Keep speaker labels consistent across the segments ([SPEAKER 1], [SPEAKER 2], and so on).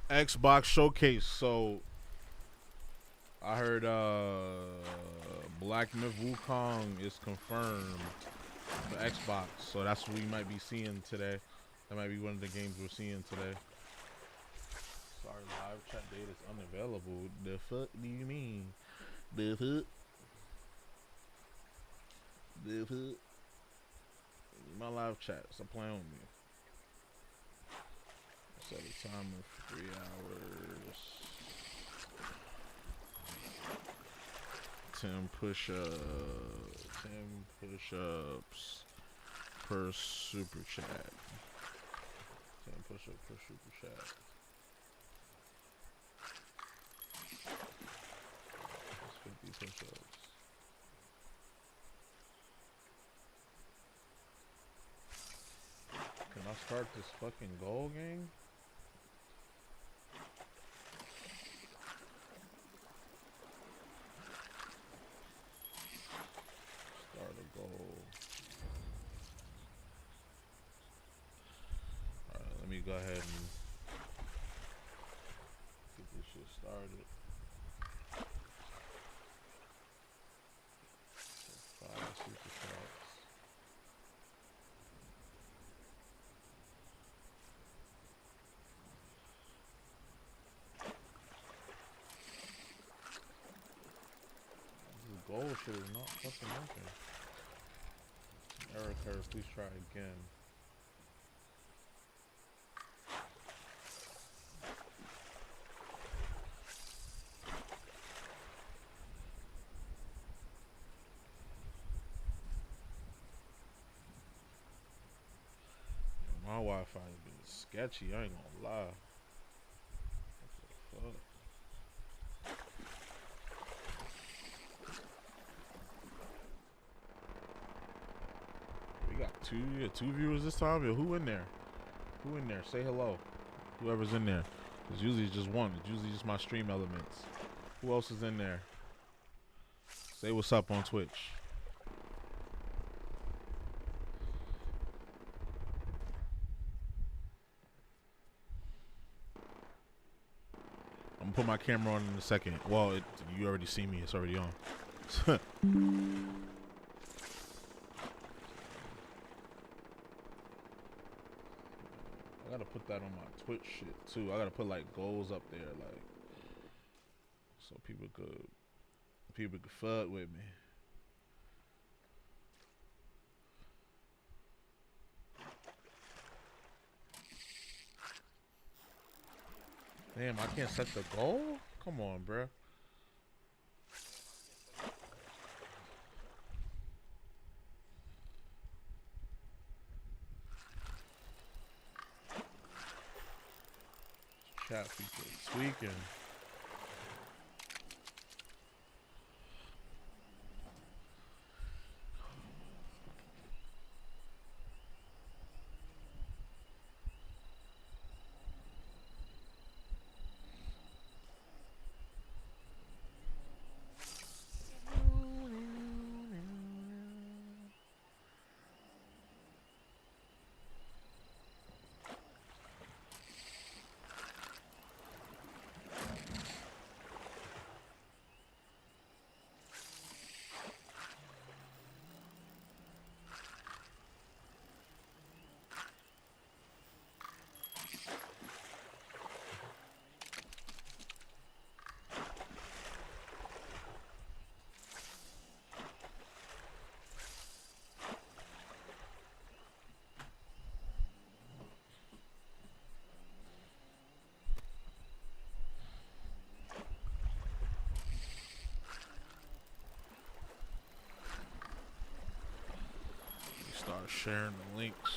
[SPEAKER 1] Xbox Showcase. So I heard Black Myth Wukong is confirmed for Xbox. So that's what we might be seeing today. That might be one of the games we're seeing today. Sorry, live chat data is unavailable. The fuck do you mean? The fuck? The fuck? My live chat. Stop playing with me. Set a timer for 3 hours. 10 push-ups. 10 push-ups per super chat. 10 push-ups per super chat. That's 50 push-ups. Can I start this fucking goal game? Start a goal. Alright, let me go ahead and get this shit started. 5 super chats. This goal shit is not fucking working. Error occurs, please try again. My Wi-Fi has been sketchy, I ain't gonna lie. What the fuck? We got two viewers this time. Yo, who in there? Who in there? Say hello. Whoever's in there. It's usually just one. It's usually just my stream elements. Who else is in there? Say what's up on Twitch. I'm gonna put my camera on in a second. Well, you already see me. It's already on. I gotta put that on my Twitch shit too. I gotta put like goals up there, like, so people could fuck with me. Damn, I can't set the goal? Come on, bruh. Chat people tweaking. Start sharing the links.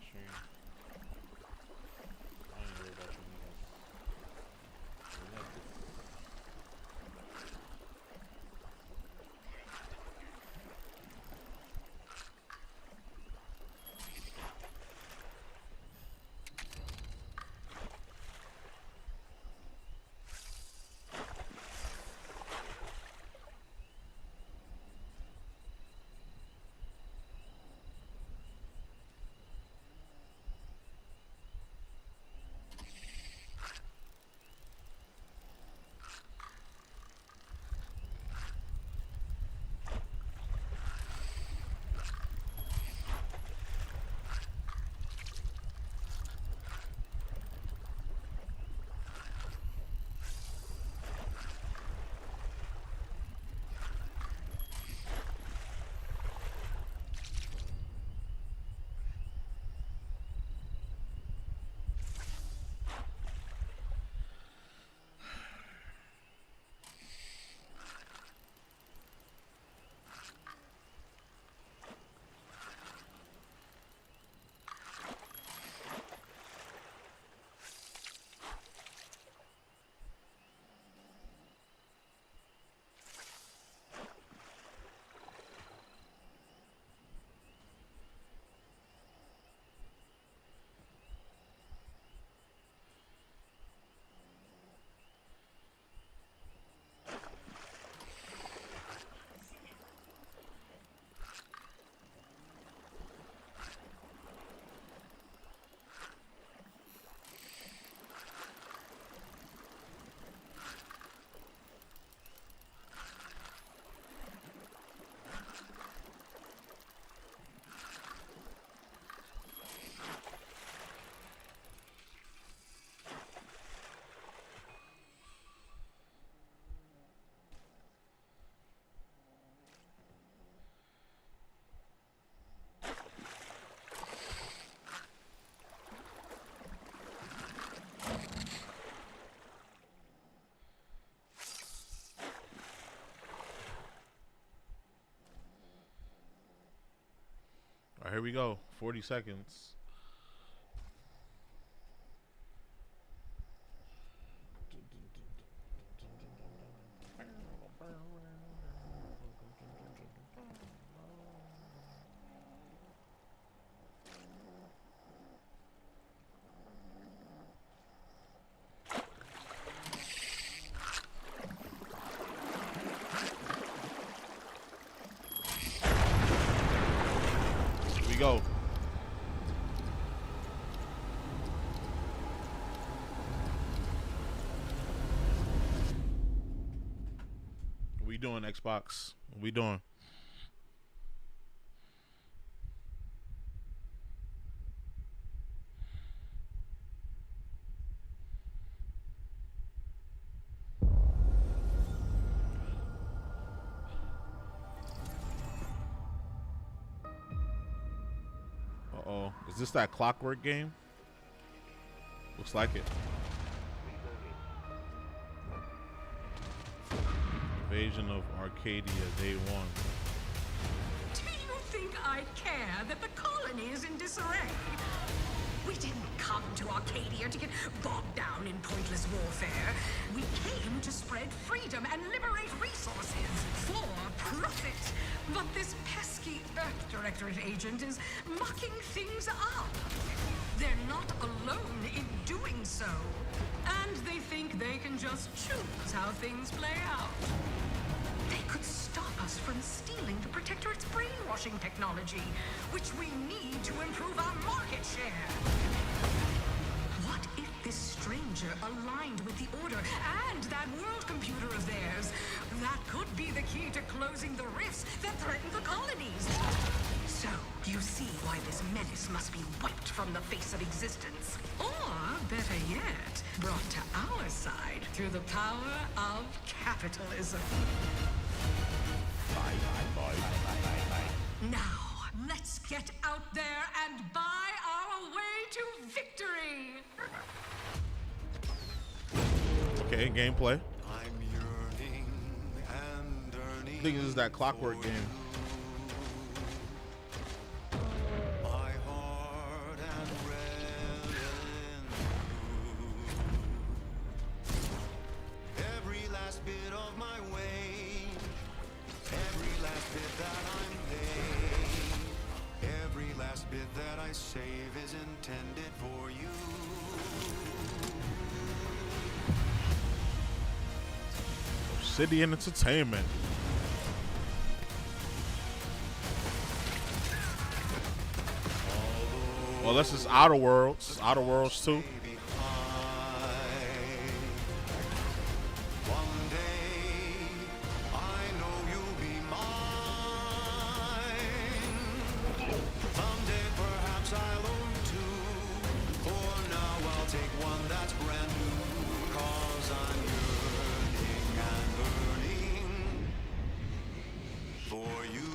[SPEAKER 1] stream. I ain't worried about you niggas. All right, here we go. 40 seconds. Here we go. What we doing, Xbox? What we doing? Uh-oh. Is this that Clockwork game? Looks like it. Invasion of Arcadia, day one.
[SPEAKER 2] Do you think I care that the colony is in disarray? We didn't come to Arcadia to get bogged down in pointless warfare. We came to spread freedom and liberate resources for profit. But this pesky Earth Directorate agent is mucking things up. They're not alone in doing so. And they think they can just choose how things play out. They could stop us from stealing the Protectorate's brainwashing technology, which we need to improve our market share. What if this stranger aligned with the Order and that world computer of theirs? That could be the key to closing the rifts that threaten the colonies. So, you see why this menace must be wiped from the face of existence. Or, better yet, brought to our side through the power of capitalism.
[SPEAKER 1] Bye, bye, bye, bye, bye, bye.
[SPEAKER 2] Now, let's get out there and buy our way to victory!
[SPEAKER 1] Okay, gameplay.
[SPEAKER 3] I'm yearning and earning.
[SPEAKER 1] I think this is that Clockwork game.
[SPEAKER 3] My heart that I'm paid. Every last bit that I save is intended for you.
[SPEAKER 1] Obsidian Entertainment. Well, this is Outer Worlds. Outer Worlds 2.
[SPEAKER 3] One day, I know you'll be mine. Someday, perhaps I'll own two. For now, I'll take one that's brand new. 'Cause I'm yearning and burning for you.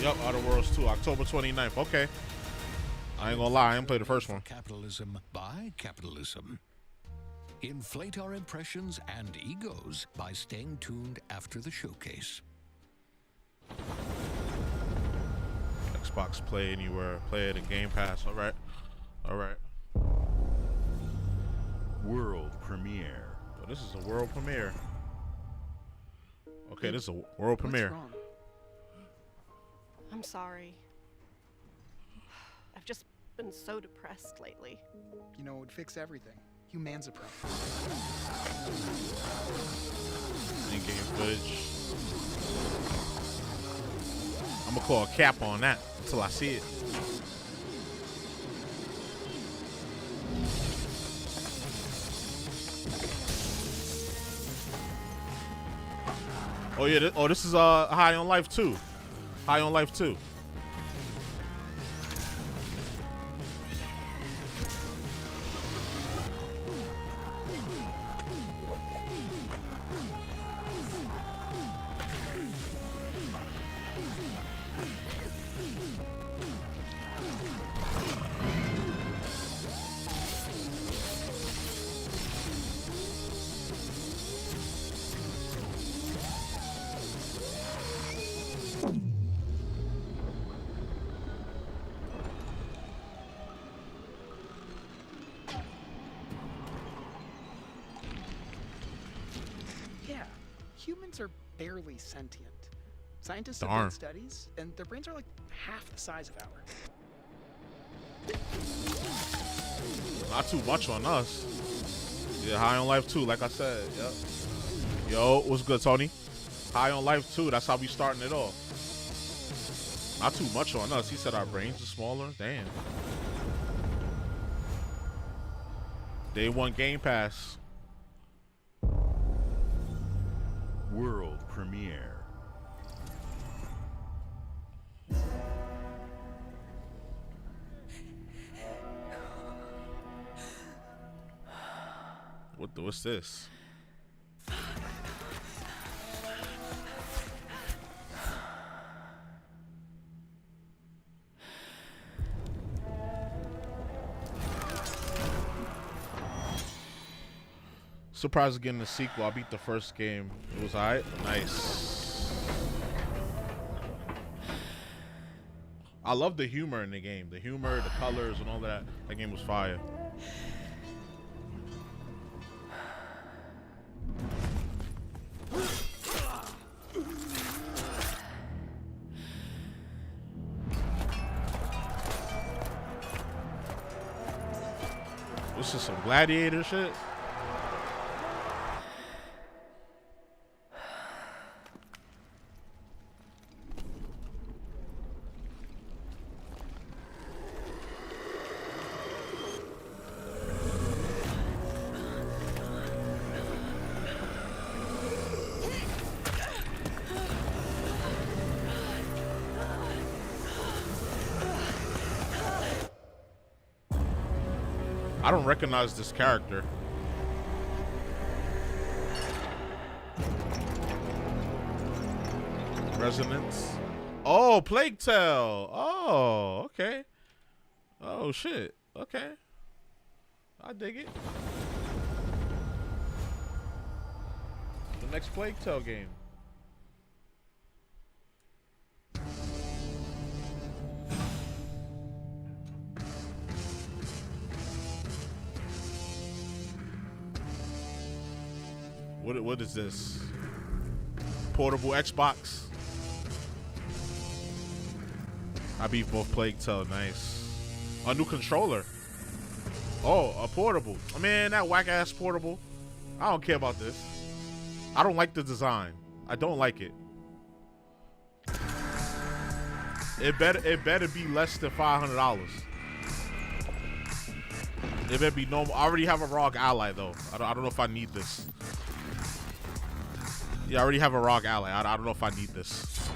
[SPEAKER 1] Yep, Outer Worlds 2, October 29th. Okay. I ain't gonna lie, I ain't played the first one.
[SPEAKER 4] Capitalism by capitalism. Inflate our impressions and egos by staying tuned after the showcase.
[SPEAKER 1] Xbox Play Anywhere. Play it in Game Pass. Alright. Alright.
[SPEAKER 5] World premiere.
[SPEAKER 1] Oh, this is a world premiere. Okay, this is a world premiere.
[SPEAKER 6] What's wrong? I'm sorry. I've just been so depressed lately.
[SPEAKER 7] You know, it would fix everything. Humanzapro.
[SPEAKER 1] In-game footage. I'm gonna call a cap on that until I see it. Oh yeah, this is High on Life 2. High on Life 2.
[SPEAKER 7] Yeah, humans are barely sentient. Scientists
[SPEAKER 1] Darn.
[SPEAKER 7] have done studies, and their brains are like half the size of ours.
[SPEAKER 1] Not too much on us. Yeah, High on Life 2, like I said. Yep. Yo, what's good, Tony? High on Life 2, that's how we starting it off. Not too much on us. He said our brains are smaller. Damn. Day 1 Game Pass.
[SPEAKER 5] World premiere.
[SPEAKER 1] What's this? Surprised getting the sequel. I beat the first game. It was alright. Nice. I love the humor in the game. The humor, the colors, and all that. That game was fire. This is some gladiator shit. I don't recognize this character. Resonance. Oh, Plague Tale. Oh, okay. Oh, shit. Okay. I dig it. The next Plague Tale game. What is this? Portable Xbox. I beat both Plague Tale. Nice. A new controller. Oh, a portable. Man, that whack ass portable. I don't care about this. I don't like the design. I don't like it. It better be less than $500. It better be normal. I already have a ROG Ally though. I don't know if I need this. Yeah, I already have a ROG Ally. I don't know if I need this.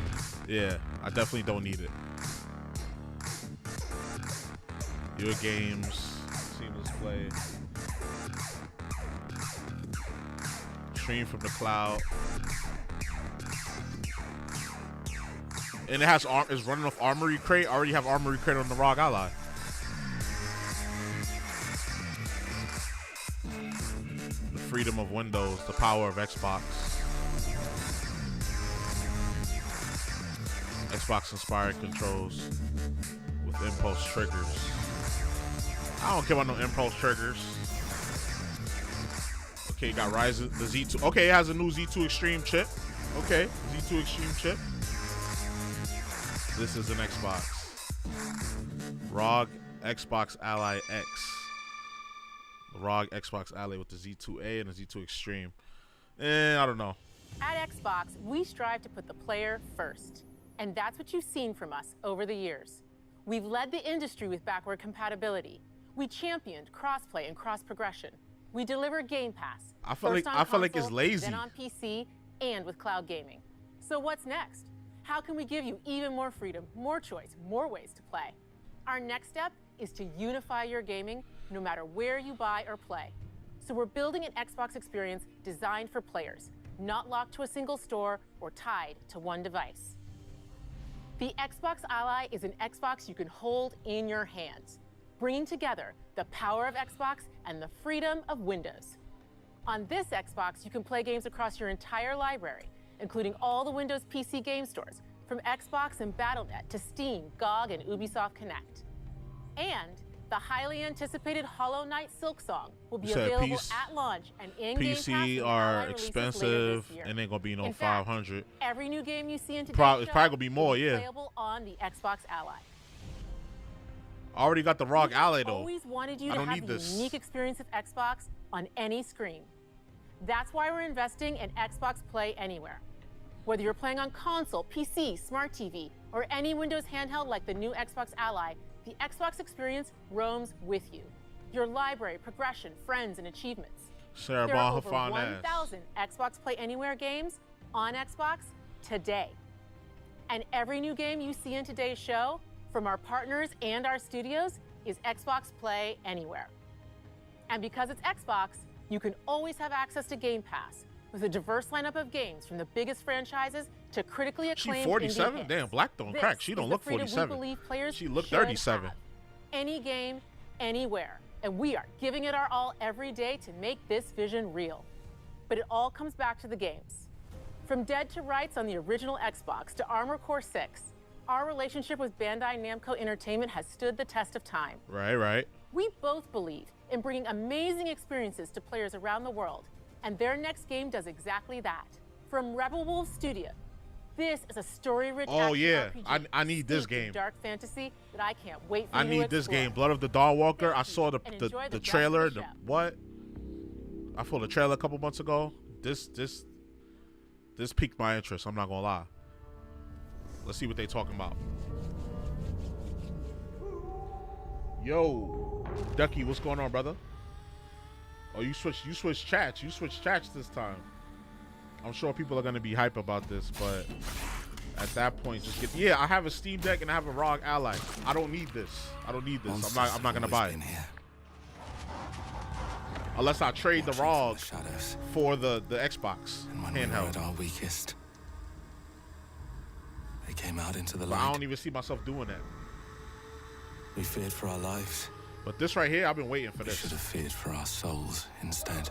[SPEAKER 1] Yeah, I definitely don't need it. Your games, seamless play. Stream from the cloud. And it has it's running off Armory Crate. I already have Armory Crate on the ROG Ally. The freedom of Windows, the power of Xbox. Xbox inspired controls with impulse triggers. I don't care about no impulse triggers. Okay, you got Ryzen, the Z2. Okay, it has a new Z2 Extreme chip. Okay, Z2 Extreme chip. This is an Xbox. ROG Xbox Ally X. The ROG Xbox Ally with the Z2A and the Z2 Extreme. I don't know.
[SPEAKER 8] At Xbox, we strive to put the player first. And that's what you've seen from us over the years. We've led the industry with backward compatibility. We championed crossplay and cross-progression. We deliver Game Pass.
[SPEAKER 1] I feel like it's lazy.
[SPEAKER 8] Then on PC and with cloud gaming. So what's next? How can we give you even more freedom, more choice, more ways to play? Our next step is to unify your gaming no matter where you buy or play. So we're building an Xbox experience designed for players, not locked to a single store or tied to one device. The Xbox Ally is an Xbox you can hold in your hands, bringing together the power of Xbox and the freedom of Windows. On this Xbox, you can play games across your entire library, including all the Windows PC game stores, from Xbox and Battle.net to Steam, GOG, and Ubisoft Connect. And the highly anticipated Hollow Knight Silksong will be available at launch and in Game Pass.
[SPEAKER 1] PC are expensive and ain't gonna be no
[SPEAKER 8] in fact,
[SPEAKER 1] 500.
[SPEAKER 8] Every new game you see in today's
[SPEAKER 1] it's probably gonna be more, yeah.
[SPEAKER 8] Playable on the Xbox Ally.
[SPEAKER 1] I already got the ROG Ally though.
[SPEAKER 8] Always wanted you to have the unique experience of Xbox on any screen. That's why we're investing in Xbox Play Anywhere. Whether you're playing on console, PC, smart TV, or any Windows handheld like the new Xbox Ally, the Xbox experience roams with you. Your library, progression, friends, and achievements.
[SPEAKER 1] Sarah
[SPEAKER 8] There are over
[SPEAKER 1] Bond
[SPEAKER 8] 1,000 Xbox Play Anywhere games on Xbox today. And every new game you see in today's show, from our partners and our studios, is Xbox Play Anywhere. And because it's Xbox, you can always have access to Game Pass with a diverse lineup of games from the biggest franchises to critically acclaimed
[SPEAKER 1] She 47? Damn, Black don't crack. She don't look 47. She look 37.
[SPEAKER 8] Have. Any game, anywhere. And we are giving it our all every day to make this vision real. But it all comes back to the games. From Dead to Rights on the original Xbox to Armored Core 6, our relationship with Bandai Namco Entertainment has stood the test of time.
[SPEAKER 1] Right.
[SPEAKER 8] We both believe in bringing amazing experiences to players around the world, and their next game does exactly that. From Rebel Wolves Studio, this is a story-rich action RPG.
[SPEAKER 1] I need this game.
[SPEAKER 8] Dark fantasy that I can't wait for
[SPEAKER 1] I
[SPEAKER 8] you
[SPEAKER 1] need
[SPEAKER 8] to
[SPEAKER 1] this
[SPEAKER 8] explore.
[SPEAKER 1] game. Blood of the Dawnwalker. I saw the
[SPEAKER 8] enjoy the
[SPEAKER 1] trailer.
[SPEAKER 8] rest of the show.
[SPEAKER 1] What? I saw the trailer a couple months ago. This piqued my interest. I'm not gonna lie. Let's see what they talking about. Yo, Ducky, what's going on, brother? Oh, you switched chats. You switched chats this time. I'm sure people are gonna be hype about this, but at that point, just get. Yeah, I have a Steam Deck and I have a ROG Ally. I don't need this. I'm not gonna buy it. Unless I trade the ROG for the Xbox handheld.
[SPEAKER 3] At our weakest, they came out into the
[SPEAKER 1] But
[SPEAKER 3] light.
[SPEAKER 1] I don't even see myself doing that.
[SPEAKER 3] We feared for our lives.
[SPEAKER 1] But this right here, I've been waiting for
[SPEAKER 3] We
[SPEAKER 1] this.
[SPEAKER 3] should have feared for our souls instead.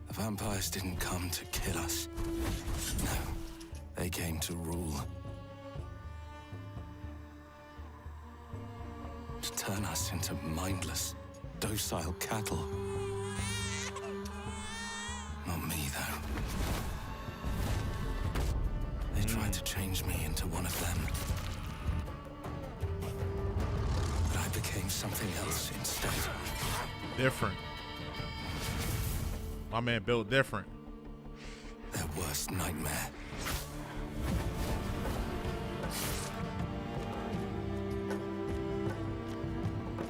[SPEAKER 3] The vampires didn't come to kill us. No, they came to rule. To turn us into mindless, docile cattle. Not me, though. They tried to change me into one of them. But I became something else instead.
[SPEAKER 1] Different. My man built different.
[SPEAKER 3] Their worst nightmare.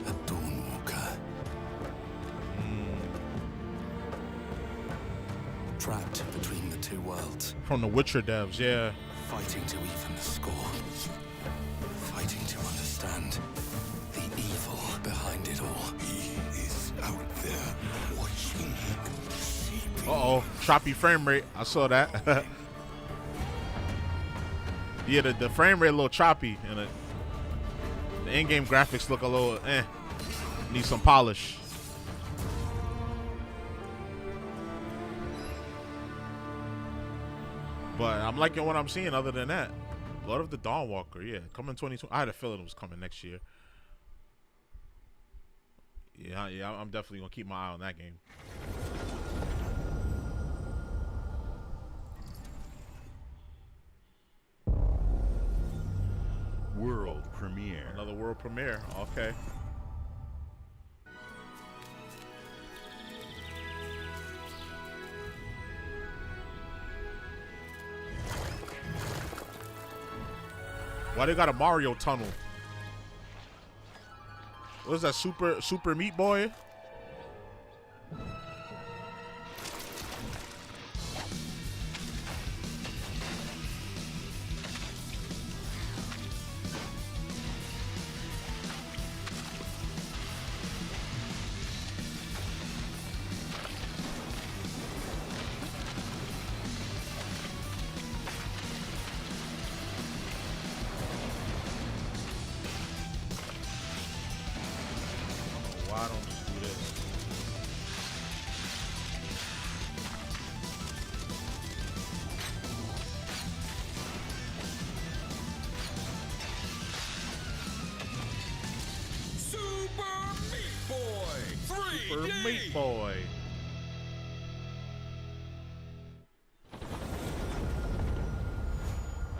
[SPEAKER 3] A Dawnwalker. Trapped between the two worlds.
[SPEAKER 1] From the Witcher devs, yeah.
[SPEAKER 3] Fighting to even the score. Fighting to understand the evil behind it all. He is out there watching.
[SPEAKER 1] Uh-oh, choppy frame rate. I saw that. Yeah, the frame rate a little choppy, and the in-game graphics look a little need some polish. But I'm liking what I'm seeing other than that. Blood of the Dawnwalker, yeah. Coming 2020. I had a feeling it was coming next year. Yeah, I'm definitely going to keep my eye on that game.
[SPEAKER 5] World premiere.
[SPEAKER 1] Another world premiere. Okay. Why they got a Mario tunnel? What is that, Super Meat Boy? Why don't you do this?
[SPEAKER 3] Super Meat Boy!
[SPEAKER 1] Super Meat Boy.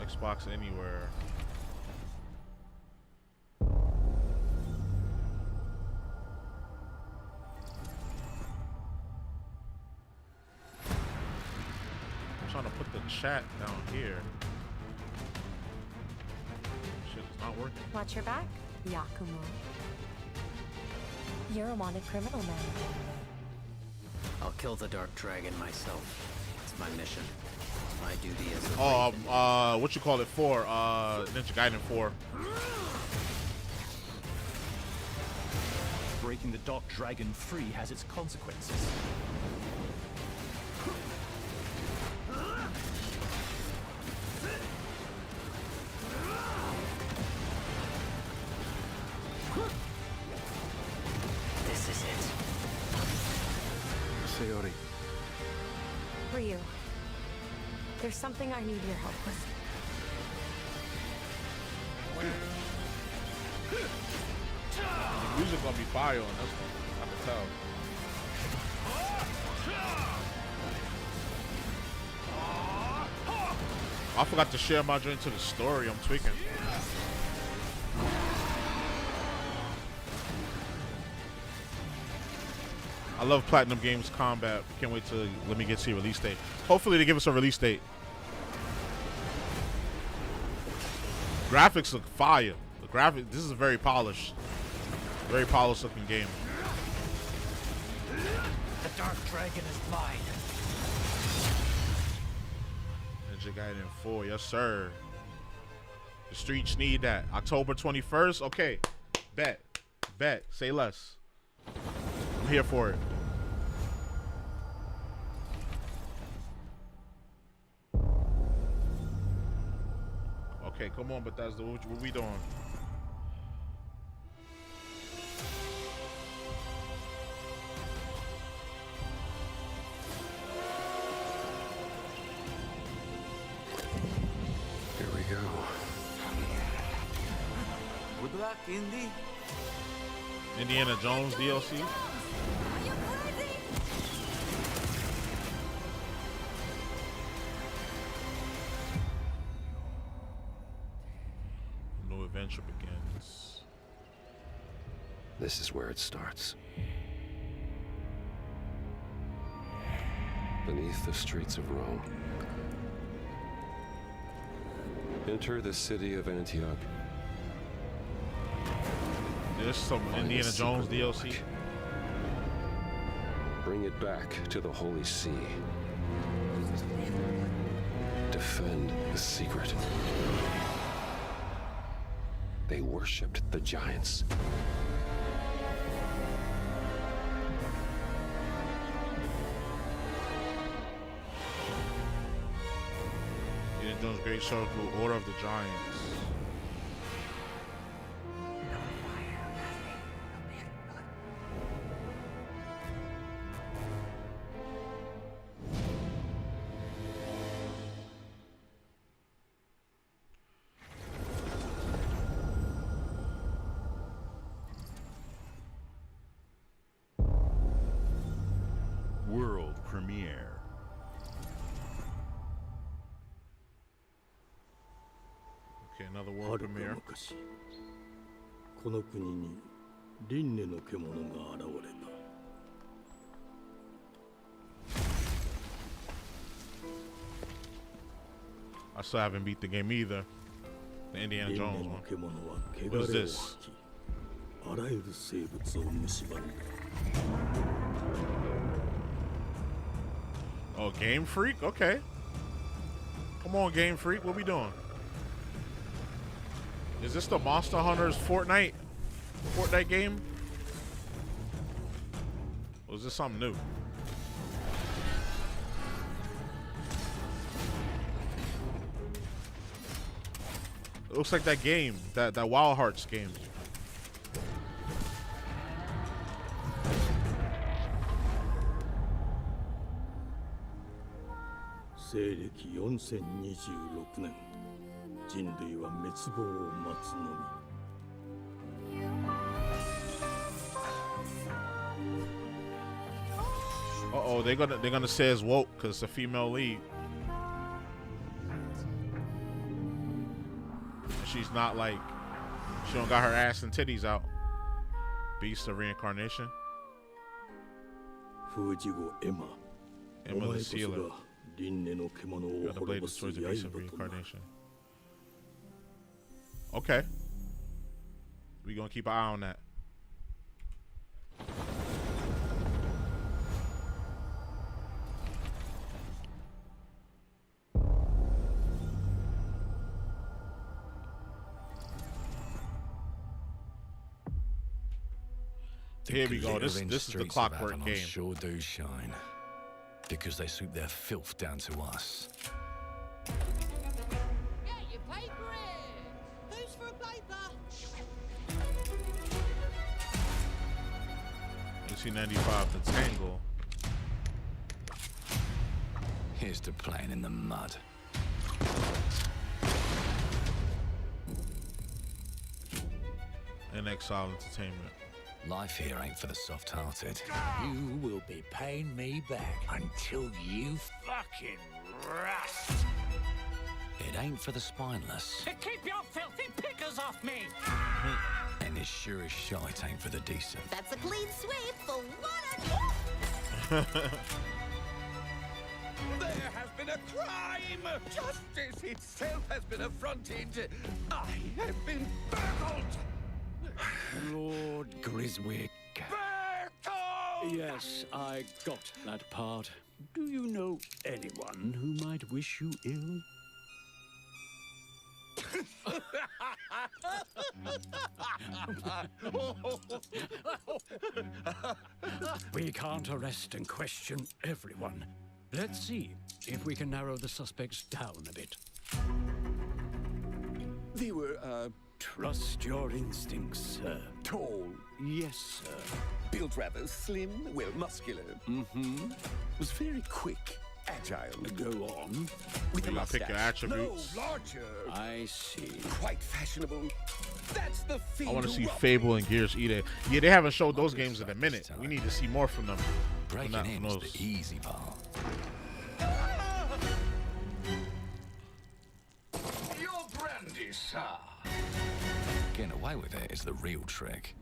[SPEAKER 1] Xbox Anywhere. I'm trying to put the chat down here. Shit, it's not working.
[SPEAKER 9] Watch your back, Yakumo. You're a wanted criminal now.
[SPEAKER 10] I'll kill the Dark Dragon myself. It's my mission. My duty as a
[SPEAKER 1] What you call it for? Ninja Gaiden 4.
[SPEAKER 11] Breaking the Dark Dragon free has its consequences.
[SPEAKER 10] This is it.
[SPEAKER 3] Sayori.
[SPEAKER 9] Ryu, there's something I need your help with.
[SPEAKER 1] The music gonna be fire on this one. I can tell. I forgot to share my joint to the story. I'm tweaking. I love Platinum Games Combat. Can't wait to let me get to your release date. Hopefully they give us a release date. Graphics look fire. The this is a very polished looking game.
[SPEAKER 11] The Dark Dragon is mine.
[SPEAKER 1] Ninja Gaiden 4, yes sir. The streets need that. October 21st. Okay, bet. Say less. I'm here for it. Okay, come on, Bethesda. What we doing?
[SPEAKER 3] Here we go.
[SPEAKER 10] Good luck, Indy.
[SPEAKER 1] Indiana Jones DLC. New adventure begins.
[SPEAKER 12] This is where it starts. Beneath the streets of Rome. Enter the city of Antioch.
[SPEAKER 1] There's some Indiana Jones DLC.
[SPEAKER 12] Bring it back to the Holy See. Defend the secret. They worshipped the giants.
[SPEAKER 1] Indiana Jones Great Show through Order of the Giants.
[SPEAKER 5] World premiere.
[SPEAKER 1] Okay, another world premiere.
[SPEAKER 13] この国に輪廻の獣が現れた。
[SPEAKER 1] I still haven't beat the game either. The Indiana Jones one. What is this?
[SPEAKER 13] あらゆる生物を蝕んだ。
[SPEAKER 1] Oh, Game Freak? Okay. Come on, Game Freak. What we doing? Is this the Monster Hunters Fortnite game? Or is this something new? It looks like that game, that Wild Hearts game. Uh-oh, they're gonna say it's woke because it's a female lead. She's not like, she don't got her ass and titties out. Beast of reincarnation. Emma the Sealer. Got the blade towards the beast of reincarnation. Okay. We gonna keep an eye on that. Here we go. This is the Clockwork game.
[SPEAKER 11] Sure do shine, because they swoop their filth down to us.
[SPEAKER 14] Get your paper in. Who's for a paper?
[SPEAKER 1] 1895, The Tangle.
[SPEAKER 11] Here's to playing in the mud.
[SPEAKER 1] And Exile Entertainment.
[SPEAKER 11] Life here ain't for the soft-hearted.
[SPEAKER 15] You will be paying me back until you fucking rust.
[SPEAKER 11] It ain't for the spineless.
[SPEAKER 14] Keep your filthy pickers off me!
[SPEAKER 11] And as sure as shite ain't for the decent.
[SPEAKER 14] That's a clean sweep for one.
[SPEAKER 3] There has been a crime! Justice itself has been affronted! I have been burgled!
[SPEAKER 13] Lord Griswick.
[SPEAKER 3] Bertolt!
[SPEAKER 13] Yes, I got that part. Do you know anyone who might wish you ill? We can't arrest and question everyone. Let's see if we can narrow the suspects down a bit.
[SPEAKER 3] They were,
[SPEAKER 13] Trust your instincts, sir.
[SPEAKER 3] tall,
[SPEAKER 13] Yes, sir.
[SPEAKER 3] built rather slim, well, muscular.
[SPEAKER 13] Mm-hmm.
[SPEAKER 3] Was very quick, agile.
[SPEAKER 13] Go on.
[SPEAKER 3] With a
[SPEAKER 1] You gotta pick your
[SPEAKER 3] mustache.
[SPEAKER 1] attributes.
[SPEAKER 3] No, larger.
[SPEAKER 13] I see.
[SPEAKER 3] Quite fashionable.
[SPEAKER 15] That's the
[SPEAKER 1] I want to see Fable and Gears either. Yeah, they haven't showed those games in a minute. We need to see more from them.
[SPEAKER 11] Breaking in is the easy part.
[SPEAKER 15] Your brandy, sir.
[SPEAKER 11] Getting away with it is the real trick.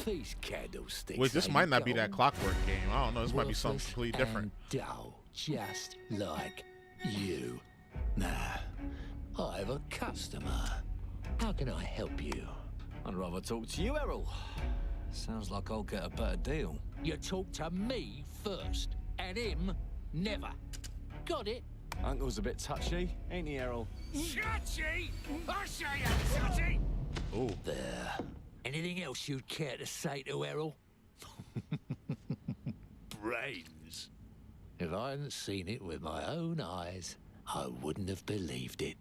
[SPEAKER 15] These candlesticks.
[SPEAKER 1] Wait, this might not be that Clockwork game. I don't know. This might be something completely different.
[SPEAKER 15] Dull, just like you. Nah, I have a customer. How can I help you?
[SPEAKER 11] I'd rather talk to you, Errol. Sounds like I'll get a better deal.
[SPEAKER 15] You talk to me first, and him never. Got it?
[SPEAKER 11] Uncle's a bit touchy, ain't he, Errol?
[SPEAKER 15] Touchy? I say I'm touchy.
[SPEAKER 1] Oh.
[SPEAKER 15] There. Anything else you'd care to say to Errol? Brains. If I hadn't seen it with my own eyes, I wouldn't have believed it.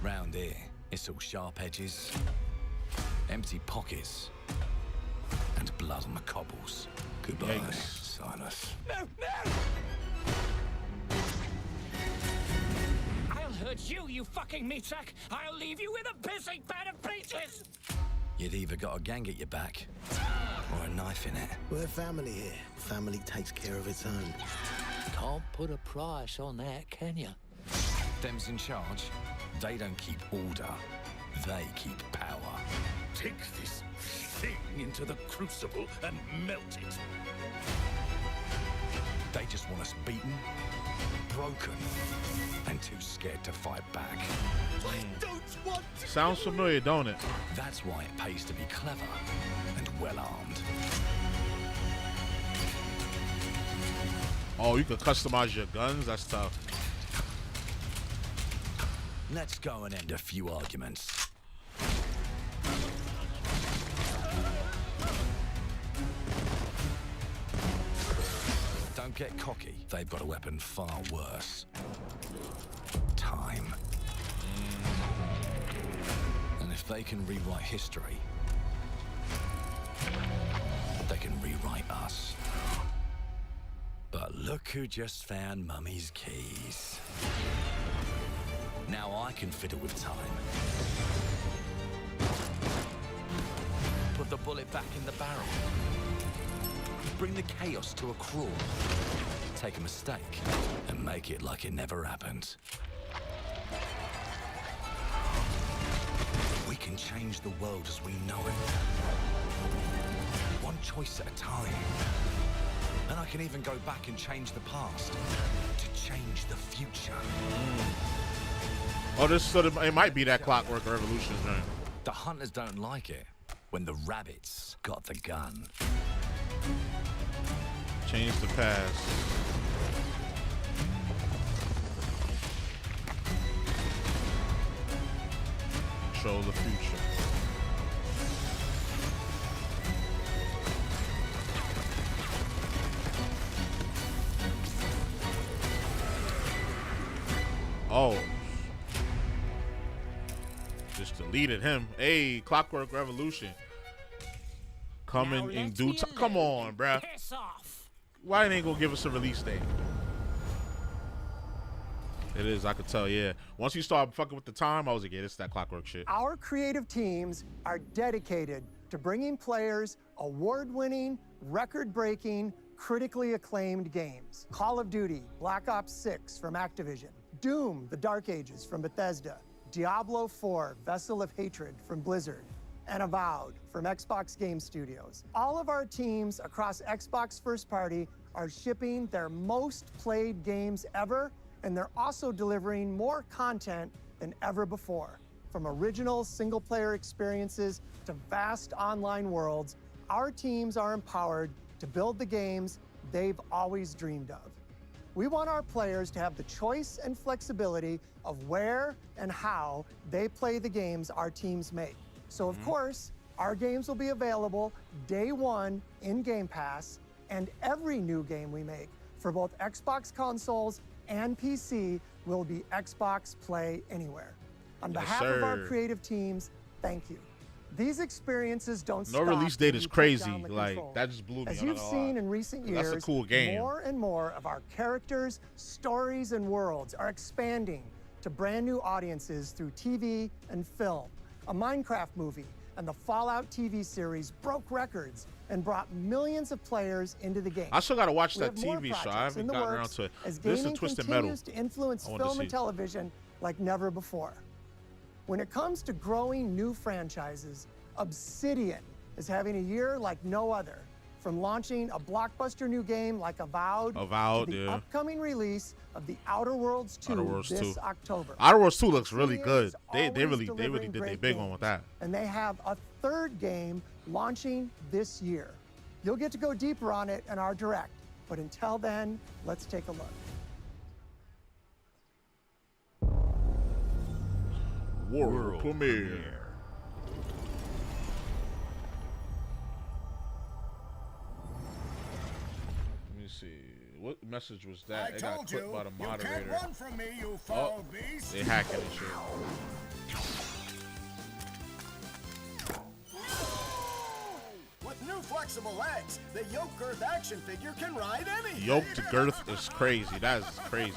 [SPEAKER 11] Round here, it's all sharp edges, empty pockets, and blood on the cobbles. Goodbye, Silas.
[SPEAKER 15] No, no! I'll hurt you, you fucking meatsack! I'll leave you with a pissing bed of pieces!
[SPEAKER 11] You've either got a gang at your back, or a knife in it.
[SPEAKER 16] We're family here. Family takes care of its own.
[SPEAKER 15] Can't put a price on that, can you?
[SPEAKER 11] Them's in charge. They don't keep order. They keep power.
[SPEAKER 15] Take this thing into the crucible and melt it.
[SPEAKER 11] They just want us beaten, broken, and too scared to fight back.
[SPEAKER 15] I don't want to.
[SPEAKER 1] Sounds familiar, don't it?
[SPEAKER 11] That's why it pays to be clever and well-armed.
[SPEAKER 1] Oh, you can customize your guns? That's tough.
[SPEAKER 11] Let's go and end a few arguments. Don't get cocky. They've got a weapon far worse. Time. And if they can rewrite history, they can rewrite us. But look who just found Mummy's keys. Now I can fiddle with time. Put the bullet back in the barrel. Bring the chaos to a crawl. Take a mistake and make it like it never happened. We can change the world as we know it. One choice at a time. And I can even go back and change the past to change the future.
[SPEAKER 1] Oh, this sort of, it might be that Clockwork Revolution thing.
[SPEAKER 11] The hunters don't like it when the rabbits got the gun.
[SPEAKER 1] Change the past. Control the future. Oh. Just deleted him. Hey, Clockwork Revolution. Coming in due time. Come on, bruh.
[SPEAKER 15] Piss off.
[SPEAKER 1] Why they ain't gonna give us a release date? It is, I could tell, yeah. Once you start fucking with the time, I was like, yeah, it's that Clockwork shit.
[SPEAKER 17] Our creative teams are dedicated to bringing players award-winning, record-breaking, critically acclaimed games. Call of Duty, Black Ops 6 from Activision, Doom, The Dark Ages from Bethesda, Diablo 4, Vessel of Hatred from Blizzard, and Avowed from Xbox Game Studios. All of our teams across Xbox First Party are shipping their most played games ever, and they're also delivering more content than ever before. From original single-player experiences to vast online worlds, our teams are empowered to build the games they've always dreamed of. We want our players to have the choice and flexibility of where and how they play the games our teams make. So of course, our games will be available day one in Game Pass, and every new game we make for both Xbox consoles and PC will be Xbox Play Anywhere. On behalf of our creative teams, thank you. These experiences don't stop.
[SPEAKER 1] No release date
[SPEAKER 17] when
[SPEAKER 1] is
[SPEAKER 17] you put
[SPEAKER 1] crazy.
[SPEAKER 17] down the
[SPEAKER 1] Like,
[SPEAKER 17] controls.
[SPEAKER 1] that just blew me.
[SPEAKER 17] As
[SPEAKER 1] I'm not
[SPEAKER 17] you've
[SPEAKER 1] gonna
[SPEAKER 17] seen
[SPEAKER 1] lie.
[SPEAKER 17] in recent years,
[SPEAKER 1] That's a cool game.
[SPEAKER 17] more and more of our characters, stories, and worlds are expanding to brand new audiences through TV and film. A Minecraft movie and the Fallout TV series broke records and brought millions of players into the game.
[SPEAKER 1] I still gotta watch
[SPEAKER 17] We
[SPEAKER 1] that
[SPEAKER 17] have more
[SPEAKER 1] TV show. I
[SPEAKER 17] projects
[SPEAKER 1] haven't
[SPEAKER 17] in the
[SPEAKER 1] gotten around
[SPEAKER 17] works
[SPEAKER 1] to it.
[SPEAKER 17] as
[SPEAKER 1] This and
[SPEAKER 17] gaming
[SPEAKER 1] Twisted Metal.
[SPEAKER 17] continues to influence
[SPEAKER 1] I wanted to
[SPEAKER 17] film and
[SPEAKER 1] see.
[SPEAKER 17] television like never before. When it comes to growing new franchises, Obsidian is having a year like no other. From launching a blockbuster new game like Avowed, to the
[SPEAKER 1] yeah.
[SPEAKER 17] upcoming release of the Outer Worlds 2
[SPEAKER 1] Outer Worlds
[SPEAKER 17] this
[SPEAKER 1] 2.
[SPEAKER 17] October.
[SPEAKER 1] Outer Worlds 2 looks really
[SPEAKER 17] Obsidian
[SPEAKER 1] good.
[SPEAKER 17] is
[SPEAKER 1] They
[SPEAKER 17] always
[SPEAKER 1] really
[SPEAKER 17] delivering
[SPEAKER 1] did their
[SPEAKER 17] great
[SPEAKER 1] big one with that.
[SPEAKER 17] And they have a third game launching this year. You'll get to go deeper on it in our direct, but until then, let's take a look.
[SPEAKER 1] World premiere. Let me see. What message was that? It got clipped by the moderator.
[SPEAKER 18] You can't run from me, you foul beast.
[SPEAKER 1] They hacking and shit.
[SPEAKER 18] With new flexible legs, the yoke girth action figure can ride anything.
[SPEAKER 1] Yoked girth is crazy. That is crazy.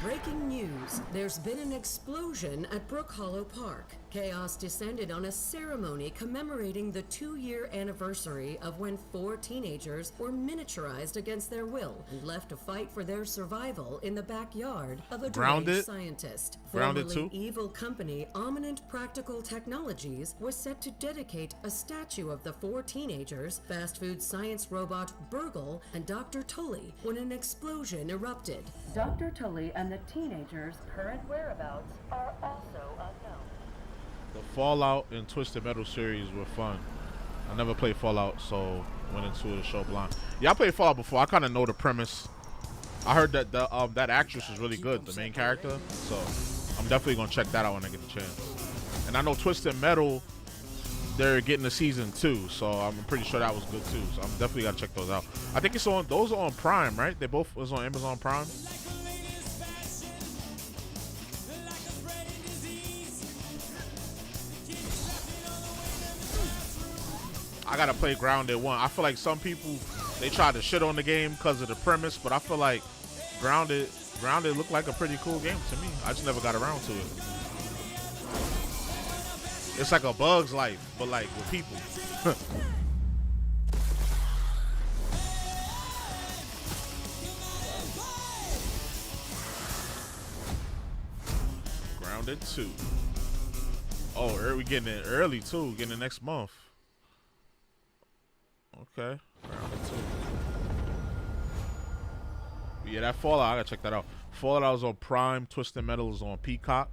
[SPEAKER 19] Breaking news. There's been an explosion at Brook Hollow Park. Chaos descended on a ceremony commemorating the 2-year anniversary of when 4 teenagers were miniaturized against their will and left to fight for their survival in the backyard of a
[SPEAKER 1] Grounded?
[SPEAKER 19] deranged scientist.
[SPEAKER 1] Grounded
[SPEAKER 19] Formerly
[SPEAKER 1] too?
[SPEAKER 19] evil company Ominent Practical Technologies was set to dedicate a statue of the 4 teenagers, fast food science robot Burgle, and Dr. Tully when an explosion erupted. Dr. Tully and the teenagers' current whereabouts are also unknown.
[SPEAKER 1] The Fallout and Twisted Metal series were fun. I never played Fallout, so went into the show blind. Yeah, I played Fallout before. I kind of know the premise. I heard that the that actress is really good, the main character. So I'm definitely gonna check that out when I get the chance. And I know Twisted Metal, they're getting a season 2, so I'm pretty sure that was good too. So I'm definitely gotta check those out. I think it's on. Those are on Prime, right? They both was on Amazon Prime. I gotta play Grounded 1. I feel like some people, they try to shit on the game because of the premise, but I feel like Grounded looked like a pretty cool game to me. I just never got around to it. It's like a Bug's Life, but like with people. Grounded 2. Oh, we getting it early too, getting it next month. Okay. Yeah, that Fallout, I gotta check that out. Fallout is on Prime, Twisted Metal is on Peacock.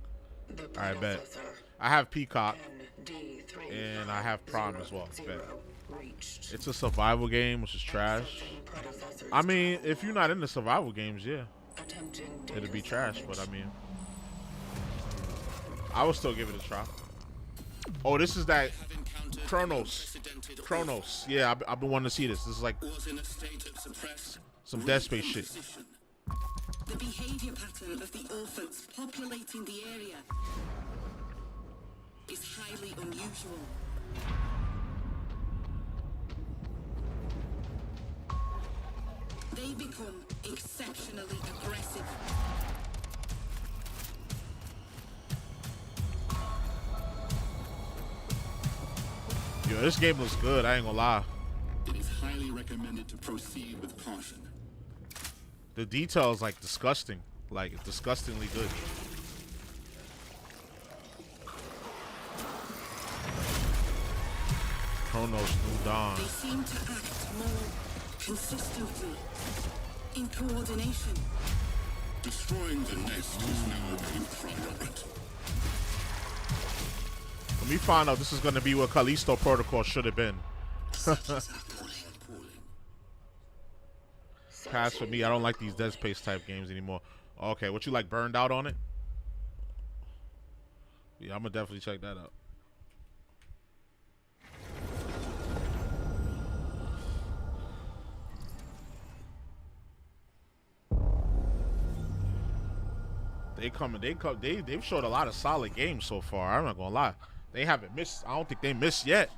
[SPEAKER 1] I bet. I have Peacock, and I have Prime as well. Bet. It's a survival game, which is trash. I mean, if you're not into survival games, yeah, it'd be trash, but I mean, I would still give it a try. Oh, this is that Chronos. Yeah, I've been wanting to see this. This is like some Dead Space shit.
[SPEAKER 20] The behavior pattern of the orphans populating the area is highly unusual. They become exceptionally aggressive.
[SPEAKER 1] Yo, this game looks good, I ain't gonna lie.
[SPEAKER 21] It is highly recommended to proceed with caution.
[SPEAKER 1] The detail is like disgusting. Like, it's disgustingly good. Chronos New Dawn.
[SPEAKER 20] They seem to act more consistently, in coordination.
[SPEAKER 21] Destroying the nest is now a priority.
[SPEAKER 1] Let me find out this is gonna be what Callisto Protocol should have been. Pass for me. I don't like these Dead Space type games anymore. Okay, what you like, Burned Out on it? Yeah, I'm gonna definitely check that out. They've showed a lot of solid games so far. I'm not gonna lie. They haven't missed. I don't think they missed yet.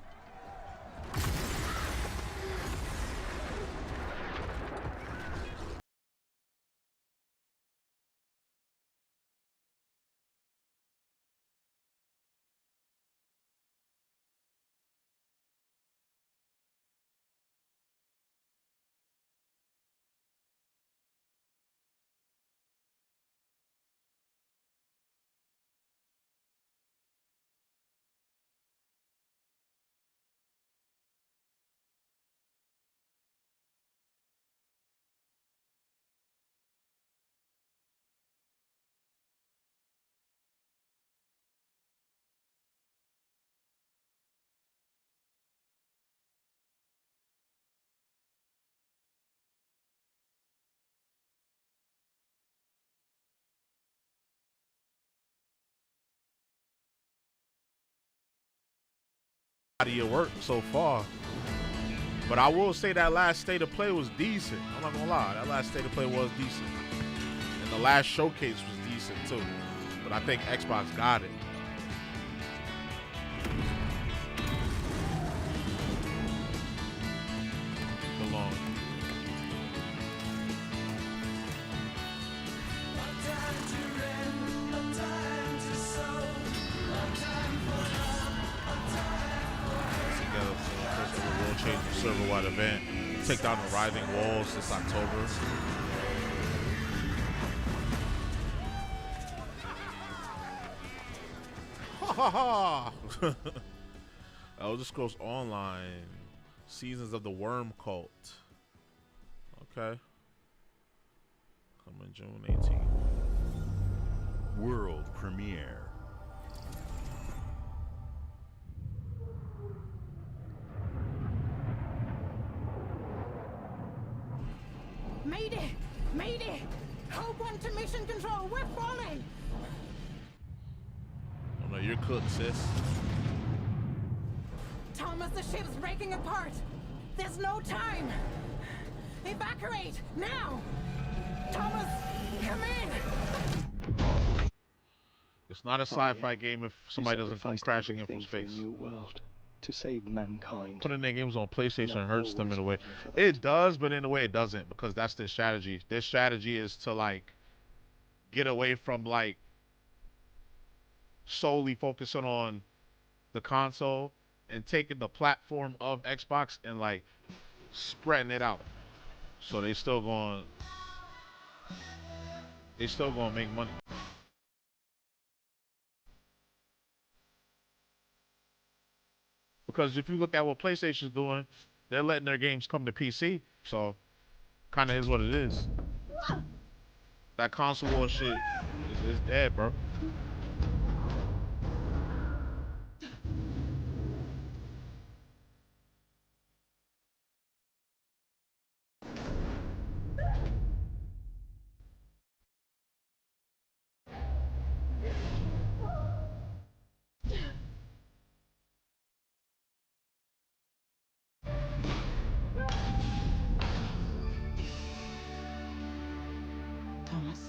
[SPEAKER 1] body of work so far. But I will say that last state of play was decent. I'm not gonna lie, that last state of play was decent. And the last showcase was decent too. But I think Xbox got it. Belong. Change the server-wide event. Take down the rising walls this October. Ha ha ha! Elder Scrolls Online, Seasons of the Worm Cult. Okay. Coming June 18th.
[SPEAKER 5] World premiere.
[SPEAKER 14] Mayday! Mayday! Hold one to mission control. We're falling.
[SPEAKER 1] Oh no, you're cooked, sis.
[SPEAKER 14] Thomas, the ship's breaking apart. There's no time. Evacuate now. Thomas, come in.
[SPEAKER 1] It's not a sci-fi game if somebody doesn't come crashing in from space.
[SPEAKER 2] New world to save mankind.
[SPEAKER 1] Putting their games on PlayStation hurts them in a way. It does, but in a way it doesn't, because that's their strategy. Their strategy is to like get away from like solely focusing on the console and taking the platform of Xbox and like spreading it out. So they still going to make money. Because if you look at what PlayStation's doing, they're letting their games come to PC. So, kind of is what it is. That console war shit is dead, bro.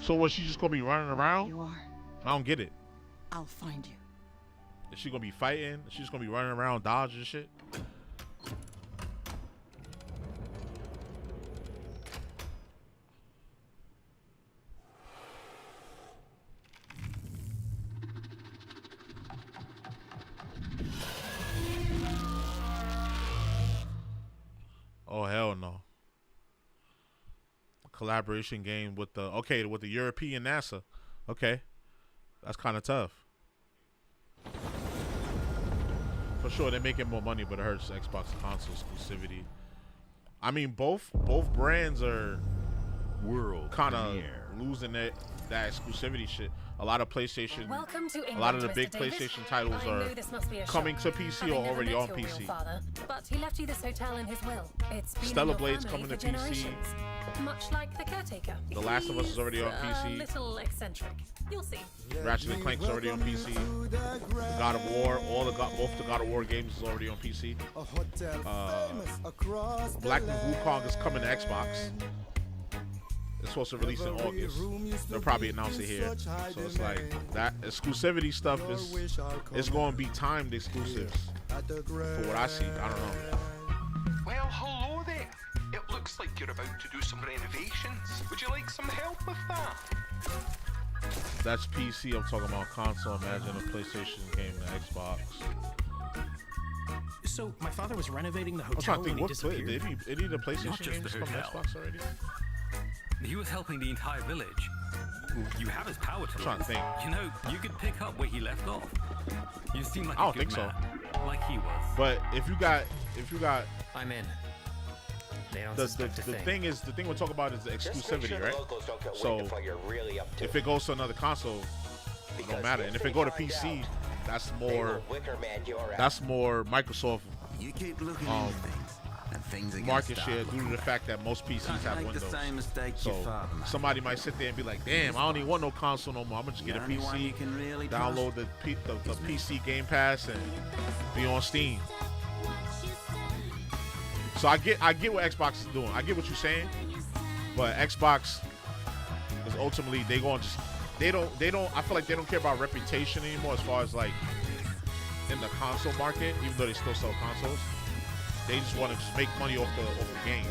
[SPEAKER 1] So was she just gonna be running around?
[SPEAKER 14] You are.
[SPEAKER 1] I don't get it.
[SPEAKER 14] I'll find you.
[SPEAKER 1] Is she gonna be fighting? Is she just gonna be running around dodging shit? Oh hell no. Collaboration game with the European NASA. Okay. That's kind of tough. For sure they're making more money, but it hurts Xbox console exclusivity. I mean both brands are kind of losing that exclusivity shit. A lot of PlayStation, a lot of the big PlayStation titles are coming to PC or already on PC.
[SPEAKER 22] But he left you this hotel in his will. It's been
[SPEAKER 1] Stellar Blade's coming to PC.
[SPEAKER 22] Much like the caretaker.
[SPEAKER 1] The Last of Us is already on PC.
[SPEAKER 22] A little eccentric. You'll see.
[SPEAKER 1] Ratchet and Clank's already on PC. God of War, both the God of War games is already on PC. Black Myth Wukong is coming to Xbox. It's supposed to release in August. They'll probably announce it here. So it's like that exclusivity stuff is going to be timed exclusives. For what I see, I don't know.
[SPEAKER 23] Well, hello there. It looks like you're about to do some renovations. Would you like some help with that?
[SPEAKER 1] That's PC. I'm talking about console. Imagine a PlayStation game to Xbox.
[SPEAKER 24] So my father was renovating the hotel.
[SPEAKER 1] I'm trying to think,
[SPEAKER 24] when he disappeared.
[SPEAKER 1] Any of the PlayStation games come to Xbox already?
[SPEAKER 11] He was helping the entire village. You have his power tools.
[SPEAKER 1] I'm trying to think.
[SPEAKER 11] You know, you could pick up where he left off. You seem like
[SPEAKER 1] I
[SPEAKER 11] a
[SPEAKER 1] don't
[SPEAKER 11] good
[SPEAKER 1] think
[SPEAKER 11] man,
[SPEAKER 1] so.
[SPEAKER 11] like he was.
[SPEAKER 1] But if you got,
[SPEAKER 10] I'm in. They don't
[SPEAKER 1] the
[SPEAKER 10] suspect a
[SPEAKER 1] thing we're talking about is the exclusivity, right? So if it goes to another console, it don't matter. And if it go to PC, that's more Microsoft market share due to the fact that most PCs have Windows. So somebody might sit there and be like, damn, I don't even want no console no more. I'm gonna just get a PC, download the PC Game Pass and be on Steam. So I get what Xbox is doing. I get what you're saying, but Xbox is ultimately they don't. I feel like they don't care about reputation anymore as far as like in the console market, even though they still sell consoles. They just want to just make money off the games.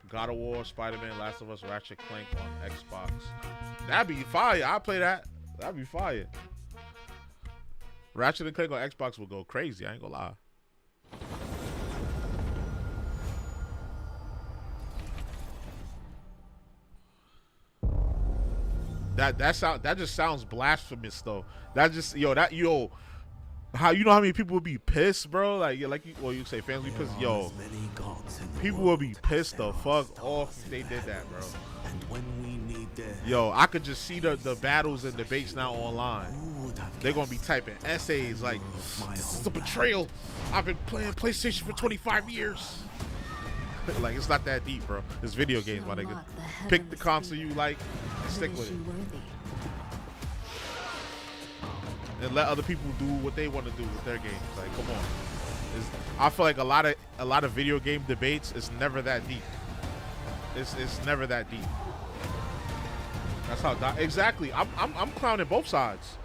[SPEAKER 1] God of War, Spider-Man, Last of Us, Ratchet Clank on Xbox. That'd be fire. I'll play that. That'd be fire. Ratchet and Clank on Xbox will go crazy. I ain't gonna lie. That just sounds blasphemous though. That just how you know how many people would be pissed, bro? Like you say fans be pissed. Yo, people will be pissed the fuck off if they did that, bro. Yo, I could just see the battles and debates now online. They're gonna be typing essays like, "This is a betrayal. I've been playing PlayStation for 25 years." Like, it's not that deep, bro. It's video games, my nigga. Pick the console you like and stick with it. And let other people do what they want to do with their games. Like, come on. I feel like a lot of video game debates is never that deep. It's never that deep. That's how exactly. I'm clowning both sides.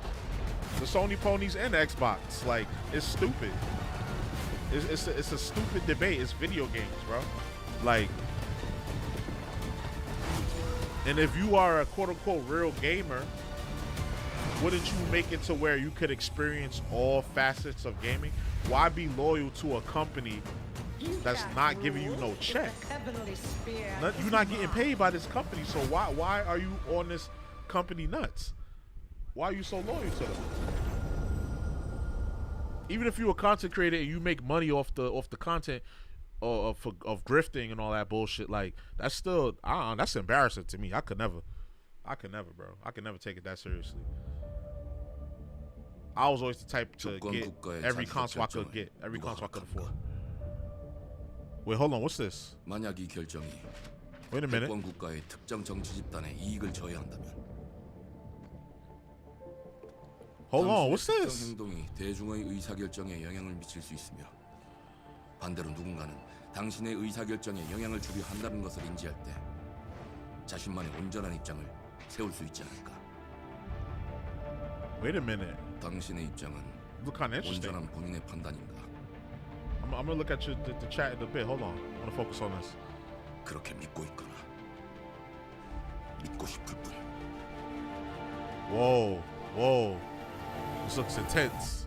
[SPEAKER 1] The Sony ponies and the Xbox. Like, it's stupid. It's a stupid debate. It's video games, bro. Like, and if you are a quote unquote real gamer, wouldn't you make it to where you could experience all facets of gaming? Why be loyal to a company that's not giving you no check? You're not getting paid by this company, so why are you on this company nuts? Why are you so loyal to them? Even if you're a content creator and you make money off the content of grifting and all that bullshit, like, that's still that's embarrassing to me. I could never, bro. I could never take it that seriously. I was always the type to get every console I could get, every console I could afford. Wait, hold on. What's this?
[SPEAKER 4] 만약 이 결정이
[SPEAKER 1] Wait a minute.
[SPEAKER 4] 대권 국가의 특정 정치 집단의 이익을 저해한다면
[SPEAKER 1] Hold on. What's this?
[SPEAKER 4] 행동이 대중의 의사결정에 영향을 미칠 수 있으며 반대로 누군가는 당신의 의사결정에 영향을 주려 한다는 것을 인지할 때 자신만의 온전한 입장을 세울 수 있지 않을까?
[SPEAKER 1] Wait a minute.
[SPEAKER 4] 당신의 입장은
[SPEAKER 1] Look kind of interesting.
[SPEAKER 4] 온전한 본인의 판단인가?
[SPEAKER 1] I'm gonna look at the chat in a bit. Hold on. I wanna focus on this.
[SPEAKER 4] 그렇게 믿고 있거나 믿고 싶을 뿐.
[SPEAKER 1] Whoa. This looks intense.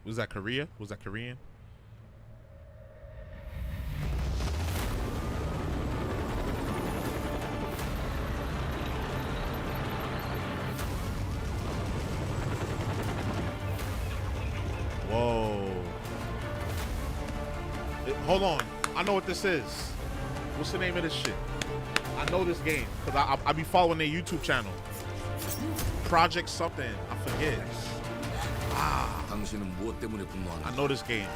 [SPEAKER 1] Was that Korea? Was that Korean? Whoa. Hold on. I know what this is. What's the name of this shit? I know this game because I be following their YouTube channel. Project something. I forget.
[SPEAKER 4] 당신은 무엇 때문에 분노하나?
[SPEAKER 1] I know this game.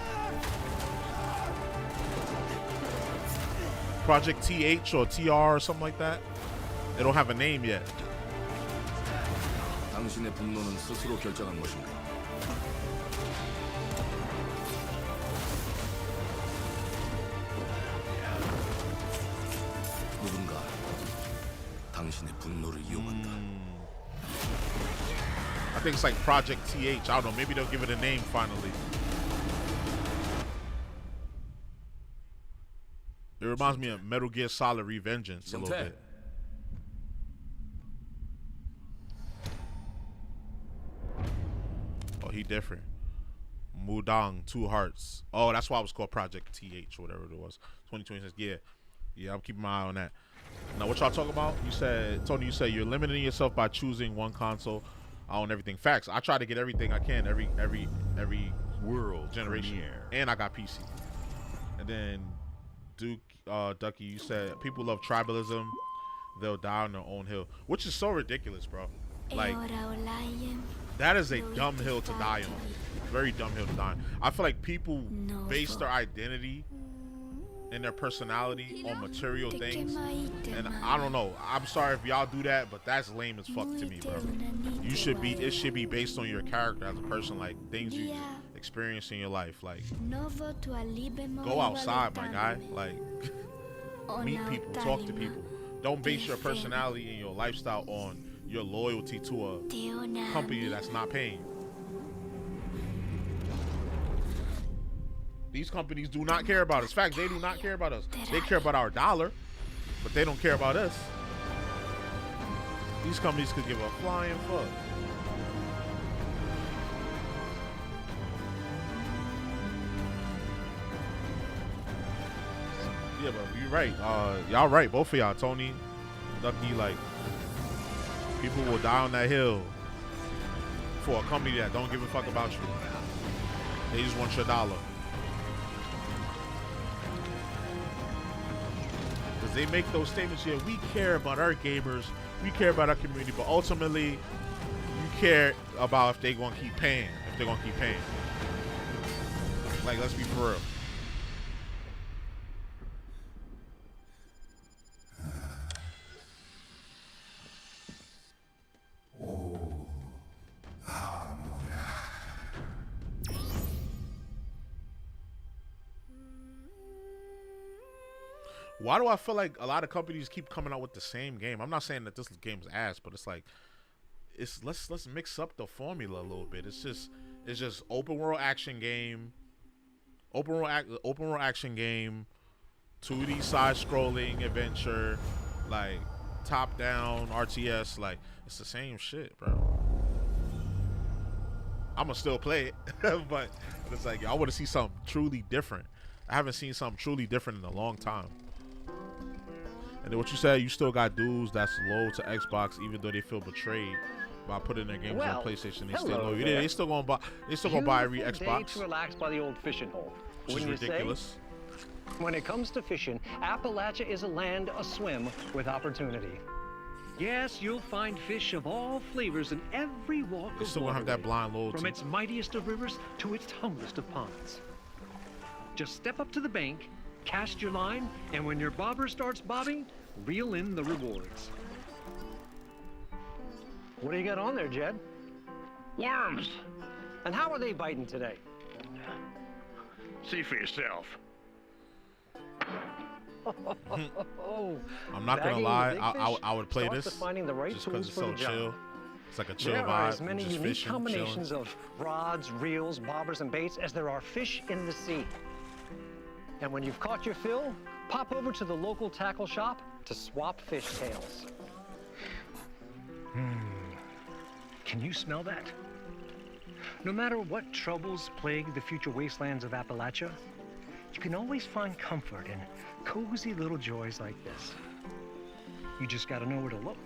[SPEAKER 1] Project TH or TR or something like that. They don't have a name yet.
[SPEAKER 4] 당신의 분노는 스스로 결정한 것인가? 누군가 당신의 분노를 이용한다.
[SPEAKER 1] I think it's like Project TH. I don't know. Maybe they'll give it a name finally. It reminds me of Metal Gear Solid Revengeance a little bit. Oh, he different. Mudang, 2 Hearts. Oh, that's why it was called Project TH or whatever it was. 2026. Yeah, I'm keeping my eye on that. Now, what y'all talking about? You said, Tony, you're limiting yourself by choosing one console. I own everything. Facts. I try to get everything I can every
[SPEAKER 5] world
[SPEAKER 1] generation.
[SPEAKER 5] Premiere.
[SPEAKER 1] And I got PC. And then Ducky, you said people love tribalism. They'll die on their own hill, which is so ridiculous, bro. Like, that is a dumb hill to die on. Very dumb hill to die on. I feel like people base their identity and their personality on material things, and I don't know. I'm sorry if y'all do that, but that's lame as fuck to me, bro. It should be based on your character as a person, like things you experience in your life. Like, go outside, my guy. Like, meet people, talk to people. Don't base your personality and your lifestyle on your loyalty to a company that's not paying. These companies do not care about us. In fact, they do not care about us. They care about our dollar, but they don't care about us. These companies could give a flying fuck. Yeah, but you're right. Y'all right. Both of y'all, Tony, Ducky, like, people will die on that hill for a company that don't give a fuck about you. They just want your dollar. Because they make those statements here, we care about our gamers, we care about our community, but ultimately, you care about if they're going to keep paying. If they're going to keep paying. Like, let's be for real. Why do I feel like a lot of companies keep coming out with the same game? I'm not saying that this game's ass, but it's like, let's mix up the formula a little bit. It's just open world action game, 2D side scrolling adventure, like top down RTS. Like, it's the same shit, bro. I'ma still play it, but it's like, I want to see something truly different. I haven't seen something truly different in a long time. And then what you said, you still got dudes that's loyal to Xbox, even though they feel betrayed by putting their games on PlayStation. They still loyal. They still gonna buy. They still gonna buy every Xbox.
[SPEAKER 6] To relax by the old fishing hole.
[SPEAKER 1] Which is ridiculous.
[SPEAKER 6] When it comes to fishing, Appalachia is a land aswim with opportunity. Yes, you'll find fish of all flavors in every walk of
[SPEAKER 1] They still gonna have that blind loyalty.
[SPEAKER 6] from its mightiest of rivers to its humblest of ponds. Just step up to the bank, cast your line, and when your bobber starts bobbing, reel in the rewards. What do you got on there, Jed?
[SPEAKER 7] Worms.
[SPEAKER 6] And how are they biting today?
[SPEAKER 7] See for yourself.
[SPEAKER 1] I'm not gonna lie, I would play this just because it's so chill. It's like a chill vibe.
[SPEAKER 6] There are as many
[SPEAKER 1] just
[SPEAKER 6] unique
[SPEAKER 1] fishing,
[SPEAKER 6] combinations
[SPEAKER 1] chilling.
[SPEAKER 6] of rods, reels, bobbers, and baits as there are fish in the sea. And when you've caught your fill, pop over to the local tackle shop to swap fish tails. Can you smell that? No matter what troubles plague the future wastelands of Appalachia, you can always find comfort in cozy little joys like this. You just gotta know where to look.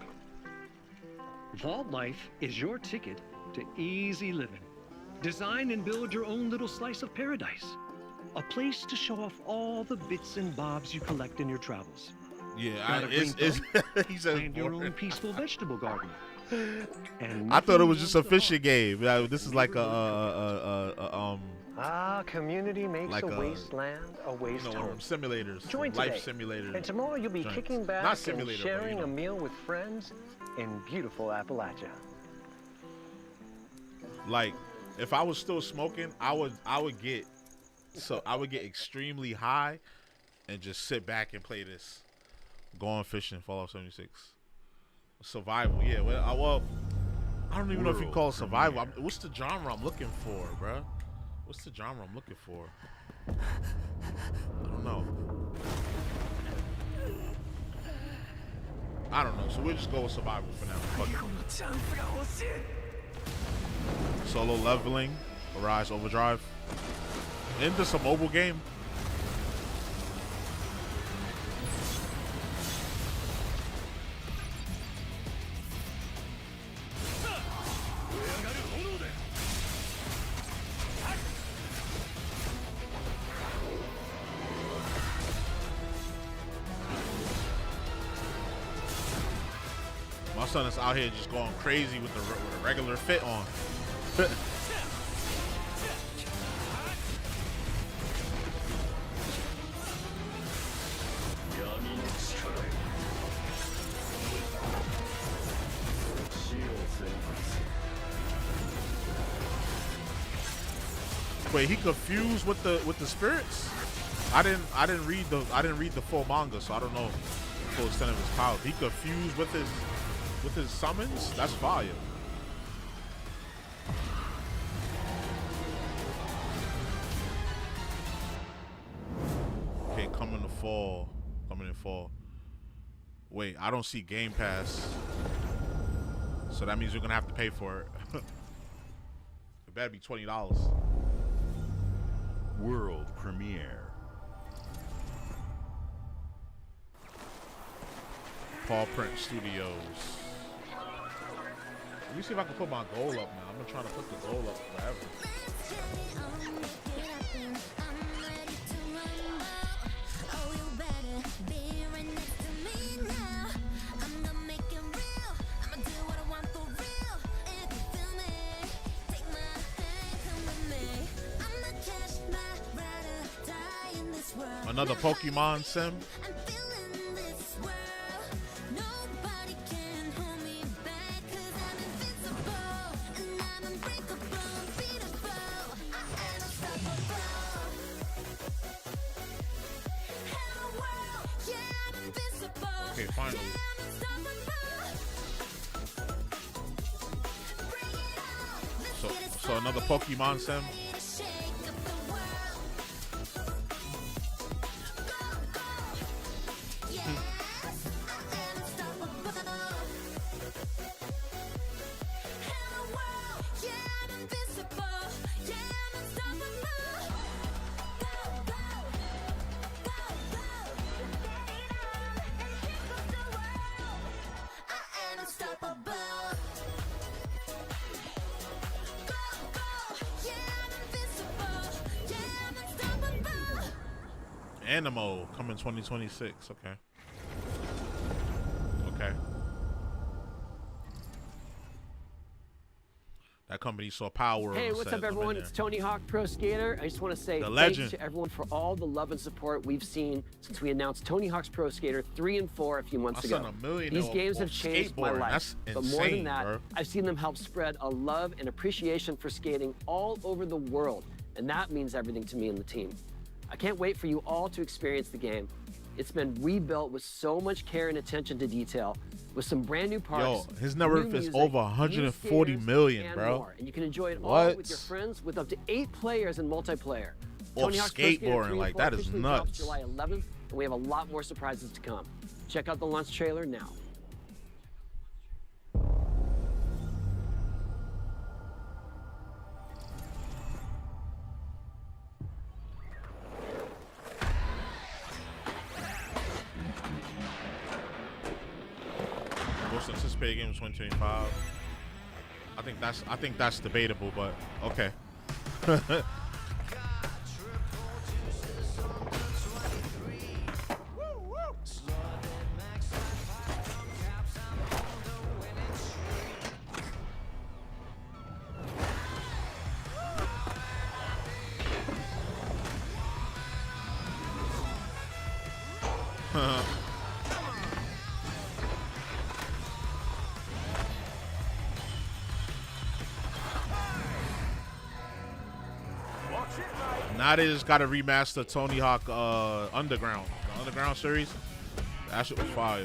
[SPEAKER 6] Vault Life is your ticket to easy living. Design and build your own little slice of paradise. A place to show off all the bits and bobs you collect in your travels.
[SPEAKER 1] Yeah, he said
[SPEAKER 6] plant your own peaceful vegetable garden. And
[SPEAKER 1] I thought it was just a fishing game. Yeah, this is like
[SPEAKER 6] community makes
[SPEAKER 1] like
[SPEAKER 6] a wasteland a waste home.
[SPEAKER 1] Simulators,
[SPEAKER 6] Join
[SPEAKER 1] life
[SPEAKER 6] today.
[SPEAKER 1] simulators.
[SPEAKER 6] And tomorrow you'll be
[SPEAKER 1] joints.
[SPEAKER 6] kicking back
[SPEAKER 1] Not
[SPEAKER 6] and
[SPEAKER 1] simulator, but,
[SPEAKER 6] sharing a meal with friends in beautiful Appalachia.
[SPEAKER 1] Like, if I was still smoking, I would get extremely high and just sit back and play this. Going fishing, Fallout 76. Survival, yeah. Well, I don't even know if you call it survival. What's the genre I'm looking for, bruh? What's the genre I'm looking for? I don't know. I don't know. So we'll just go with survival for now. Fuck it. Solo leveling, Arise Overdrive. Into some mobile game. My son is out here just going crazy with a regular fit on. Wait, he confused with the spirits? I didn't read the full manga, so I don't know the full extent of his power. He confused with his summons? That's fire. Okay, coming in fall. Wait, I don't see Game Pass. So that means you're gonna have to pay for it. It better be $20.
[SPEAKER 5] World premiere.
[SPEAKER 1] Paw Print Studios. Let me see if I can put my goal up now. I've been trying to put the goal up forever. Another Pokemon sim. Okay, finally. So another Pokemon sim. Animo coming 2026. Okay. Okay. That company saw power.
[SPEAKER 8] Hey, what's up, everyone? It's Tony Hawk Pro Skater. I just want to say thanks to everyone for all the love and support we've seen since we announced Tony Hawk's Pro Skater 3 and 4 a few months ago. These games have changed my life.
[SPEAKER 1] That's
[SPEAKER 8] but
[SPEAKER 1] insane,
[SPEAKER 8] more than that,
[SPEAKER 1] bro.
[SPEAKER 8] I've seen them help spread a love and appreciation for skating all over the world, and that means everything to me and the team. I can't wait for you all to experience the game. It's been rebuilt with so much care and attention to detail, with some brand new parts.
[SPEAKER 1] Yo, his net worth is over 140 million, bro.
[SPEAKER 8] More. And you can enjoy it all with your friends with up to 8 players in multiplayer. Tony Hawk's Pro Skater 3
[SPEAKER 1] skateboarding,
[SPEAKER 8] and
[SPEAKER 1] like
[SPEAKER 8] 4
[SPEAKER 1] that is
[SPEAKER 8] officially drops
[SPEAKER 1] nuts.
[SPEAKER 8] July 11th, and we have a lot more surprises to come. Check out the launch trailer now.
[SPEAKER 1] Most anticipated game of 2025. I think that's debatable, but okay. Now they just got to remaster Tony Hawk Underground. The Underground series. That shit was fire.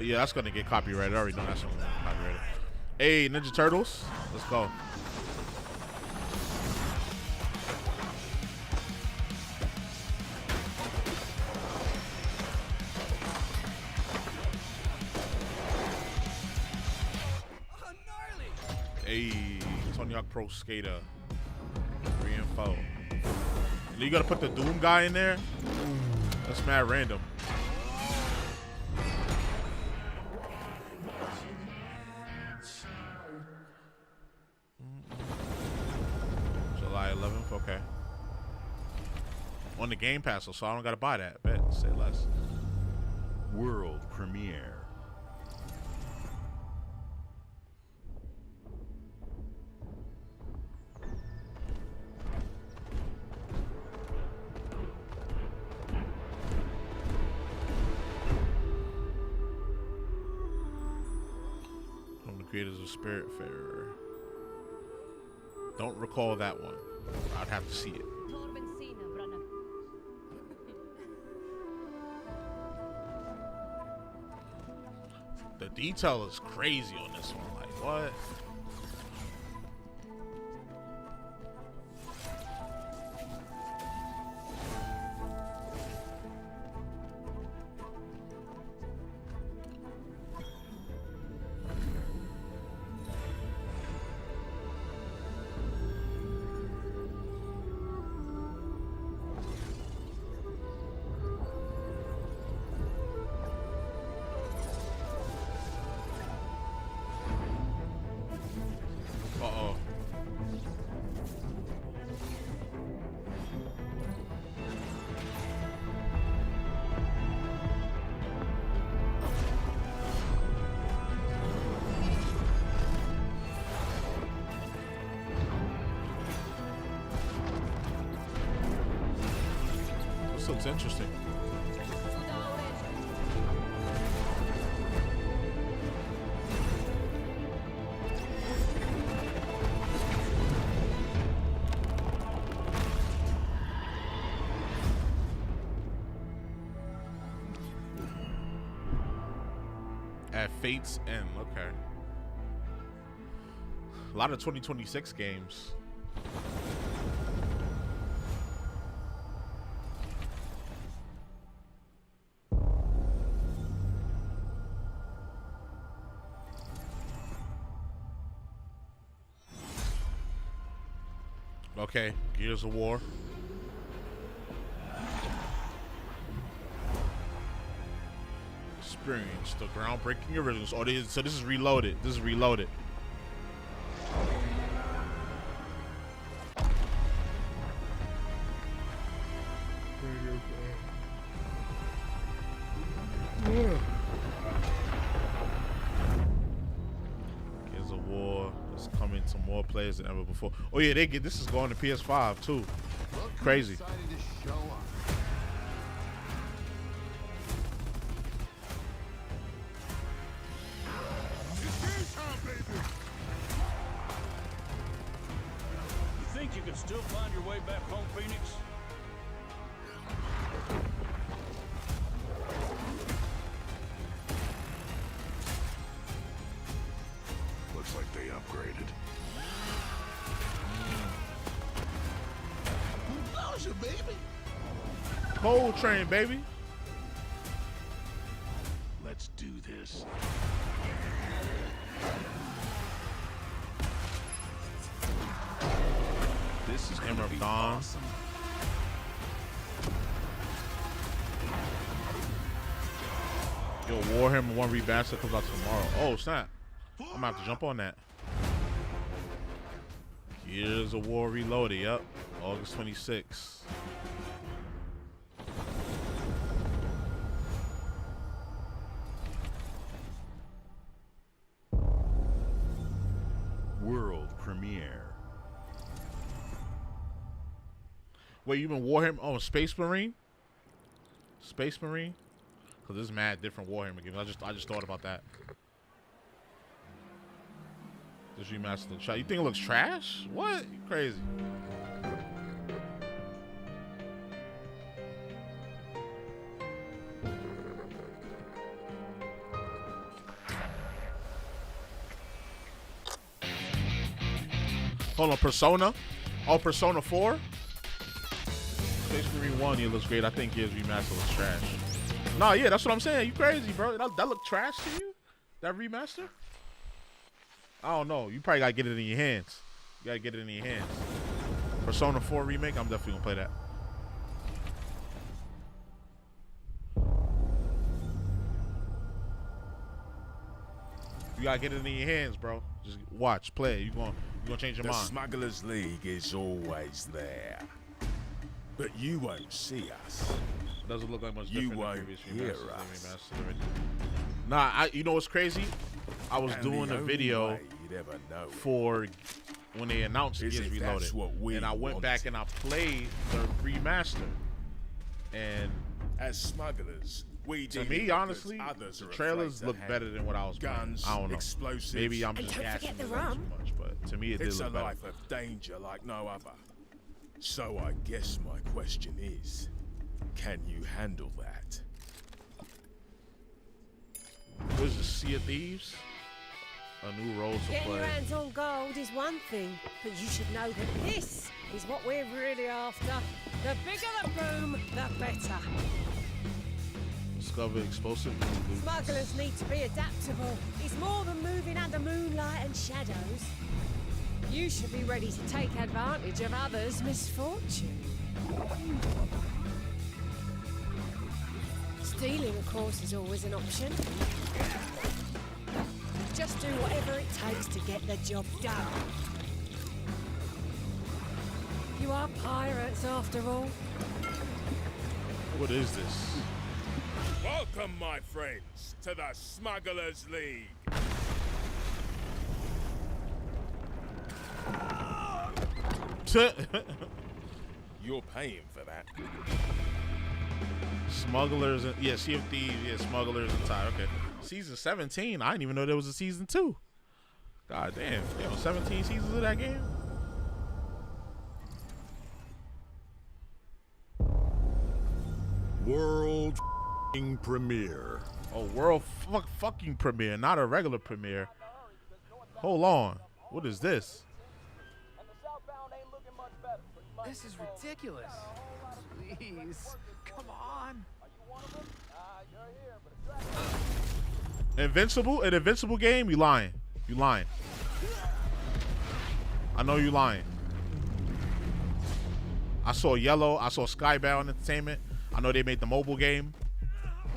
[SPEAKER 1] Yeah, that's gonna get copyrighted. I already know that's gonna get copyrighted. Hey, Ninja Turtles, let's go. Hey, Tony Hawk Pro Skater 3 and 4. And you gotta put the Doom guy in there. That's mad random. July 11th, okay. On the Game Pass, so I don't gotta buy that. Bet, say less.
[SPEAKER 5] World premiere.
[SPEAKER 1] creators of Spiritfarer. Don't recall that one. I'd have to see it. The detail is crazy on this one. Like, what? Looks interesting. At Fate's End, okay. A lot of 2026 games. Okay, Gears of War. Experience the groundbreaking originals. Oh, so this is reloaded. This is reloaded. Gears of War is coming to more players than ever before. Oh yeah, this is going to PS5 too. Crazy.
[SPEAKER 3] Think you can still find your way back home, Phoenix?
[SPEAKER 7] Looks like they upgraded.
[SPEAKER 3] Closure, baby.
[SPEAKER 1] Cold Train, baby.
[SPEAKER 3] Let's do this.
[SPEAKER 7] This is
[SPEAKER 1] Hammer of Dawn.
[SPEAKER 7] Awesome.
[SPEAKER 1] Yo, Warhammer 1 Remaster comes out tomorrow. Oh, snap. I'm gonna have to jump on that. Gears of War Reloaded, yep. August 26th.
[SPEAKER 5] World premiere.
[SPEAKER 1] Wait, you been Warhammer? Oh, Space Marine? Space Marine? Cause this is mad different Warhammer games. I just thought about that. This remaster looks trash. You think it looks trash? What? You crazy. Hold on, Persona? Oh, Persona 4? Space Marine 1, it looks great. I think his remaster looks trash. Nah, yeah, that's what I'm saying. You crazy, bro. That look trash to you? That remaster? I don't know. You probably gotta get it in your hands. You gotta get it in your hands. Persona 4 remake, I'm definitely gonna play that. You gotta get it in your hands, bro. Just watch, play. You gonna change your mind.
[SPEAKER 9] The Smugglers League is always there, but you won't see us.
[SPEAKER 1] Doesn't look like much
[SPEAKER 9] You
[SPEAKER 1] different
[SPEAKER 9] won't
[SPEAKER 1] than previous
[SPEAKER 9] hear
[SPEAKER 1] remasters.
[SPEAKER 9] us.
[SPEAKER 1] Nah, you know what's crazy? I was
[SPEAKER 9] And
[SPEAKER 1] doing
[SPEAKER 9] the
[SPEAKER 1] a
[SPEAKER 9] only
[SPEAKER 1] video
[SPEAKER 9] way you'd ever know
[SPEAKER 1] for when they announced
[SPEAKER 9] is
[SPEAKER 1] Gears
[SPEAKER 9] if
[SPEAKER 1] Reloaded,
[SPEAKER 9] that's what we
[SPEAKER 1] and I went
[SPEAKER 9] want.
[SPEAKER 1] back and I played the remaster. And
[SPEAKER 9] as smugglers, We
[SPEAKER 1] To
[SPEAKER 9] did
[SPEAKER 1] me,
[SPEAKER 9] it because
[SPEAKER 1] honestly,
[SPEAKER 9] others
[SPEAKER 1] the
[SPEAKER 9] are
[SPEAKER 1] trailers
[SPEAKER 9] afraid to
[SPEAKER 1] look
[SPEAKER 9] have
[SPEAKER 1] better than what I was
[SPEAKER 9] guns,
[SPEAKER 1] playing. I don't know.
[SPEAKER 9] explosives.
[SPEAKER 1] Maybe I'm
[SPEAKER 20] And
[SPEAKER 1] just
[SPEAKER 20] don't
[SPEAKER 1] gassing
[SPEAKER 20] forget the
[SPEAKER 1] it up too
[SPEAKER 20] rum.
[SPEAKER 1] much, but to me, it did
[SPEAKER 9] It's a
[SPEAKER 1] look better.
[SPEAKER 9] life of danger like no other. So I guess my question is, can you handle that?
[SPEAKER 1] What is this, Sea of Thieves? A new role to
[SPEAKER 12] Getting your
[SPEAKER 1] play.
[SPEAKER 12] hands on gold is one thing, but you should know that this is what we're really after. The bigger the boom, the better.
[SPEAKER 1] Discover explosive loot.
[SPEAKER 12] Smugglers need to be adaptable. It's more than moving under moonlight and shadows. You should be ready to take advantage of others' misfortune. Stealing, of course, is always an option. Just do whatever it takes to get the job done. You are pirates, after all.
[SPEAKER 1] What is this?
[SPEAKER 9] Welcome, my friends, to the Smugglers League. You're paying for that.
[SPEAKER 1] Smugglers, and yeah, Sea of Thieves, yeah, Smugglers and Tide. Okay, season 17. I didn't even know there was a season 2. God damn, there was 17 seasons of that game.
[SPEAKER 9] World premiere.
[SPEAKER 1] Oh, world fucking premiere, not a regular premiere. Hold on, what is this?
[SPEAKER 10] This is ridiculous. Please, come on.
[SPEAKER 1] Invincible? An Invincible game? You lying? You lying? I know you lying. I saw Yellow. I saw Skybound Entertainment. I know they made the mobile game.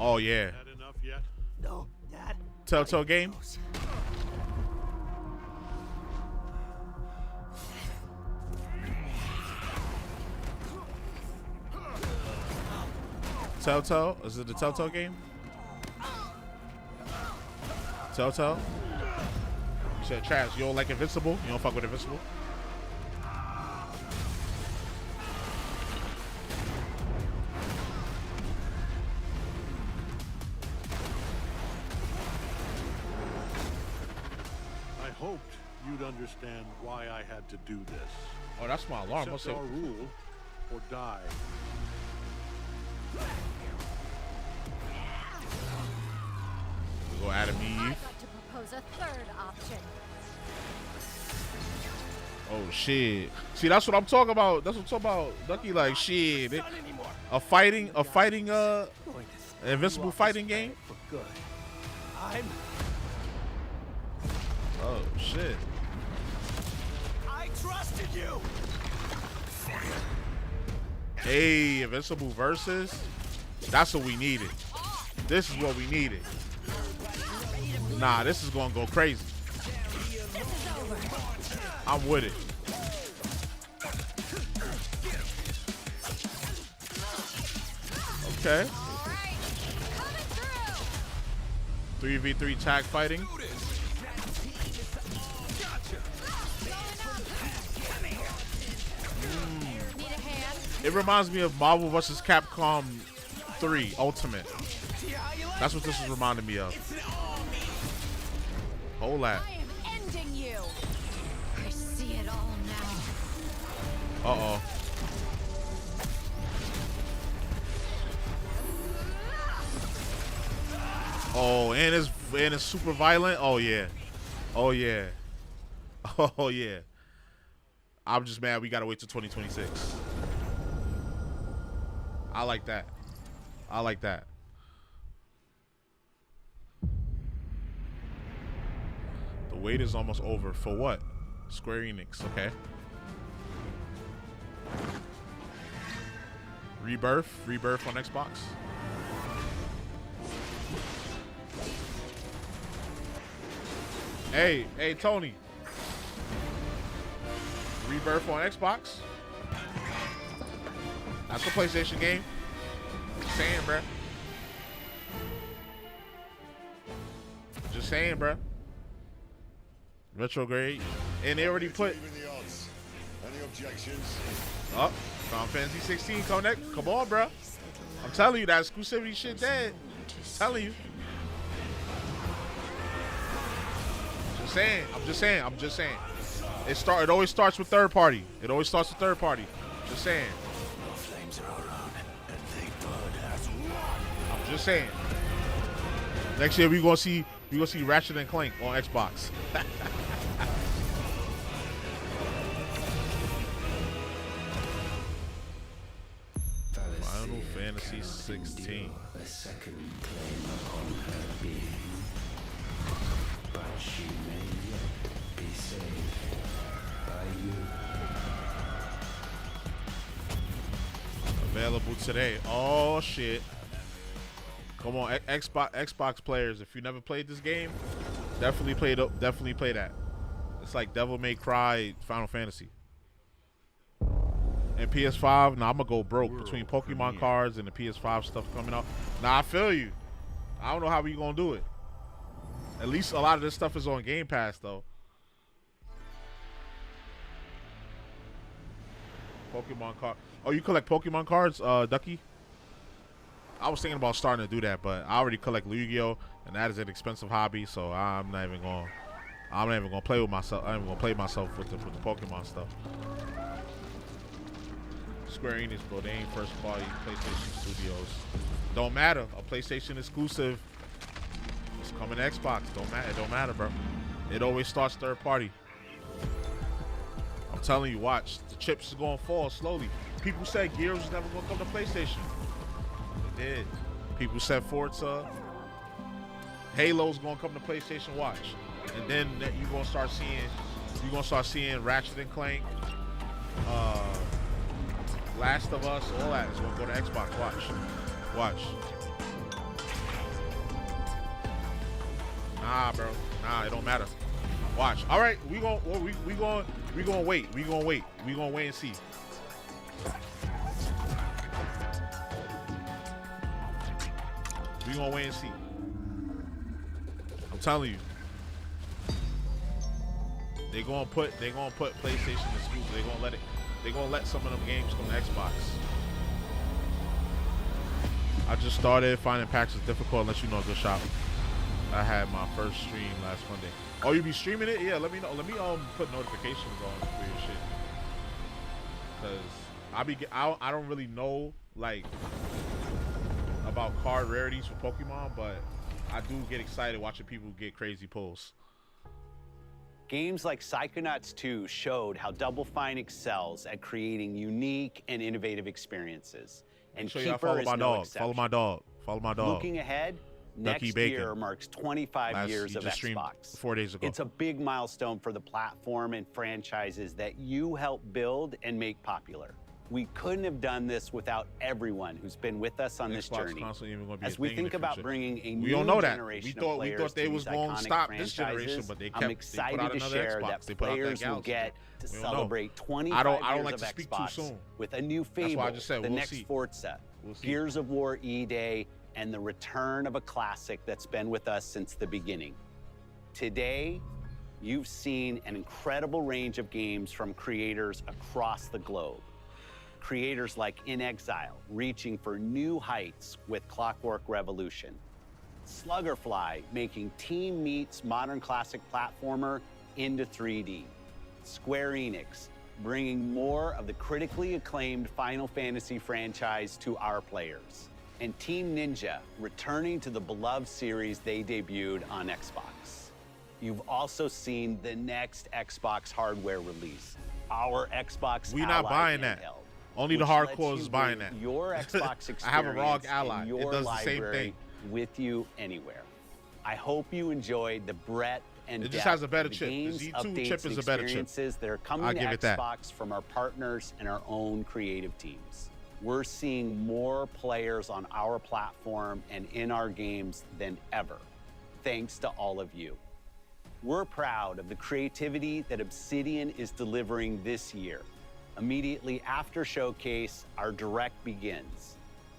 [SPEAKER 1] Oh yeah.
[SPEAKER 7] Had enough yet?
[SPEAKER 10] No, Dad.
[SPEAKER 1] Telltale game. Telltale? Is it the Telltale game? Telltale? You said trash. You don't like Invincible? You don't fuck with Invincible?
[SPEAKER 7] I hoped you'd understand why I had to do this.
[SPEAKER 1] Oh, that's my alarm.
[SPEAKER 7] Accept our rule or die.
[SPEAKER 1] We go Adam Eve.
[SPEAKER 22] I'd like to propose a third option.
[SPEAKER 1] Oh shit. See, that's what I'm talking about. That's what I'm talking about. Ducky, like shit. A fighting Invincible fighting game?
[SPEAKER 10] For good. I'm.
[SPEAKER 1] Oh shit.
[SPEAKER 10] I trusted you.
[SPEAKER 1] Hey, Invincible versus. That's what we needed. This is what we needed. Nah, this is gonna go crazy. I'm with it. Okay. 3v3 tag fighting. It reminds me of Marvel vs. Capcom 3 Ultimate. That's what this is reminding me of. Hold that.
[SPEAKER 22] I am ending you. I see it all now.
[SPEAKER 1] Uh-oh. Oh, and it's super violent. Oh yeah. Oh yeah. Oh yeah. I'm just mad we gotta wait till 2026. I like that. I like that. The wait is almost over. For what? Square Enix, okay. Rebirth on Xbox. Hey, Tony. Rebirth on Xbox. That's a PlayStation game. Just saying, bruh. Just saying, bruh. Retrograde. And they already put...
[SPEAKER 21] Any objections?
[SPEAKER 1] Oh, Final Fantasy 16 Connect. Come on, bruh. I'm telling you, that exclusivity shit dead. Telling you. I'm just saying. It always starts with third party. Just saying.
[SPEAKER 11] The flames are our own, and they burn as one.
[SPEAKER 1] I'm just saying. Next year we gonna see Ratchet and Clank on Xbox. Final Fantasy 16.
[SPEAKER 13] A second claim upon her being, but she may yet be saved by you.
[SPEAKER 1] Available today. Oh shit! Come on, Xbox players. If you never played this game, definitely play that. It's like Devil May Cry Final Fantasy. And PS5, nah, I'm gonna go broke between Pokemon cards and the PS5 stuff coming out. Nah, I feel you. I don't know how we gonna do it. At least a lot of this stuff is on Game Pass though. Pokemon card. Oh, you collect Pokemon cards, Ducky? I was thinking about starting to do that, but I already collect Yu-Gi-Oh, and that is an expensive hobby, so I'm not even gonna play with myself. I'm even gonna play myself with the Pokemon stuff. Square Enix, bro, they ain't first party PlayStation Studios. Don't matter. A PlayStation exclusive. It's coming to Xbox. It don't matter, bro. It always starts third party. I'm telling you, watch. The chips is gonna fall slowly. People said Gears was never gonna come to PlayStation. It did. People said Forza. Halo's gonna come to PlayStation. Watch. And then you're gonna start seeing Ratchet and Clank. Last of Us, all that is gonna go to Xbox. Watch. Nah, bro. Nah, it don't matter. Watch. All right, we gonna wait. We gonna wait and see. We gonna wait and see. I'm telling you. They gonna put PlayStation exclusive. They're gonna let some of them games come to Xbox. I just started finding packs is difficult. Let you know, good shop. I had my first stream last Monday. Oh, you be streaming it? Yeah, let me know. Let me put notifications on for your shit. Cause I don't really know like about card rarities for Pokemon, but I do get excited watching people get crazy pulls.
[SPEAKER 15] Games like Psychonauts 2 showed how Double Fine excels at creating unique and innovative experiences. And Keeper is no exception.
[SPEAKER 1] Follow my dog.
[SPEAKER 15] Looking ahead, next year marks 25 years of Xbox.
[SPEAKER 1] 4 days ago.
[SPEAKER 15] It's a big milestone for the platform and franchises that you helped build and make popular. We couldn't have done this without everyone who's been with us on this journey. As we think about bringing a new generation of players to these iconic franchises, I'm excited to share that players will get to celebrate 25 years of Xbox with a new Fable, the next Forza, Gears of War E-Day, and the return of a classic that's been with us since the beginning. Today, you've seen an incredible range of games from creators across the globe. Creators like In Exile, reaching for new heights with Clockwork Revolution. Sluggerfly, making Team Meat's modern classic platformer into 3D. Square Enix, bringing more of the critically acclaimed Final Fantasy franchise to our players. And Team Ninja, returning to the beloved series they debuted on Xbox. You've also seen the next Xbox hardware release, our Xbox
[SPEAKER 1] We're not buying
[SPEAKER 15] handheld.
[SPEAKER 1] that. Only the hardcore is buying that.
[SPEAKER 15] Your Xbox experience
[SPEAKER 1] I have a ROG Ally.
[SPEAKER 15] Your
[SPEAKER 1] It does the same thing.
[SPEAKER 15] With you anywhere. I hope you enjoyed the breadth and
[SPEAKER 1] It
[SPEAKER 15] depth
[SPEAKER 1] just has a better
[SPEAKER 15] of the
[SPEAKER 1] chip. The
[SPEAKER 15] games,
[SPEAKER 1] Z2
[SPEAKER 15] updates,
[SPEAKER 1] chip
[SPEAKER 15] and
[SPEAKER 1] is a better chip.
[SPEAKER 15] experiences that are coming
[SPEAKER 1] I'll
[SPEAKER 15] to
[SPEAKER 1] give it that.
[SPEAKER 15] Xbox from our partners and our own creative teams. We're seeing more players on our platform and in our games than ever, thanks to all of you. We're proud of the creativity that Obsidian is delivering this year. Immediately after Showcase, our Direct begins,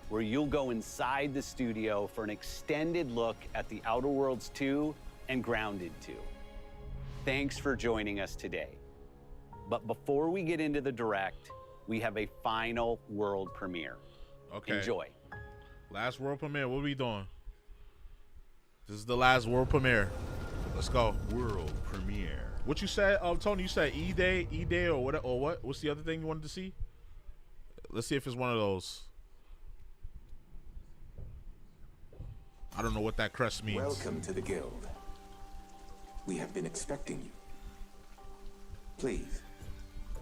[SPEAKER 15] where you'll go inside the studio for an extended look at The Outer Worlds 2 and Grounded 2. Thanks for joining us today. But before we get into the Direct, we have a final world premiere.
[SPEAKER 1] Okay.
[SPEAKER 15] Enjoy.
[SPEAKER 1] Last world premiere. What are we doing? This is the last world premiere. Let's go.
[SPEAKER 5] World premiere.
[SPEAKER 1] What you said, Tony? You said E-Day, or what? Or what? What's the other thing you wanted to see? Let's see if it's one of those. I don't know what that crest means.
[SPEAKER 16] Welcome to the guild. We have been expecting you. Please,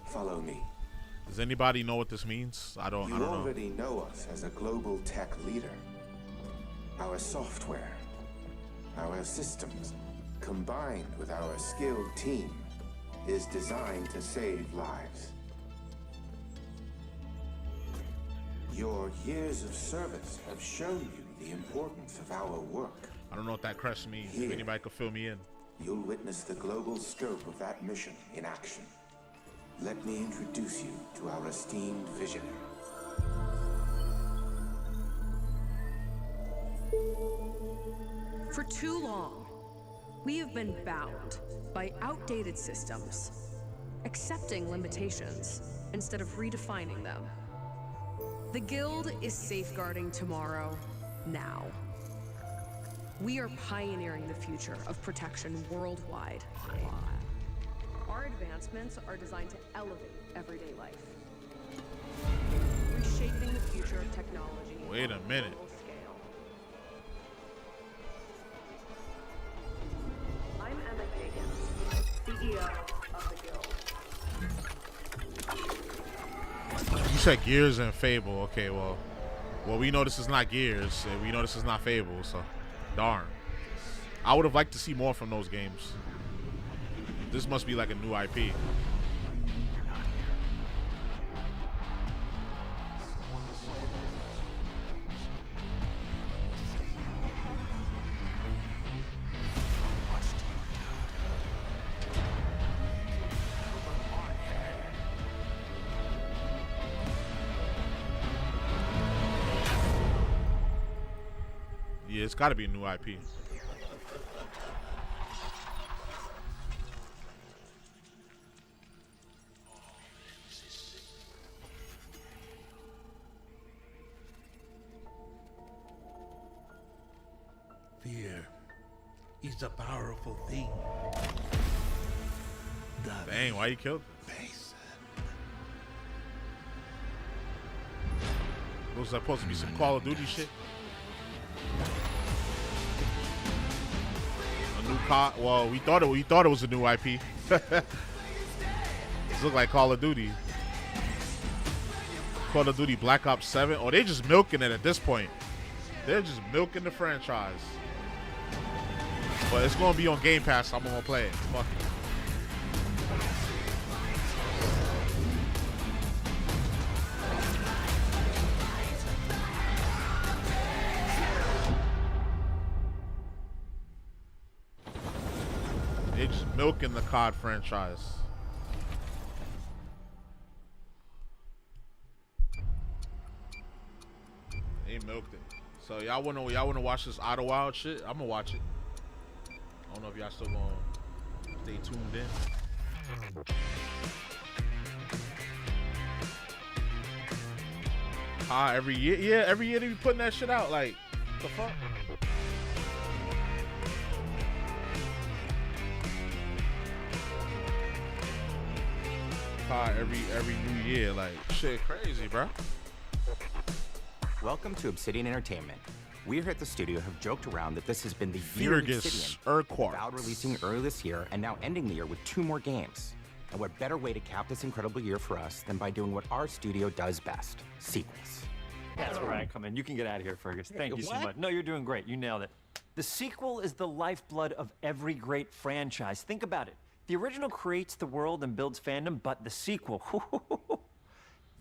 [SPEAKER 16] follow me.
[SPEAKER 1] Does anybody know what this means? I don't
[SPEAKER 16] You
[SPEAKER 1] know.
[SPEAKER 16] already know us as a global tech leader. Our software, our systems, combined with our skilled team, is designed to save lives. Your years of service have shown you the importance of our work.
[SPEAKER 1] I don't know what that crest means. If anybody could fill me in.
[SPEAKER 16] You'll witness the global scope of that mission in action. Let me introduce you to our esteemed visionary.
[SPEAKER 17] For too long, we have been bound by outdated systems, accepting limitations instead of redefining them. The Guild is safeguarding tomorrow, now. We are pioneering the future of protection worldwide. Our advancements are designed to elevate everyday life, reshaping the future of technology.
[SPEAKER 1] Wait a minute.
[SPEAKER 17] I'm Emma Kagan, CEO of the Guild.
[SPEAKER 1] You said Gears and Fable. Okay, well, we know this is not Gears, and we know this is not Fable, so darn. I would have liked to see more from those games. This must be like a new IP. Yeah, it's got to be a new IP.
[SPEAKER 3] Fear is a powerful thing.
[SPEAKER 1] Dang, why you killed him? Was that supposed to be some Call of Duty shit? A new COD? Well, we thought it was a new IP. This look like Call of Duty. Call of Duty Black Ops 7. Oh, they just milking it at this point. They're just milking the franchise. But it's gonna be on Game Pass, so I'm gonna play it. Fuck it. They're just milking the COD franchise. They milked it. So y'all wanna watch this Outer Wild shit? I'm gonna watch it. I don't know if y'all still gonna stay tuned in. Every year, yeah, every year they be putting that shit out. Like, the fuck? Every new year, like, shit crazy, bro.
[SPEAKER 18] Welcome to Obsidian Entertainment. We here at the studio have joked around that this has been the year of Obsidian, without releasing early this year and now ending the year with 2 more games. And what better way to cap this incredible year for us than by doing what our studio does best, sequels.
[SPEAKER 19] That's where I come in. You can get out of here, Fergus. Thank you so
[SPEAKER 18] What?
[SPEAKER 19] much. No, you're doing great. You nailed it. The sequel is the lifeblood of every great franchise. Think about it. The original creates the world and builds fandom, but the sequel,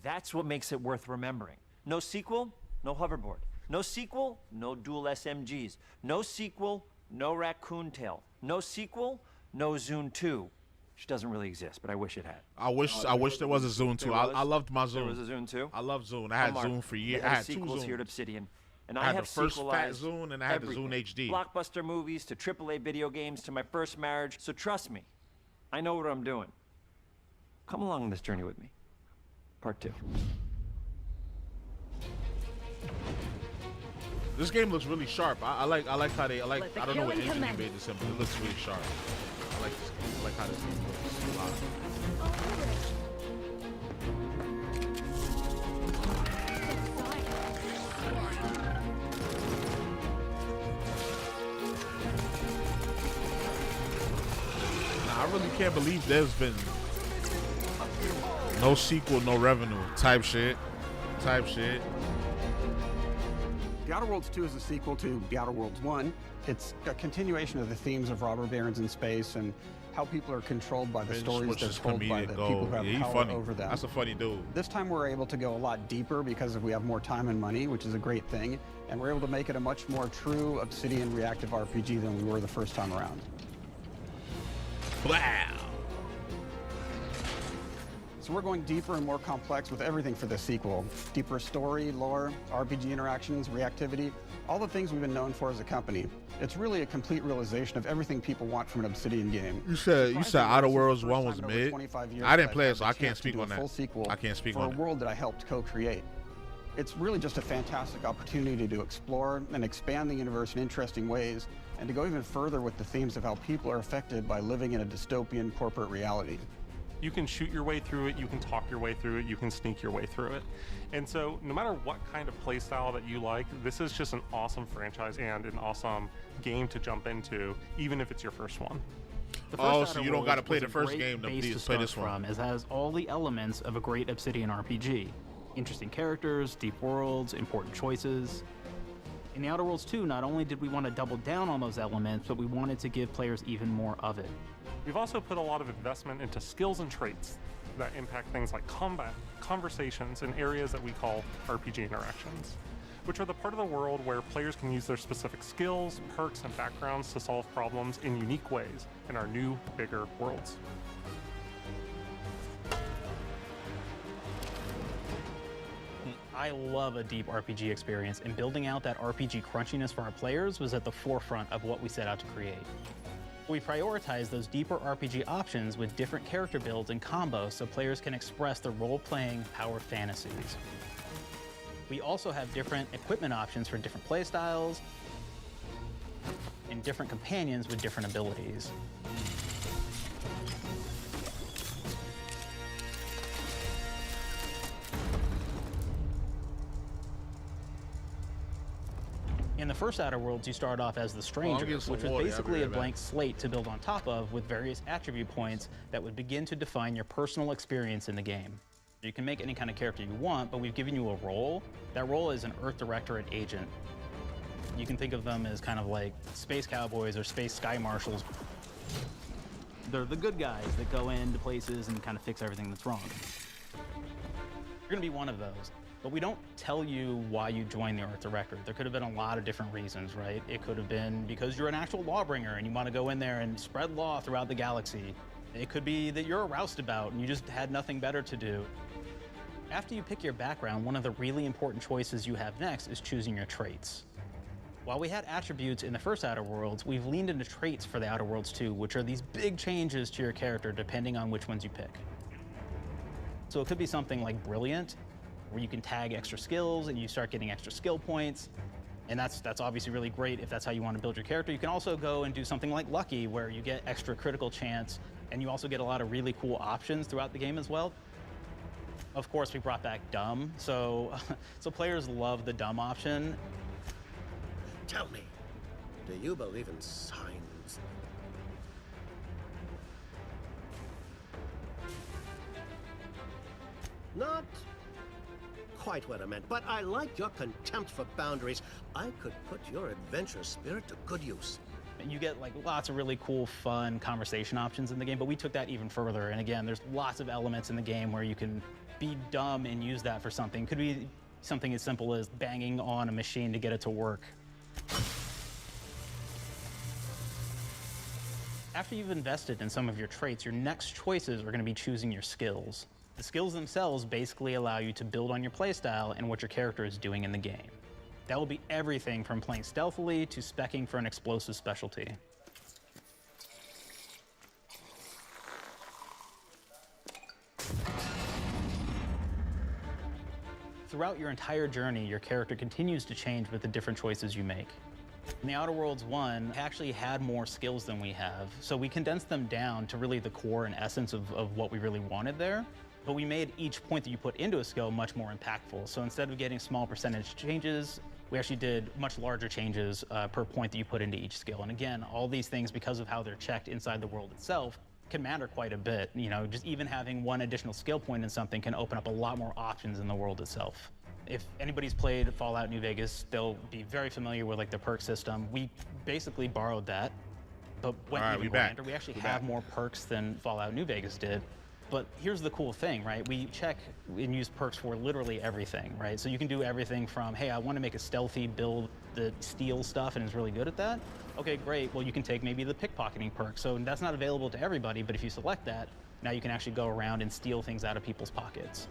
[SPEAKER 19] that's what makes it worth remembering. No sequel, no hoverboard. No sequel, no dual SMGs. No sequel, no raccoon tail. No sequel, no Zune 2. Which doesn't really exist, but I wish it had.
[SPEAKER 1] I wish there was a Zune 2. I loved my Zune.
[SPEAKER 19] There was a Zune 2?
[SPEAKER 1] I love Zune. I had Zune for years. I had 2
[SPEAKER 19] sequels
[SPEAKER 1] Zunes.
[SPEAKER 19] here at Obsidian. And
[SPEAKER 1] I
[SPEAKER 19] I
[SPEAKER 1] had
[SPEAKER 19] have
[SPEAKER 1] the first fat
[SPEAKER 19] sequelized
[SPEAKER 1] Zune and I had the
[SPEAKER 19] everything.
[SPEAKER 1] Zune HD.
[SPEAKER 19] Blockbuster movies to AAA video games to my first marriage. So trust me, I know what I'm doing. Come along on this journey with me. Part 2.
[SPEAKER 1] This game looks really sharp. I like how they I don't know what engine they made this in, but it looks really sharp. I like this game. I like how this game looks a lot. Nah, I really can't believe there's been no sequel, no revenue type shit.
[SPEAKER 2] The Outer Worlds 2 is a sequel to The Outer Worlds 1. It's a continuation of the themes of robber barons in space and how people are controlled by the stories they're told by the people who have power over them.
[SPEAKER 1] That's a funny dude.
[SPEAKER 2] This time we're able to go a lot deeper because we have more time and money, which is a great thing, and we're able to make it a much more true Obsidian reactive RPG than we were the first time around.
[SPEAKER 1] Wow.
[SPEAKER 2] So we're going deeper and more complex with everything for this sequel. Deeper story, lore, RPG interactions, reactivity, all the things we've been known for as a company. It's really a complete realization of everything people want from an Obsidian game.
[SPEAKER 1] You said Outer Worlds 1 was mid. I didn't play it, so I can't speak on that.
[SPEAKER 2] Full sequel
[SPEAKER 1] I can't speak
[SPEAKER 2] for
[SPEAKER 1] on
[SPEAKER 2] a world that I helped co-create. It's really just a fantastic opportunity to explore and expand the universe in interesting ways, and to go even further with the themes of how people are affected by living in a dystopian corporate reality.
[SPEAKER 14] You can shoot your way through it, you can talk your way through it, you can sneak your way through it. And so no matter what kind of playstyle that you like, this is just an awesome franchise and an awesome game to jump into, even if it's your first one.
[SPEAKER 1] Oh, so you don't got to play the first game to play this one.
[SPEAKER 23] As it has all the elements of a great Obsidian RPG. Interesting characters, deep worlds, important choices. In The Outer Worlds 2, not only did we want to double down on those elements, but we wanted to give players even more of it.
[SPEAKER 14] We've also put a lot of investment into skills and traits that impact things like combat, conversations, and areas that we call RPG interactions, which are the part of the world where players can use their specific skills, perks, and backgrounds to solve problems in unique ways in our new, bigger worlds.
[SPEAKER 23] I love a deep RPG experience, and building out that RPG crunchiness for our players was at the forefront of what we set out to create. We prioritize those deeper RPG options with different character builds and combos so players can express their role-playing power fantasies. We also have different equipment options for different playstyles and different companions with different abilities. In the first Outer Worlds, you start off as the Stranger, which was basically a blank slate to build on top of with various attribute points that would begin to define your personal experience in the game. You can make any kind of character you want, but we've given you a role. That role is an Earth Directorate agent. You can think of them as kind of like space cowboys or space sky marshals. They're the good guys that go into places and kind of fix everything that's wrong. You're gonna be one of those. But we don't tell you why you joined the Earth Directorate. There could have been a lot of different reasons, right? It could have been because you're an actual lawbringer and you want to go in there and spread law throughout the galaxy. It could be that you're a roustabout and you just had nothing better to do. After you pick your background, one of the really important choices you have next is choosing your traits. While we had attributes in the first Outer Worlds, we've leaned into traits for the Outer Worlds 2, which are these big changes to your character depending on which ones you pick. So it could be something like Brilliant, where you can tag extra skills and you start getting extra skill points. And that's obviously really great if that's how you want to build your character. You can also go and do something like Lucky, where you get extra critical chance, and you also get a lot of really cool options throughout the game as well. Of course, we brought back Dumb, so players love the Dumb option.
[SPEAKER 24] Tell me, do you believe in signs? Not quite what I meant, but I like your contempt for boundaries. I could put your adventurous spirit to good use.
[SPEAKER 23] You get like lots of really cool, fun conversation options in the game, but we took that even further. And again, there's lots of elements in the game where you can be dumb and use that for something. Could be something as simple as banging on a machine to get it to work. After you've invested in some of your traits, your next choices are going to be choosing your skills. The skills themselves basically allow you to build on your playstyle and what your character is doing in the game. That will be everything from playing stealthily to speccing for an explosive specialty. throughout your entire journey, your character continues to change with the different choices you make. In the Outer Worlds 1, actually had more skills than we have, so we condensed them down to really the core and essence of what we really wanted there. But we made each point that you put into a skill much more impactful. So instead of getting small percentage changes, we actually did much larger changes per point that you put into each skill. And again, all these things, because of how they're checked inside the world itself, can matter quite a bit. You know, just even having one additional skill point in something can open up a lot more options in the world itself. If anybody's played Fallout New Vegas, they'll be very familiar with like the perk system. We basically borrowed that, but went even grander. We actually have more perks than Fallout New Vegas did. But here's the cool thing, right? We check and use perks for literally everything, right? So you can do everything from, hey, I want to make a stealthy build that steals stuff and is really good at that. Okay, great. Well, you can take maybe the pickpocketing perk. So that's not available to everybody, but if you select that, now you can actually go around and steal things out of people's pockets.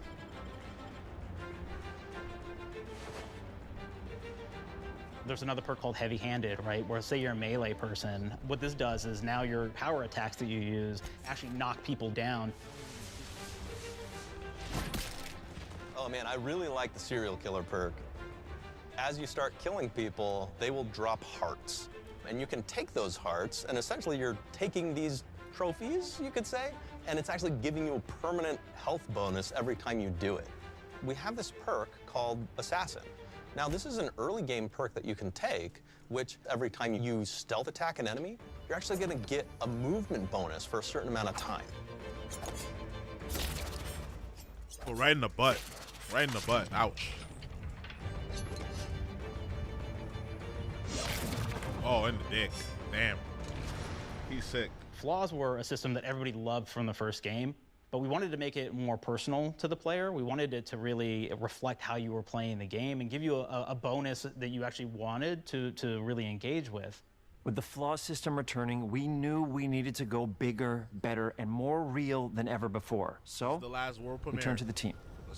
[SPEAKER 23] There's another perk called heavy-handed, right? Where say you're a melee person, what this does is now your power attacks that you use actually knock people down.
[SPEAKER 4] Oh man, I really like the serial killer perk. As you start killing people, they will drop hearts. And you can take those hearts, and essentially you're taking these trophies, you could say, and it's actually giving you a permanent health bonus every time you do it. We have this perk called Assassin. Now, this is an early game perk that you can take, which every time you stealth attack an enemy, you're actually going to get a movement bonus for a certain amount of time.
[SPEAKER 1] Oh, right in the butt. Right in the butt. Ouch. Oh, in the dick. Damn. He's sick.
[SPEAKER 23] Flaws were a system that everybody loved from the first game, but we wanted to make it more personal to the player. We wanted it to really reflect how you were playing the game and give you a bonus that you actually wanted to really engage with.
[SPEAKER 19] With the flaw system returning, we knew we needed to go bigger, better, and more real than ever before. So,
[SPEAKER 1] the last world premiere.
[SPEAKER 19] We turned to the team.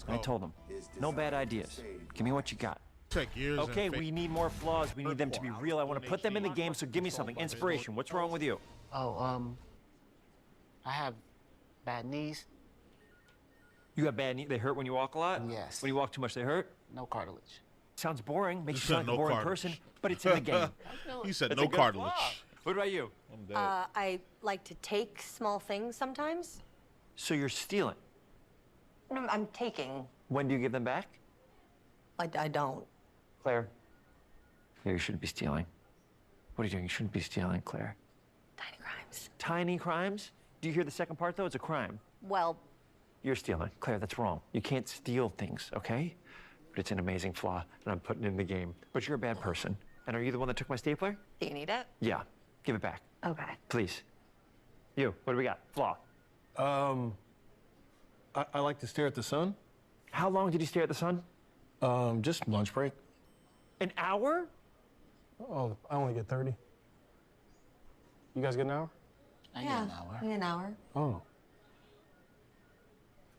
[SPEAKER 19] I told them, no bad ideas. Give me what you got. Okay, we need more flaws. We need them to be real. I want to put them in the game, so give me something. Inspiration. What's wrong with you?
[SPEAKER 6] Oh, I have bad knees.
[SPEAKER 19] You got bad knees? They hurt when you walk a lot?
[SPEAKER 6] Yes.
[SPEAKER 19] When you walk too much, they hurt?
[SPEAKER 6] No cartilage.
[SPEAKER 19] Sounds boring. Makes you sound like a boring person, but it's in the game.
[SPEAKER 1] He said no cartilage.
[SPEAKER 19] What about you?
[SPEAKER 8] I like to take small things sometimes.
[SPEAKER 19] So you're stealing?
[SPEAKER 8] No, I'm taking.
[SPEAKER 19] When do you give them back?
[SPEAKER 8] I don't.
[SPEAKER 19] Claire? Yeah, you shouldn't be stealing. What are you doing? You shouldn't be stealing, Claire.
[SPEAKER 8] Tiny crimes.
[SPEAKER 19] Tiny crimes? Do you hear the second part, though? It's a crime.
[SPEAKER 8] Well...
[SPEAKER 19] You're stealing. Claire, that's wrong. You can't steal things, okay? But it's an amazing flaw, and I'm putting it in the game. But you're a bad person. And are you the one that took my stapler?
[SPEAKER 8] Do you need it?
[SPEAKER 19] Yeah. Give it back.
[SPEAKER 8] Okay.
[SPEAKER 19] Please. You, what do we got? Flaw.
[SPEAKER 20] I like to stare at the sun.
[SPEAKER 19] How long did you stare at the sun?
[SPEAKER 20] Just lunch break.
[SPEAKER 19] An hour?
[SPEAKER 20] Oh, I only get 30. You guys get an hour?
[SPEAKER 8] I get an hour. An hour.
[SPEAKER 20] Oh.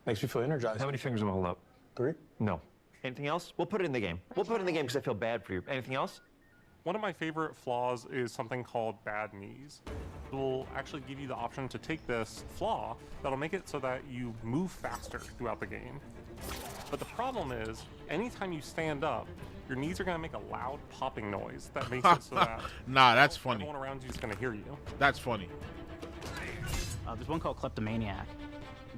[SPEAKER 20] Makes me feel energized.
[SPEAKER 19] How many fingers am I holding up?
[SPEAKER 20] 3.
[SPEAKER 19] No. Anything else? We'll put it in the game. We'll put it in the game because I feel bad for you. Anything else?
[SPEAKER 14] One of my favorite flaws is something called bad knees. It will actually give you the option to take this flaw that'll make it so that you move faster throughout the game. But the problem is, anytime you stand up, your knees are going to make a loud popping noise that makes it so that
[SPEAKER 1] nah, that's funny.
[SPEAKER 14] Everyone around you is going to hear you.
[SPEAKER 1] That's funny.
[SPEAKER 23] There's one called Kleptomaniac.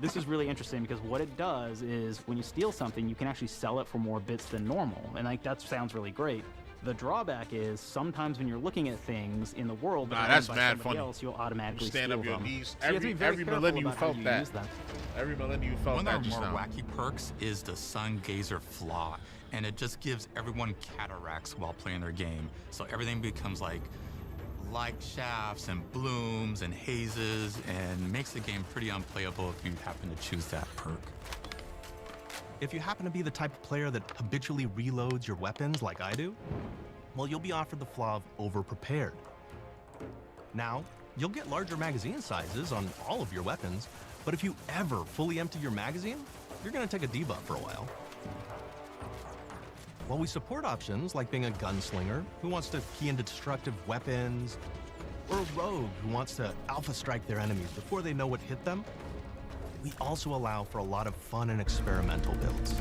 [SPEAKER 23] This is really interesting because what it does is when you steal something, you can actually sell it for more bits than normal. And like that sounds really great. The drawback is sometimes when you're looking at things in the world that
[SPEAKER 1] that's mad funny.
[SPEAKER 23] Else, you'll automatically
[SPEAKER 1] stand
[SPEAKER 23] steal
[SPEAKER 1] up your
[SPEAKER 23] them.
[SPEAKER 1] knees.
[SPEAKER 23] So
[SPEAKER 1] Every millennium you felt that. Every millennium you felt
[SPEAKER 11] that.
[SPEAKER 1] One
[SPEAKER 11] of
[SPEAKER 1] just
[SPEAKER 11] our more
[SPEAKER 1] now.
[SPEAKER 11] wacky perks is the Sun Gazer flaw, and it just gives everyone cataracts while playing their game. So everything becomes like light shafts and blooms and hazes, and makes the game pretty unplayable if you happen to choose that perk.
[SPEAKER 25] If you happen to be the type of player that habitually reloads your weapons like I do, well, you'll be offered the flaw of over-prepared. Now, you'll get larger magazine sizes on all of your weapons, but if you ever fully empty your magazine, you're gonna take a debuff for a while. While we support options like being a gunslinger who wants to key into destructive weapons, or a rogue who wants to alpha strike their enemies before they know what hit them, we also allow for a lot of fun and experimental builds.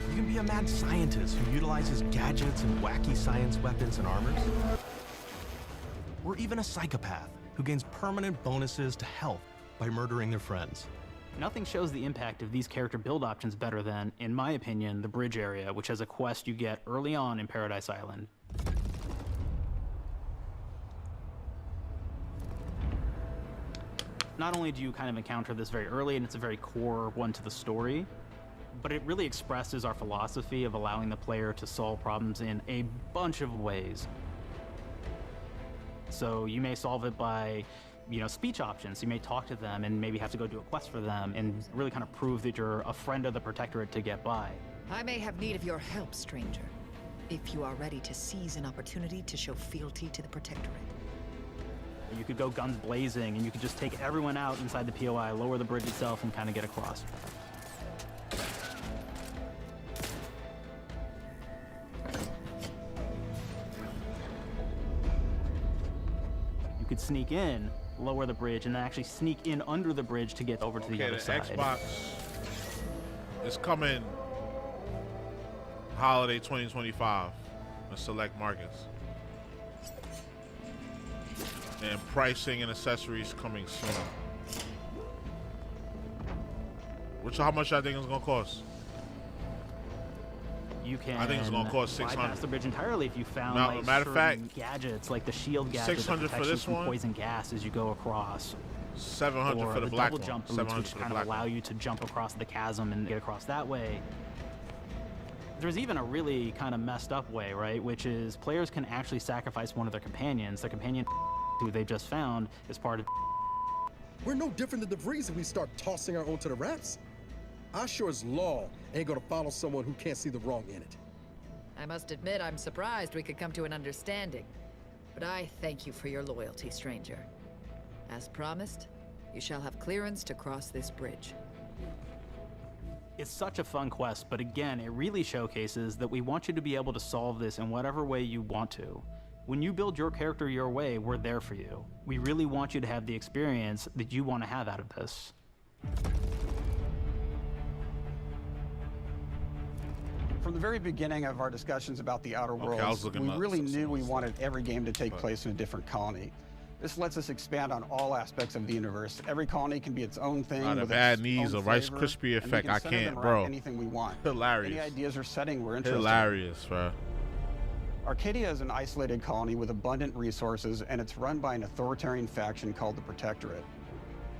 [SPEAKER 25] You can be a mad scientist who utilizes gadgets and wacky science weapons and armors. Or even a psychopath who gains permanent bonuses to health by murdering their friends.
[SPEAKER 23] Nothing shows the impact of these character build options better than, in my opinion, the bridge area, which has a quest you get early on in Paradise Island. Not only do you kind of encounter this very early, and it's a very core one to the story, but it really expresses our philosophy of allowing the player to solve problems in a bunch of ways. So you may solve it by, speech options. You may talk to them and maybe have to go do a quest for them and really kind of prove that you're a friend of the Protectorate to get by.
[SPEAKER 7] I may have need of your help, stranger, if you are ready to seize an opportunity to show fealty to the Protectorate.
[SPEAKER 23] You could go guns blazing, and you could just take everyone out inside the POI, lower the bridge itself, and kind of get across. You could sneak in, lower the bridge, and then actually sneak in under the bridge to get over to the other side.
[SPEAKER 1] Xbox is coming holiday 2025 in select markets. And pricing and accessories coming soon. How much I think it's gonna cost?
[SPEAKER 23] You can.
[SPEAKER 1] I think it's gonna cost $600.
[SPEAKER 23] Bypass the bridge entirely if you found
[SPEAKER 1] matter of fact,
[SPEAKER 23] gadgets like the shield gadget
[SPEAKER 1] $600 for this one.
[SPEAKER 23] Poison gas as you go across.
[SPEAKER 1] $700 for the black
[SPEAKER 23] double jump boots, which kind of allow you to jump across the chasm and get across that way. There's even a really kind of messed up way, right? Which is players can actually sacrifice one of their companions. The companion who they just found is part of.
[SPEAKER 9] We're no different than the Vrees if we start tossing our own to the raps. I sure as law ain't gonna follow someone who can't see the wrong in it.
[SPEAKER 7] I must admit, I'm surprised we could come to an understanding. But I thank you for your loyalty, stranger. As promised, you shall have clearance to cross this bridge.
[SPEAKER 23] It's such a fun quest, but again, it really showcases that we want you to be able to solve this in whatever way you want to. When you build your character your way, we're there for you. We really want you to have the experience that you want to have out of this.
[SPEAKER 2] From the very beginning of our discussions about the Outer Worlds, we really knew we wanted every game to take place in a different colony. This lets us expand on all aspects of the universe. Every colony can be its own thing.
[SPEAKER 1] The bad knees, a Rice Krispie effect. I can't, bro.
[SPEAKER 2] Anything we want.
[SPEAKER 1] Hilarious.
[SPEAKER 2] Any ideas or setting we're interested in.
[SPEAKER 1] Hilarious, bro.
[SPEAKER 2] Arcadia is an isolated colony with abundant resources, and it's run by an authoritarian faction called the Protectorate.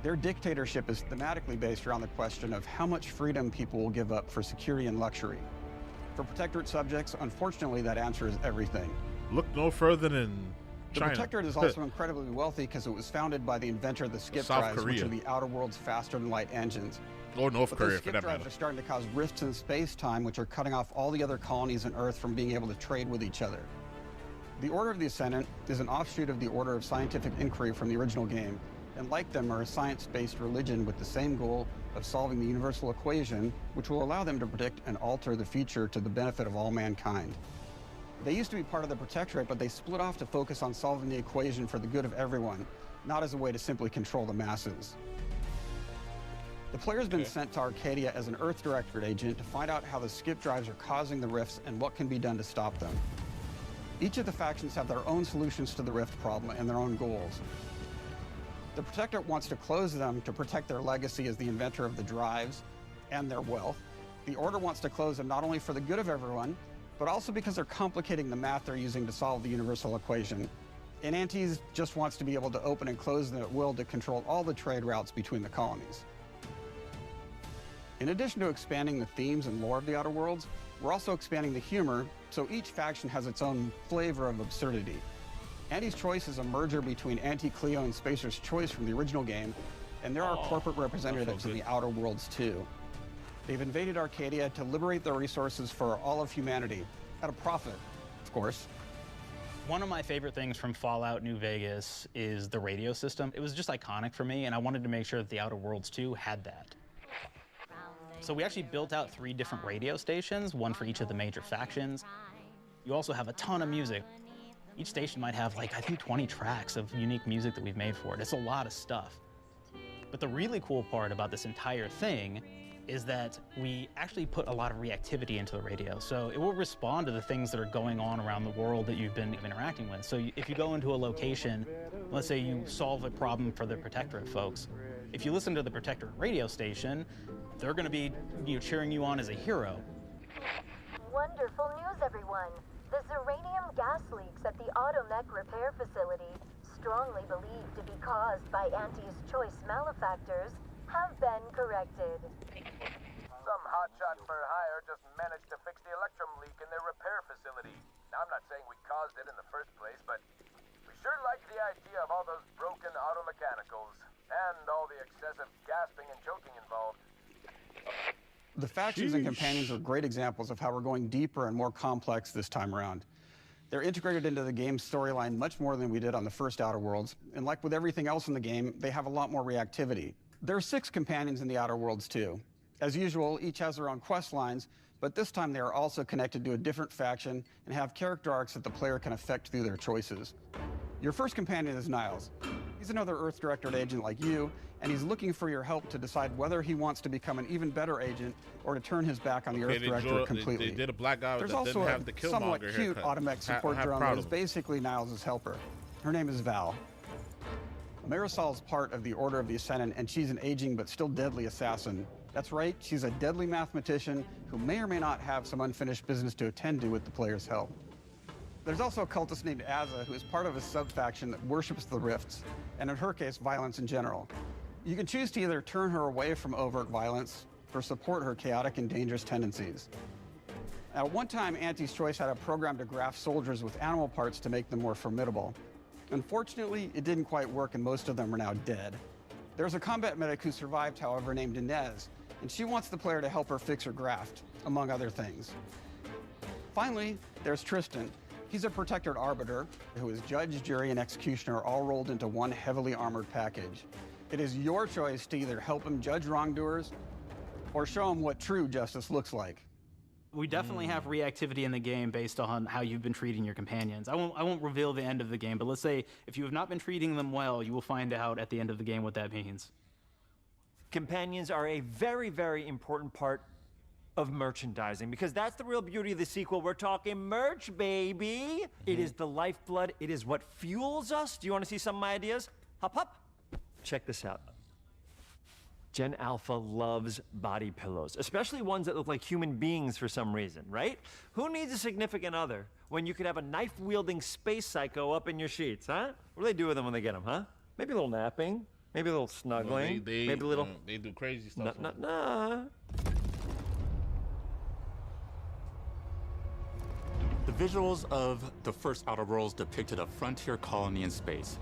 [SPEAKER 2] Their dictatorship is thematically based around the question of how much freedom people will give up for security and luxury. For Protectorate subjects, unfortunately, that answer is everything.
[SPEAKER 1] Look no further than China.
[SPEAKER 2] The Protectorate is also incredibly wealthy because it was founded by the inventor of the skip drives, which are the Outer World's faster-than-light engines.
[SPEAKER 1] Or North Korea, for that matter.
[SPEAKER 2] Skip drives are starting to cause rifts in space-time, which are cutting off all the other colonies on Earth from being able to trade with each other. The Order of the Ascendant is an offshoot of the Order of Scientific Inquiry from the original game, and like them are a science-based religion with the same goal of solving the universal equation, which will allow them to predict and alter the future to the benefit of all mankind. They used to be part of the Protectorate, but they split off to focus on solving the equation for the good of everyone, not as a way to simply control the masses. The player's been sent to Arcadia as an Earth Directorate agent to find out how the skip drives are causing the rifts and what can be done to stop them. Each of the factions have their own solutions to the rift problem and their own goals. The Protectorate wants to close them to protect their legacy as the inventor of the drives and their wealth. The Order wants to close them not only for the good of everyone, but also because they're complicating the math they're using to solve the universal equation. And Antes just wants to be able to open and close them at will to control all the trade routes between the colonies. In addition to expanding the themes and lore of the Outer Worlds, we're also expanding the humor, so each faction has its own flavor of absurdity. Anti's Choice is a merger between Anti-Cleo and Spacer's Choice from the original game, and there are corporate representatives in the Outer Worlds too. They've invaded Arcadia to liberate their resources for all of humanity, at a profit, of course.
[SPEAKER 23] One of my favorite things from Fallout New Vegas is the radio system. It was just iconic for me, and I wanted to make sure that the Outer Worlds 2 had that. So we actually built out 3 different radio stations, one for each of the major factions. You also have a ton of music. Each station might have, like, I think 20 tracks of unique music that we've made for it. It's a lot of stuff. But the really cool part about this entire thing is that we actually put a lot of reactivity into the radio. So it will respond to the things that are going on around the world that you've been interacting with. So if you go into a location, let's say you solve a problem for the Protectorate folks, if you listen to the Protectorate radio station, they're going to be cheering you on as a hero.
[SPEAKER 10] Wonderful news, everyone. The Zeranium gas leaks at the Automech repair facility, strongly believed to be caused by Auntie's Choice malefactors, have been corrected.
[SPEAKER 12] Some hotshot for hire just managed to fix the electrum leak in their repair facility. Now, I'm not saying we caused it in the first place, but we sure like the idea of all those broken automechanicals and all the excessive gasping and choking involved.
[SPEAKER 2] The factions and companions are great examples of how we're going deeper and more complex this time around. They're integrated into the game's storyline much more than we did on the first Outer Worlds, and like with everything else in the game, they have a lot more reactivity. There are 6 companions in the Outer Worlds too. As usual, each has their own quest lines, but this time they are also connected to a different faction and have character arcs that the player can affect through their choices. Your first companion is Niles. He's another Earth Directorate agent like you, and he's looking for your help to decide whether he wants to become an even better agent or to turn his back on the Earth Directorate completely.
[SPEAKER 1] They did a black guy
[SPEAKER 2] There's
[SPEAKER 1] that
[SPEAKER 2] also
[SPEAKER 1] didn't have
[SPEAKER 2] a
[SPEAKER 1] the Killmonger
[SPEAKER 2] somewhat cute
[SPEAKER 1] haircut.
[SPEAKER 2] Automech support drone that is basically Niles' helper. Her name is Val. Marisol's part of the Order of the Ascendant, and she's an aging but still deadly assassin. That's right, she's a deadly mathematician who may or may not have some unfinished business to attend to with the player's help. There's also a cultist named Azza, who is part of a sub-faction that worships the rifts, and in her case, violence in general. You can choose to either turn her away from overt violence or support her chaotic and dangerous tendencies. At one time, Auntie's Choice had a program to graft soldiers with animal parts to make them more formidable. Unfortunately, it didn't quite work, and most of them are now dead. There's a combat medic who survived, however, named Inez, and she wants the player to help her fix her graft, among other things. Finally, there's Tristan. He's a Protectorate Arbiter who is judge, jury, and executioner all rolled into one heavily armored package. It is your choice to either help him judge wrongdoers or show him what true justice looks like.
[SPEAKER 23] We definitely have reactivity in the game based on how you've been treating your companions. I won't reveal the end of the game, but let's say if you have not been treating them well, you will find out at the end of the game what that means.
[SPEAKER 19] Companions are a very, very important part of merchandising, because that's the real beauty of the sequel. We're talking merch, baby. It is the lifeblood. It is what fuels us. Do you want to see some of my ideas? Hop, hop. Check this out. Gen Alpha loves body pillows, especially ones that look like human beings for some reason, right? Who needs a significant other when you could have a knife-wielding space psycho up in your sheets, huh? What do they do with them when they get them, huh? Maybe a little napping, maybe a little snuggling, maybe a little...
[SPEAKER 1] They do crazy stuff.
[SPEAKER 11] The visuals of the first Outer Worlds depicted a frontier colony in space.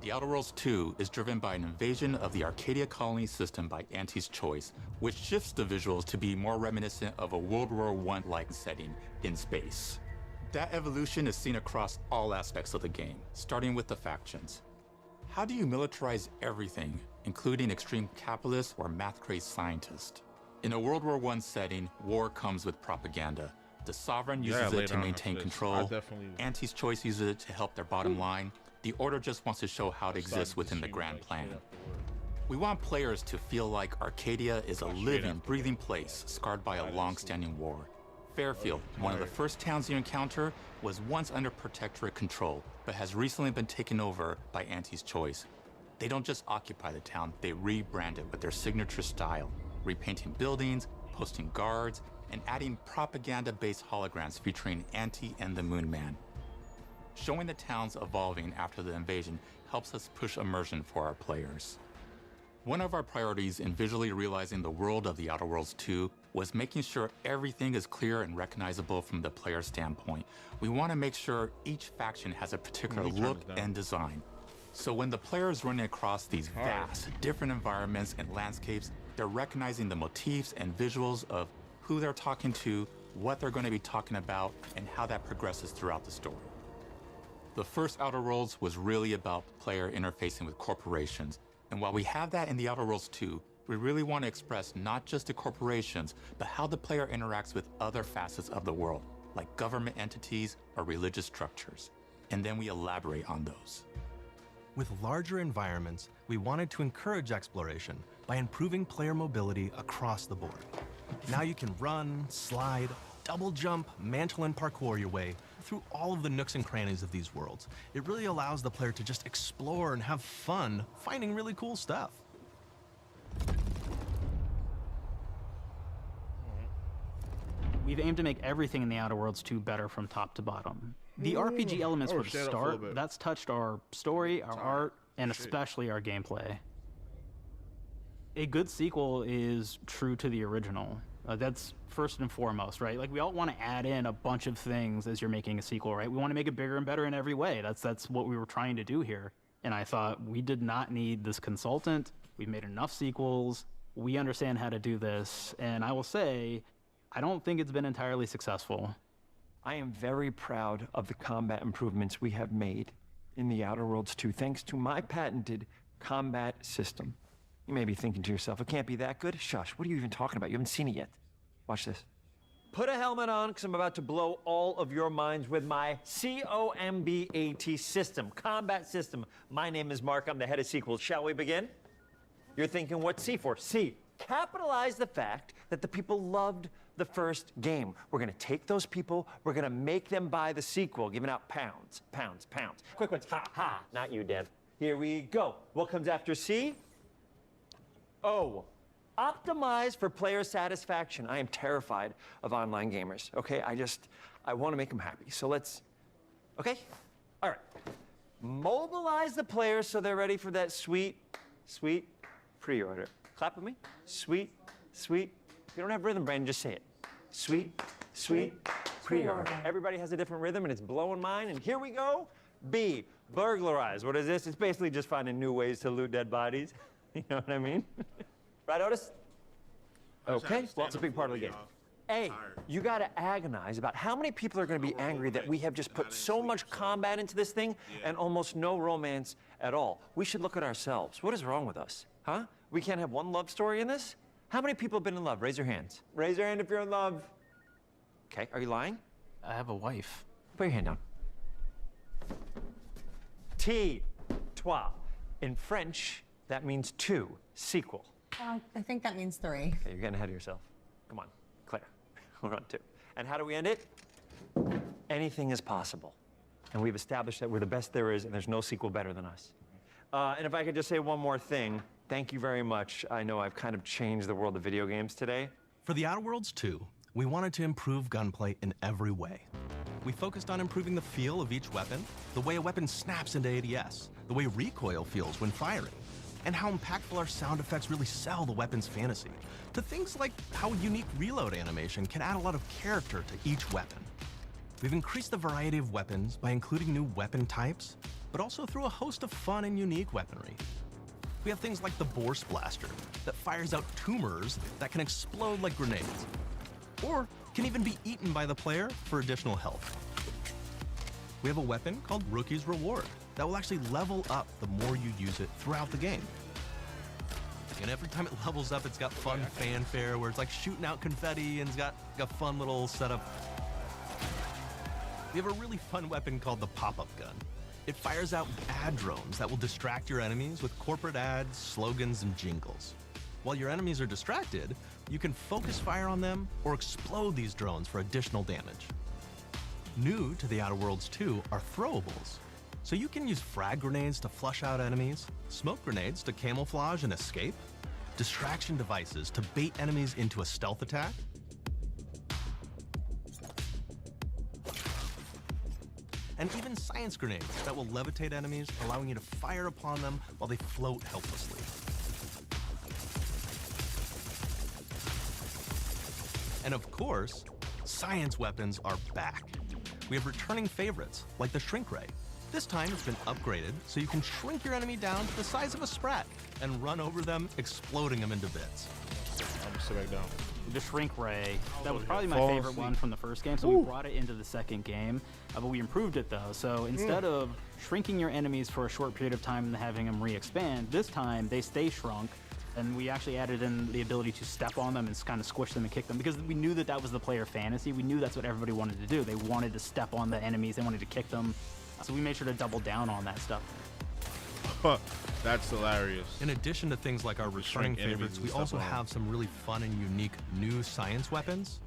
[SPEAKER 11] The Outer Worlds 2 is driven by an invasion of the Arcadia colony system by Auntie's Choice, which shifts the visuals to be more reminiscent of a World War I-like setting in space. That evolution is seen across all aspects of the game, starting with the factions. How do you militarize everything, including extreme capitalists or math-crazed scientists? In a World War I setting, war comes with propaganda. The Sovereign uses it to maintain control. Auntie's Choice uses it to help their bottom line. The Order just wants to show how it exists within the grand plan. We want players to feel like Arcadia is a living, breathing place scarred by a long-standing war. Fairfield, one of the first towns you encounter, was once under Protectorate control, but has recently been taken over by Auntie's Choice. They don't just occupy the town, they rebrand it with their signature style, repainting buildings, posting guards, and adding propaganda-based holograms featuring Auntie and the Moon Man. Showing the towns evolving after the invasion helps us push immersion for our players. One of our priorities in visually realizing the world of the Outer Worlds 2 was making sure everything is clear and recognizable from the player standpoint. We want to make sure each faction has a particular look and design. So when the player is running across these vast, different environments and landscapes, they're recognizing the motifs and visuals of who they're talking to, what they're going to be talking about, and how that progresses throughout the story. The first Outer Worlds was really about the player interfacing with corporations, and while we have that in the Outer Worlds 2, we really want to express not just the corporations, but how the player interacts with other facets of the world, like government entities or religious structures, and then we elaborate on those.
[SPEAKER 25] With larger environments, we wanted to encourage exploration, by improving player mobility across the board. Now you can run, slide, double jump, mantle, and parkour your way through all of the nooks and crannies of these worlds. It really allows the player to just explore and have fun finding really cool stuff.
[SPEAKER 23] We've aimed to make everything in the Outer Worlds 2 better from top to bottom. The RPG elements were the start. That's touched our story, our art, and especially our gameplay. A good sequel is true to the original. That's first and foremost, right? Like, we all want to add in a bunch of things as you're making a sequel, right? We want to make it bigger and better in every way. That's what we were trying to do here. And I thought, we did not need this consultant. We've made enough sequels. We understand how to do this. And I will say, I don't think it's been entirely successful.
[SPEAKER 19] I am very proud of the combat improvements we have made in the Outer Worlds 2, thanks to my patented combat system. You may be thinking to yourself, it can't be that good? Shush, what are you even talking about? You haven't seen it yet. Watch this. Put a helmet on, because I'm about to blow all of your minds with my COMBAT system, combat system. My name is Mark, I'm the head of sequels. Shall we begin? You're thinking, what's C for? C, capitalize the fact that the people loved the first game. We're gonna take those people, we're gonna make them buy the sequel, giving out pounds, pounds, pounds. Quick ones, ha, ha, not you, Dev. Here we go. What comes after C? O, optimize for player satisfaction. I am terrified of online gamers, okay? I wanna make them happy, so let's, okay? All right. Mobilize the players so they're ready for that sweet, sweet pre-order. Clap with me. Sweet, sweet. If you don't have rhythm, Brandon, just say it. Sweet, sweet pre-order. Everybody has a different rhythm, and it's blowing mine, and here we go. B, burglarize. What is this? It's basically just finding new ways to loot dead bodies. You know what I mean? Right, Otis? Okay, well, it's a big part of the game. A, you gotta agonize about how many people are gonna be angry that we have just put so much combat into this thing and almost no romance at all. We should look at ourselves. What is wrong with us, huh? We can't have one love story in this? How many people have been in love? Raise your hands. Raise your hand if you're in love. Okay, are you lying?
[SPEAKER 23] I have a wife.
[SPEAKER 19] Put your hand down. T, trois. In French, that means two, sequel.
[SPEAKER 8] I think that means 3.
[SPEAKER 19] Okay, you're getting ahead of yourself. Come on, Claire, we're on 2. And how do we end it? Anything is possible. And we've established that we're the best there is, and there's no sequel better than us. And if I could just say one more thing, thank you very much. I know I've kind of changed the world of video games today.
[SPEAKER 25] For the Outer Worlds 2, we wanted to improve gunplay in every way. We focused on improving the feel of each weapon, the way a weapon snaps into ADS, the way recoil feels when firing, and how impactful our sound effects really sell the weapon's fantasy, to things like how a unique reload animation can add a lot of character to each weapon. We've increased the variety of weapons by including new weapon types, but also through a host of fun and unique weaponry. We have things like the Bourse Blaster that fires out tumors that can explode like grenades, or can even be eaten by the player for additional health. We have a weapon called Rookie's Reward that will actually level up the more you use it throughout the game. And every time it levels up, it's got fun fanfare where it's like shooting out confetti and it's got a fun little setup. We have a really fun weapon called the pop-up gun. It fires out ad drones that will distract your enemies with corporate ads, slogans, and jingles. While your enemies are distracted, you can focus fire on them or explode these drones for additional damage. New to the Outer Worlds 2 are throwables. So you can use frag grenades to flush out enemies, smoke grenades to camouflage and escape, distraction devices to bait enemies into a stealth attack, and even science grenades that will levitate enemies, allowing you to fire upon them while they float helplessly. And of course, science weapons are back. We have returning favorites, like the Shrink Ray. This time it's been upgraded so you can shrink your enemy down to the size of a sprat and run over them, exploding them into bits.
[SPEAKER 1] I'm gonna sit back down.
[SPEAKER 23] The Shrink Ray, that was probably my favorite one from the first game, so we brought it into the second game, but we improved it though. So instead of shrinking your enemies for a short period of time and having them re-expand, this time they stay shrunk, and we actually added in the ability to step on them and kind of squish them and kick them, because we knew that that was the player fantasy. We knew that's what everybody wanted to do. They wanted to step on the enemies, they wanted to kick them, so we made sure to double down on that stuff.
[SPEAKER 1] That's hilarious.
[SPEAKER 25] In addition to things like our returning favorites, we also have some really fun and unique new science weapons.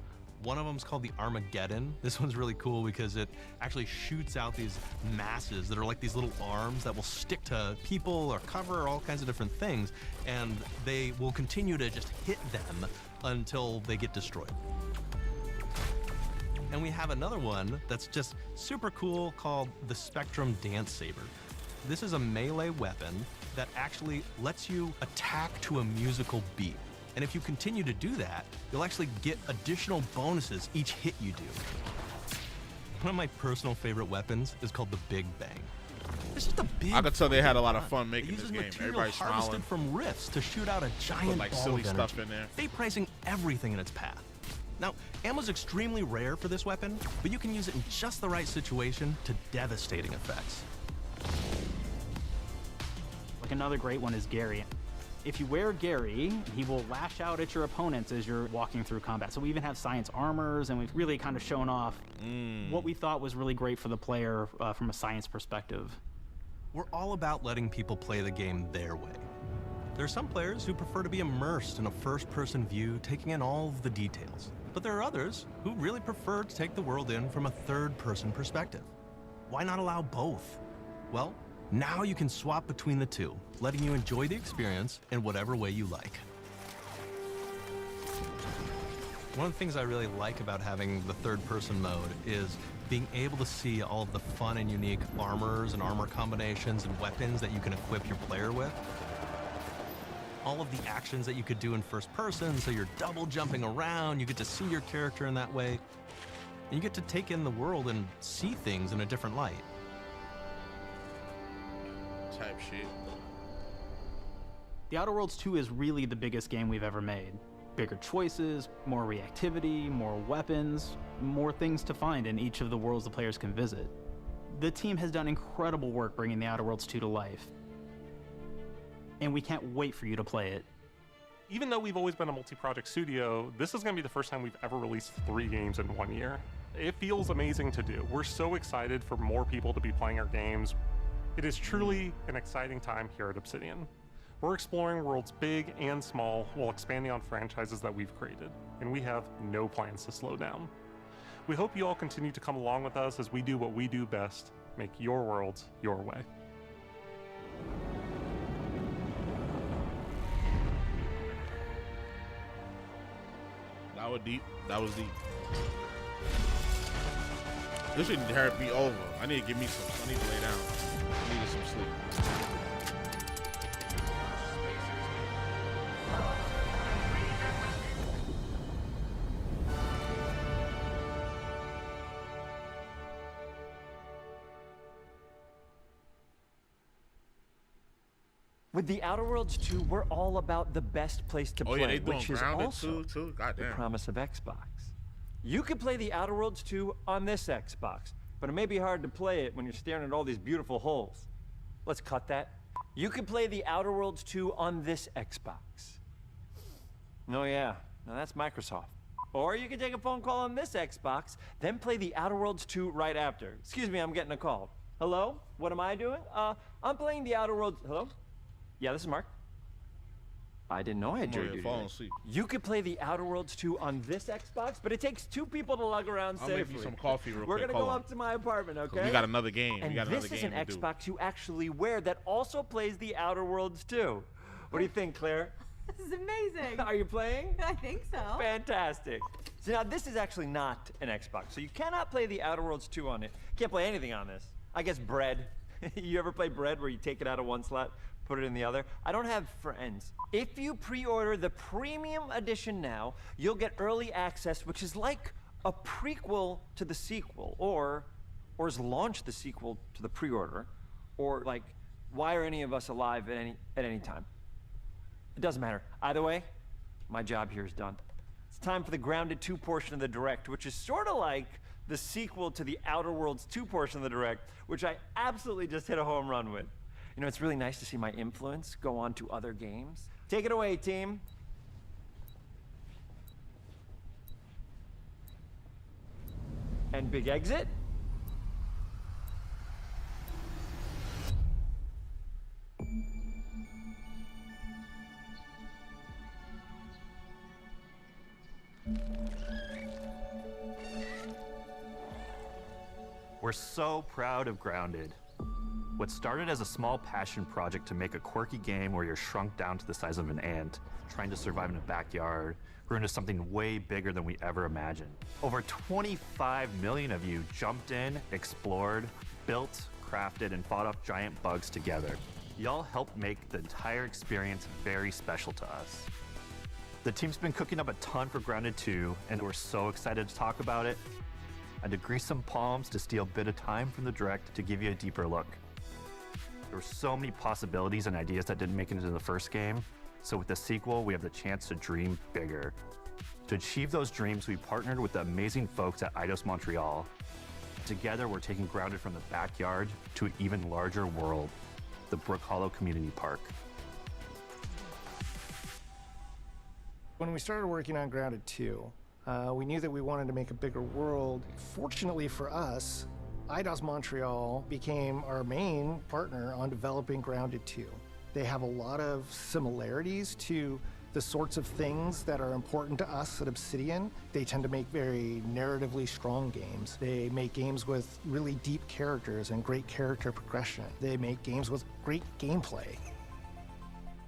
[SPEAKER 25] One of them is called the Armageddon. This one's really cool because it actually shoots out these masses that are like these little arms that will stick to people or cover or all kinds of different things, and they will continue to just hit them until they get destroyed. And we have another one that's just super cool called the Spectrum Dance Saber. This is a melee weapon that actually lets you attack to a musical beat. And if you continue to do that, you'll actually get additional bonuses each hit you do. One of my personal favorite weapons is called the Big Bang. It's just a big.
[SPEAKER 1] I could tell they had a lot of fun making
[SPEAKER 25] this
[SPEAKER 1] game.
[SPEAKER 25] Material
[SPEAKER 1] Everybody's
[SPEAKER 25] harvested
[SPEAKER 1] smiling.
[SPEAKER 25] from rifts to shoot out a giant
[SPEAKER 1] like
[SPEAKER 25] ball
[SPEAKER 1] silly
[SPEAKER 25] of
[SPEAKER 1] stuff
[SPEAKER 25] energy,
[SPEAKER 1] in there.
[SPEAKER 25] vaporizing everything in its path. Now, ammo's extremely rare for this weapon, but you can use it in just the right situation to devastating effects.
[SPEAKER 23] Like another great one is Gary. If you wear Gary, he will lash out at your opponents as you're walking through combat. So we even have science armors, and we've really kind of shown off what we thought was really great for the player from a science perspective.
[SPEAKER 25] We're all about letting people play the game their way. There are some players who prefer to be immersed in a first-person view, taking in all of the details. But there are others who really prefer to take the world in from a third-person perspective. Why not allow both? Well, now you can swap between the two, letting you enjoy the experience in whatever way you like. One of the things I really like about having the third-person mode is being able to see all of the fun and unique armors and armor combinations and weapons that you can equip your player with. All of the actions that you could do in first person, so you're double jumping around, you get to see your character in that way, and you get to take in the world and see things in a different light.
[SPEAKER 1] Type shit.
[SPEAKER 23] The Outer Worlds 2 is really the biggest game we've ever made. Bigger choices, more reactivity, more weapons, more things to find in each of the worlds the players can visit. The team has done incredible work bringing the Outer Worlds 2 to life, and we can't wait for you to play it.
[SPEAKER 14] Even though we've always been a multi-project studio, this is going to be the first time we've ever released 3 games in 1 year. It feels amazing to do. We're so excited for more people to be playing our games. It is truly an exciting time here at Obsidian. We're exploring worlds big and small while expanding on franchises that we've created, and we have no plans to slow down. We hope you all continue to come along with us as we do what we do best, make your worlds your way.
[SPEAKER 1] That was deep. That was deep. This shouldn't hurt me over. I need to give me some. I need to lay down. I needed some sleep.
[SPEAKER 19] With the Outer Worlds 2, we're all about the best place to play,
[SPEAKER 1] Yeah, they doing
[SPEAKER 19] which is
[SPEAKER 1] Grounded
[SPEAKER 19] also
[SPEAKER 1] too.
[SPEAKER 19] the
[SPEAKER 1] Goddamn.
[SPEAKER 19] promise of Xbox. You can play the Outer Worlds 2 on this Xbox, but it may be hard to play it when you're staring at all these beautiful holes. Let's cut that. You can play the Outer Worlds 2 on this Xbox. Oh yeah, now that's Microsoft. Or you can take a phone call on this Xbox, then play the Outer Worlds 2 right after. Excuse me, I'm getting a call. Hello? What am I doing? I'm playing the Outer Worlds. Hello? Yeah, this is Mark. I didn't know I had jury duty. You could play the Outer Worlds 2 on this Xbox, but it takes 2 people to lug around
[SPEAKER 1] I'll
[SPEAKER 19] safely.
[SPEAKER 1] make you some coffee real
[SPEAKER 19] We're
[SPEAKER 1] quick.
[SPEAKER 19] gonna go up to my apartment, okay?
[SPEAKER 1] We got another game.
[SPEAKER 19] And
[SPEAKER 1] we got another
[SPEAKER 19] this is
[SPEAKER 1] game
[SPEAKER 19] an
[SPEAKER 1] to do.
[SPEAKER 19] Xbox you actually wear that also plays the Outer Worlds 2. What do you think, Claire?
[SPEAKER 5] This is amazing.
[SPEAKER 19] Are you playing?
[SPEAKER 5] I think so.
[SPEAKER 19] Fantastic. So now this is actually not an Xbox, so you cannot play the Outer Worlds 2 on it. Can't play anything on this. I guess Bread. You ever play Bread where you take it out of one slot, put it in the other? I don't have friends. If you pre-order the premium edition now, you'll get early access, which is like a prequel to the sequel, or is launch the sequel to the pre-order, or like, why are any of us alive at any time? It doesn't matter. Either way, my job here is done. It's time for the Grounded 2 portion of the Direct, which is sort of like the sequel to the Outer Worlds 2 portion of the Direct, which I absolutely just hit a home run with. You know, it's really nice to see my influence go on to other games. Take it away, team. And big exit.
[SPEAKER 5] We're so proud of Grounded. What started as a small passion project to make a quirky game where you're shrunk down to the size of an ant, trying to survive in a backyard, grew into something way bigger than we ever imagined. Over 25 million of you jumped in, explored, built, crafted, and fought off giant bugs together. Y'all helped make the entire experience very special to us. The team's been cooking up a ton for Grounded 2, and we're so excited to talk about it. I had to grease some palms to steal a bit of time from the direct to give you a deeper look. There were so many possibilities and ideas that didn't make it into the first game, so with the sequel, we have the chance to dream bigger. To achieve those dreams, we partnered with the amazing folks at Eidos Montreal. Together, we're taking Grounded from the backyard to an even larger world, the Brook Hollow Community Park.
[SPEAKER 13] When we started working on Grounded 2, we knew that we wanted to make a bigger world. Fortunately for us, Eidos Montreal became our main partner on developing Grounded 2. They have a lot of similarities to the sorts of things that are important to us at Obsidian. They tend to make very narratively strong games. They make games with really deep characters and great character progression. They make games with great gameplay.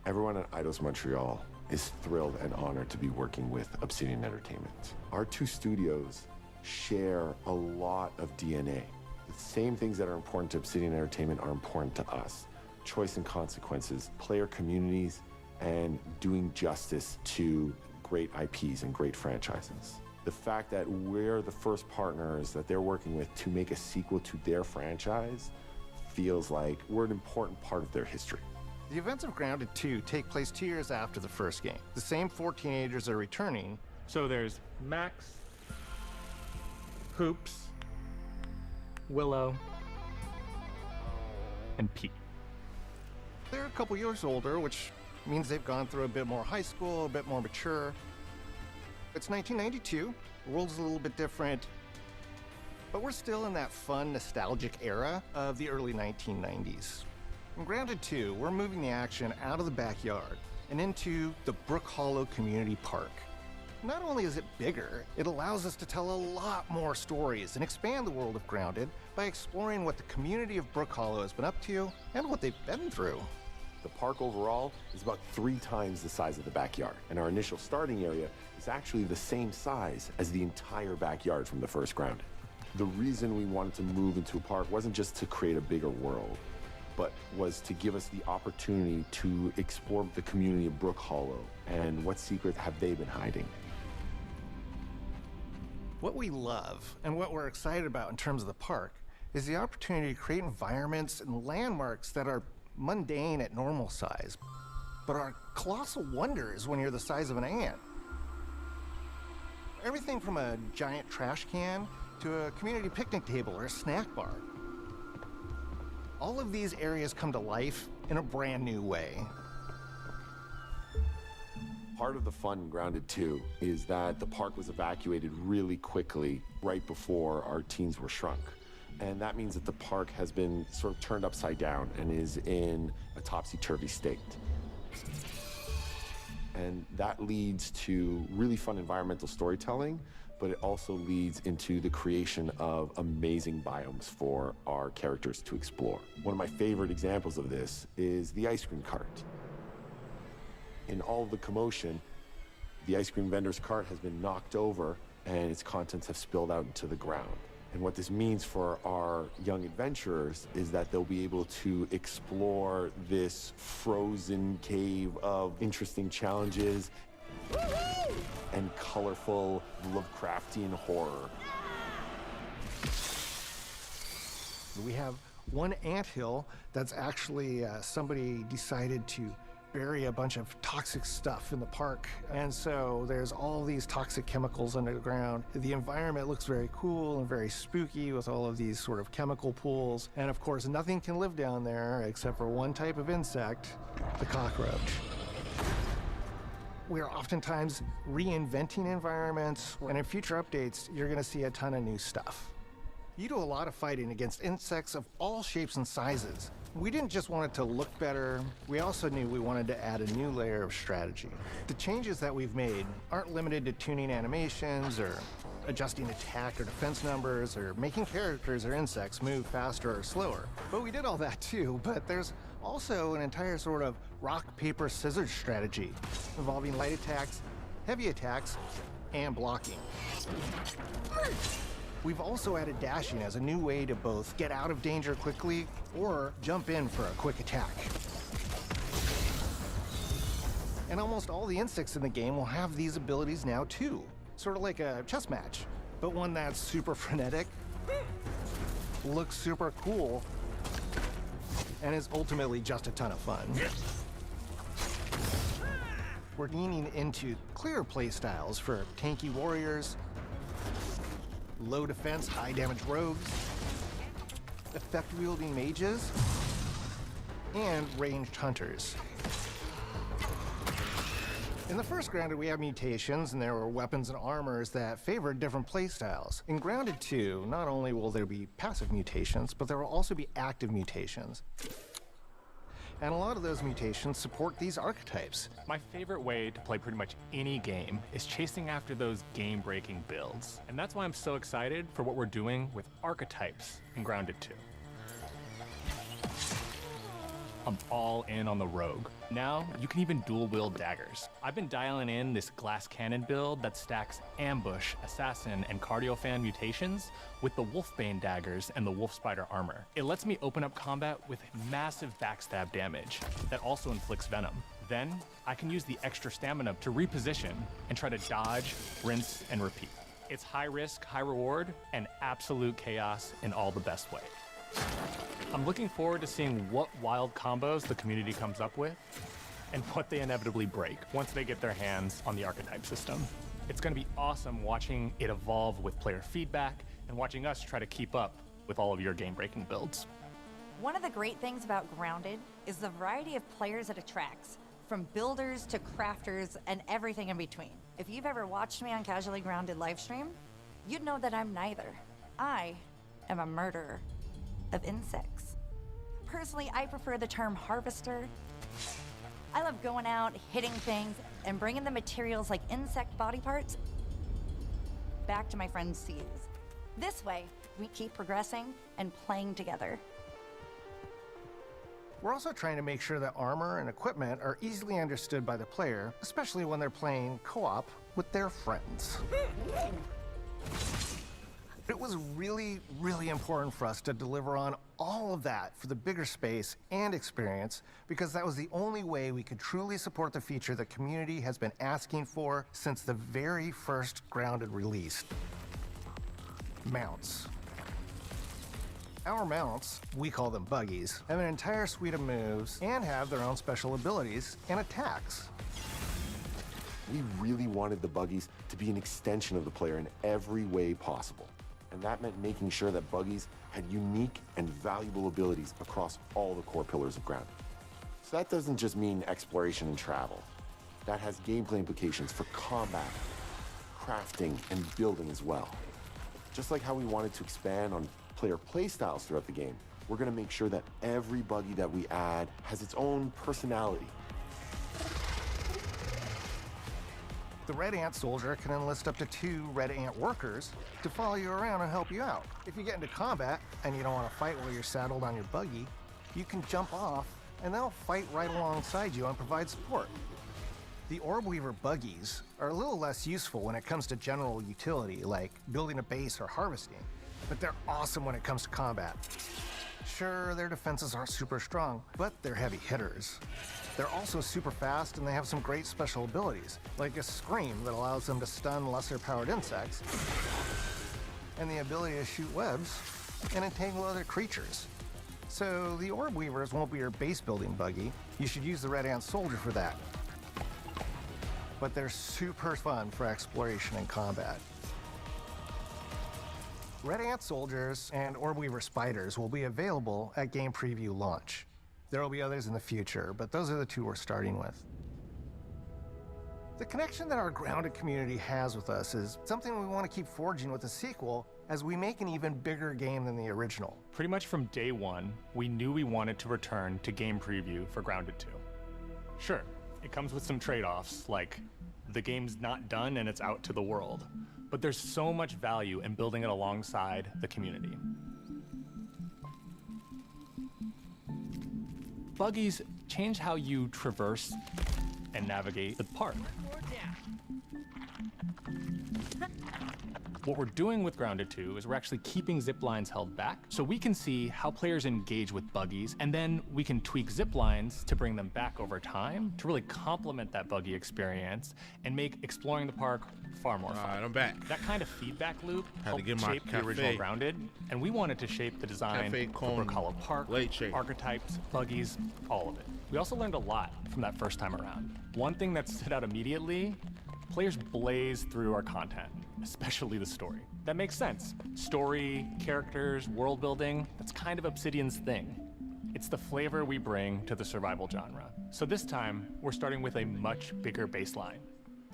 [SPEAKER 15] Everyone at Eidos Montreal is thrilled and honored to be working with Obsidian Entertainment. Our two studios share a lot of DNA. The same things that are important to Obsidian Entertainment are important to us. Choice and consequences, player communities, and doing justice to great IPs and great franchises. The fact that we're the first partners that they're working with to make a sequel to their franchise feels like we're an important part of their history.
[SPEAKER 13] The events of Grounded 2 take place 2 years after the first game. The same 4 teenagers are returning.
[SPEAKER 14] So there's Max, Hoops, Willow,
[SPEAKER 5] and Pete.
[SPEAKER 13] They're a couple years older, which means they've gone through a bit more high school, a bit more mature. It's 1992, the world's a little bit different, but we're still in that fun, nostalgic era of the early 1990s. In Grounded 2, we're moving the action out of the backyard and into the Brook Hollow Community Park. Not only is it bigger, it allows us to tell a lot more stories and expand the world of Grounded by exploring what the community of Brook Hollow has been up to and what they've been through.
[SPEAKER 15] The park overall is about 3 times the size of the backyard, and our initial starting area is actually the same size as the entire backyard from the first Grounded. The reason we wanted to move into a park wasn't just to create a bigger world, but was to give us the opportunity to explore the community of Brook Hollow and what secrets have they been hiding.
[SPEAKER 13] What we love and what we're excited about in terms of the park is the opportunity to create environments and landmarks that are mundane at normal size, but are colossal wonders when you're the size of an ant. Everything from a giant trash can to a community picnic table or a snack bar. All of these areas come to life in a brand new way.
[SPEAKER 15] Part of the fun in Grounded 2 is that the park was evacuated really quickly right before our teens were shrunk. And that means that the park has been sort of turned upside down and is in a topsy-turvy state. And that leads to really fun environmental storytelling, but it also leads into the creation of amazing biomes for our characters to explore. One of my favorite examples of this is the ice cream cart. In all of the commotion, the ice cream vendor's cart has been knocked over and its contents have spilled out into the ground. And what this means for our young adventurers is that they'll be able to explore this frozen cave of interesting challenges and colorful Lovecraftian horror.
[SPEAKER 13] We have one anthill that's actually somebody decided to bury a bunch of toxic stuff in the park. And so there's all these toxic chemicals underground. The environment looks very cool and very spooky with all of these sort of chemical pools. And of course, nothing can live down there except for one type of insect, the cockroach. We are oftentimes reinventing environments, and in future updates, you're gonna see a ton of new stuff. You do a lot of fighting against insects of all shapes and sizes. We didn't just want it to look better, we also knew we wanted to add a new layer of strategy. The changes that we've made aren't limited to tuning animations or adjusting attack or defense numbers, or making characters or insects move faster or slower. But we did all that too, but there's also an entire sort of rock, paper, scissors strategy involving light attacks, heavy attacks, and blocking. We've also added dashing as a new way to both get out of danger quickly or jump in for a quick attack. And almost all the insects in the game will have these abilities now too. Sort of like a chess match, but one that's super frenetic, looks super cool, and is ultimately just a ton of fun. We're leaning into clear play styles for tanky warriors, low defense, high damage rogues, effect-wielding mages, and ranged hunters. In the first Grounded, we have mutations, and there were weapons and armors that favored different playstyles. In Grounded 2, not only will there be passive mutations, but there will also be active mutations. And a lot of those mutations support these archetypes.
[SPEAKER 3] My favorite way to play pretty much any game is chasing after those game-breaking builds. And that's why I'm so excited for what we're doing with archetypes in Grounded 2. I'm all in on the rogue. Now, you can even dual-wield daggers. I've been dialing in this glass cannon build that stacks ambush, assassin, and cardiofan mutations with the wolfbane daggers and the wolf spider armor. It lets me open up combat with massive backstab damage that also inflicts venom. Then, I can use the extra stamina to reposition and try to dodge, rinse, and repeat. It's high risk, high reward, and absolute chaos in all the best way. I'm looking forward to seeing what wild combos the community comes up with and what they inevitably break once they get their hands on the archetype system. It's going to be awesome watching it evolve with player feedback and watching us try to keep up with all of your game-breaking builds.
[SPEAKER 16] One of the great things about Grounded is the variety of players it attracts, from builders to crafters and everything in between. If you've ever watched me on Casually Grounded livestream, you'd know that I'm neither. I am a murderer of insects. Personally, I prefer the term harvester. I love going out, hitting things, and bringing the materials like insect body parts back to my friends to use. This way, we keep progressing and playing together.
[SPEAKER 13] We're also trying to make sure that armor and equipment are easily understood by the player, especially when they're playing co-op with their friends. It was really, really important for us to deliver on all of that for the bigger space and experience, because that was the only way we could truly support the feature the community has been asking for since the very first Grounded release. Mounts. Our mounts, we call them buggies, have an entire suite of moves and have their own special abilities and attacks.
[SPEAKER 15] We really wanted the buggies to be an extension of the player in every way possible. And that meant making sure that buggies had unique and valuable abilities across all the core pillars of Grounded. So that doesn't just mean exploration and travel. That has gameplay implications for combat, crafting, and building as well. Just like how we wanted to expand on player playstyles throughout the game, we're going to make sure that every buggy that we add has its own personality.
[SPEAKER 13] The Red Ant Soldier can enlist up to 2 Red Ant workers to follow you around and help you out. If you get into combat and you don't want to fight while you're saddled on your buggy, you can jump off and they'll fight right alongside you and provide support. The Orb Weaver buggies are a little less useful when it comes to general utility, like building a base or harvesting, but they're awesome when it comes to combat. Sure, their defenses aren't super strong, but they're heavy hitters. They're also super fast, and they have some great special abilities, like a scream that allows them to stun lesser-powered insects, and the ability to shoot webs and entangle other creatures. So the Orb Weavers won't be your base-building buggy. You should use the Red Ant Soldier for that. But they're super fun for exploration and combat. Red Ant Soldiers and Orb Weaver Spiders will be available at game preview launch. There will be others in the future, but those are the 2 we're starting with. The connection that our Grounded community has with us is something we want to keep forging with the sequel as we make an even bigger game than the original.
[SPEAKER 3] Pretty much from day one, we knew we wanted to return to game preview for Grounded 2. Sure, it comes with some trade-offs, like the game's not done and it's out to the world. but there's so much value in building it alongside the community. Buggies change how you traverse and navigate the park. What we're doing with Grounded 2 is we're actually keeping zip lines held back so we can see how players engage with buggies, and then we can tweak zip lines to bring them back over time to really complement that buggy experience and make exploring the park far more fun.
[SPEAKER 1] All right, I'm back.
[SPEAKER 3] That kind of feedback loop
[SPEAKER 1] Had to
[SPEAKER 3] helped
[SPEAKER 1] get my
[SPEAKER 3] shape the original
[SPEAKER 1] cafe.
[SPEAKER 3] Grounded, and we wanted to shape the design
[SPEAKER 1] Cafe
[SPEAKER 3] for
[SPEAKER 1] cone
[SPEAKER 3] Brook Hollow Park,
[SPEAKER 1] late shake.
[SPEAKER 3] archetypes, buggies, all of it. We also learned a lot from that first time around. One thing that stood out immediately, players blaze through our content, especially the story. That makes sense. Story, characters, world building, that's kind of Obsidian's thing. It's the flavor we bring to the survival genre. So this time, we're starting with a much bigger baseline.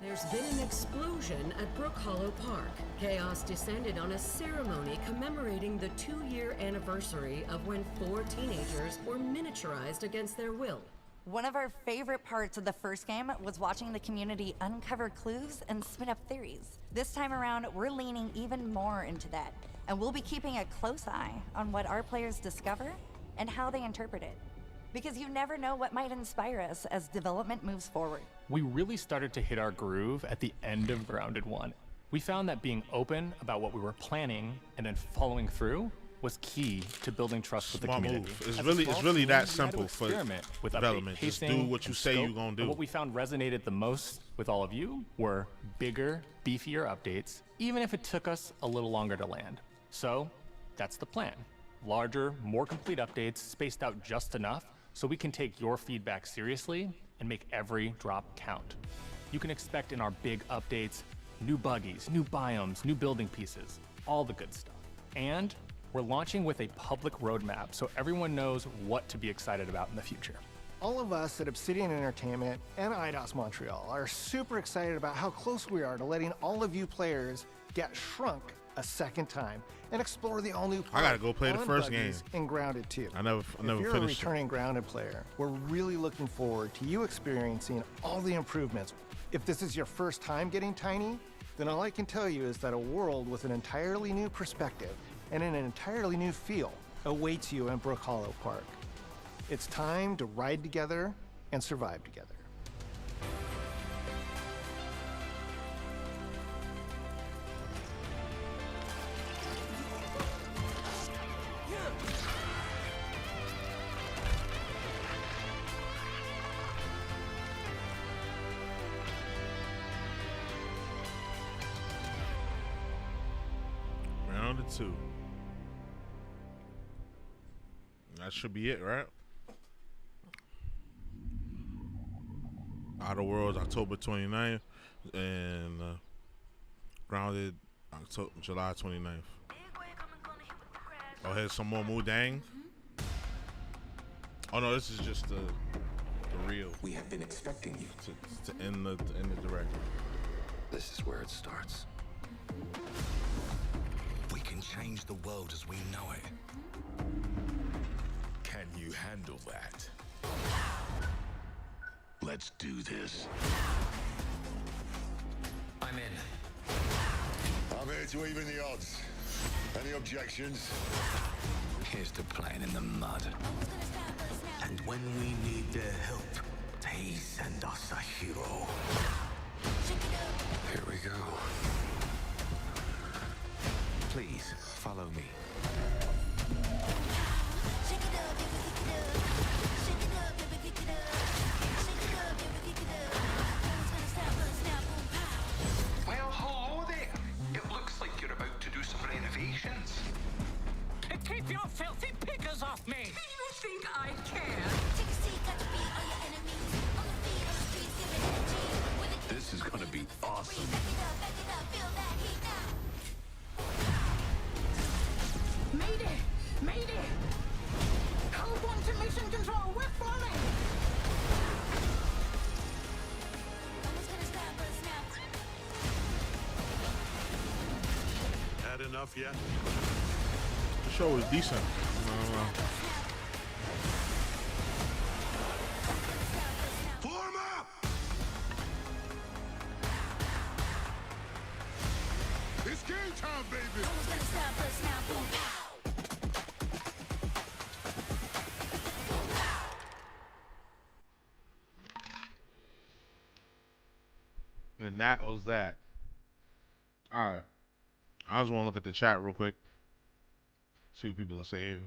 [SPEAKER 17] There's been an explosion at Brook Hollow Park. Chaos descended on a ceremony commemorating the 2-year anniversary of when 4 teenagers were miniaturized against their will.
[SPEAKER 16] One of our favorite parts of the first game was watching the community uncover clues and spin up theories. This time around, we're leaning even more into that, and we'll be keeping a close eye on what our players discover and how they interpret it. Because you never know what might inspire us as development moves forward.
[SPEAKER 3] We really started to hit our groove at the end of Grounded 1. We found that being open about what we were planning and then following through was key to building trust with the
[SPEAKER 1] Smart
[SPEAKER 3] community.
[SPEAKER 1] move. It's
[SPEAKER 3] As a
[SPEAKER 1] really
[SPEAKER 3] small
[SPEAKER 1] it's really
[SPEAKER 3] team,
[SPEAKER 1] that
[SPEAKER 3] we had to
[SPEAKER 1] simple for
[SPEAKER 3] experiment with
[SPEAKER 1] development.
[SPEAKER 3] update
[SPEAKER 1] Just do
[SPEAKER 3] pacing
[SPEAKER 1] what you
[SPEAKER 3] and
[SPEAKER 1] say
[SPEAKER 3] scope,
[SPEAKER 1] you're gonna
[SPEAKER 3] and
[SPEAKER 1] do.
[SPEAKER 3] what we found resonated the most with all of you were bigger, beefier updates, even if it took us a little longer to land. So that's the plan. Larger, more complete updates spaced out just enough so we can take your feedback seriously and make every drop count. You can expect in our big updates, new buggies, new biomes, new building pieces, all the good stuff. And we're launching with a public roadmap so everyone knows what to be excited about in the future.
[SPEAKER 13] All of us at Obsidian Entertainment and IDOS Montreal are super excited about how close we are to letting all of you players get shrunk a second time and explore the all-new
[SPEAKER 1] I gotta go play the
[SPEAKER 13] on
[SPEAKER 1] first
[SPEAKER 13] buggies
[SPEAKER 1] game.
[SPEAKER 13] in Grounded 2.
[SPEAKER 1] I never
[SPEAKER 13] If you're a
[SPEAKER 1] finished it.
[SPEAKER 13] returning Grounded player, we're really looking forward to you experiencing all the improvements. If this is your first time getting Tiny, then all I can tell you is that a world with an entirely new perspective and an entirely new feel awaits you in Brook Hollow Park. It's time to ride together and survive together.
[SPEAKER 1] Grounded 2. That should be it, right? Outer Worlds, October 29th, and Grounded, July 29th. Oh, here's some more Mudang. Oh no, this is just the real.
[SPEAKER 18] We have been expecting you.
[SPEAKER 1] To end the direct.
[SPEAKER 18] This is where it starts. We can change the world as we know it. Can you handle that? Let's do this.
[SPEAKER 21] I'm in.
[SPEAKER 18] I'm here to even the odds. Any objections?
[SPEAKER 21] Here's to playing in the mud.
[SPEAKER 18] And when we need their help, they send us a hero.
[SPEAKER 21] Here we go. Please, follow me.
[SPEAKER 22] Well, hello there. It looks like you're about to do some renovations.
[SPEAKER 24] Keep your filthy pickers off me!
[SPEAKER 17] You think I care?
[SPEAKER 18] This is gonna be awesome.
[SPEAKER 24] Mayday! Mayday! Hold on to mission control, we're falling!
[SPEAKER 18] Had enough yet?
[SPEAKER 1] The show was decent.
[SPEAKER 18] Form up! Game time, baby.
[SPEAKER 1] And that was that. All right. I just want to look at the chat real quick. See what people are saying.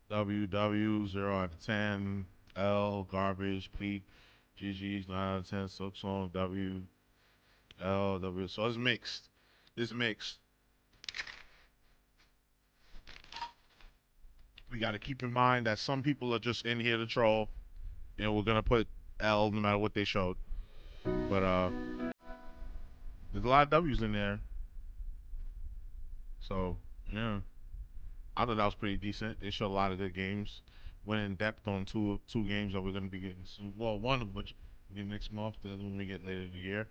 [SPEAKER 1] WW 0 out of 10. L garbage. Peak. GG's 9 out of 10. Silk song. W. L W. So it's mixed. It's mixed. We got to keep in mind that some people are just in here to troll, and we're gonna put L no matter what they showed. But there's a lot of W's in there. So yeah, I thought that was pretty decent. They showed a lot of good games. Went in depth on two games that we're gonna be getting soon. Well, one of which we get next month. The other one we get later in the year.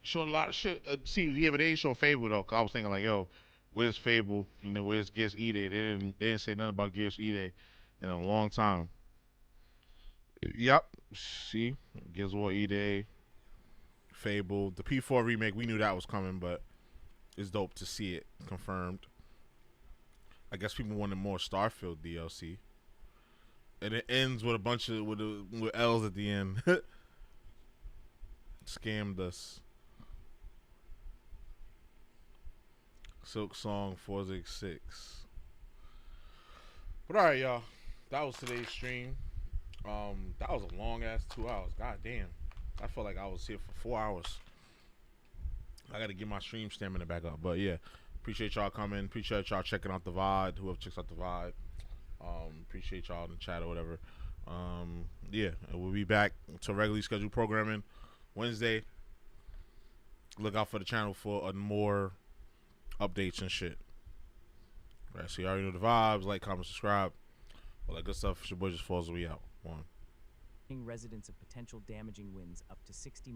[SPEAKER 1] Showed a lot of shit. See, yeah, but they didn't show Fable though. Cause I was thinking like, yo, where's Fable? And then where's Gears E-Day? They didn't say nothing about Gears E-Day in a long time. Yep. See, Gears of War E-Day, Fable, the P4 remake. We knew that was coming, but it's dope to see it confirmed. I guess people wanted more Starfield DLC, and it ends with a bunch of with L's at the end. Scammed us. Silk Song, Forza 6. But alright, y'all. That was today's stream. That was a long ass 2 hours. God damn. I felt like I was here for 4 hours. I gotta get my stream stamina back up. But yeah. Appreciate y'all coming. Appreciate y'all checking out the VOD. Whoever checks out the VOD. Appreciate y'all in the chat or whatever. Yeah, and we'll be back to regularly scheduled programming Wednesday. Look out for the channel for more updates and shit. Right, so you already know the vibes. Like, comment, subscribe, all that good stuff. It's your boy JusticeXFalls. We out. One.
[SPEAKER 4] Residents of potential damaging winds up to 60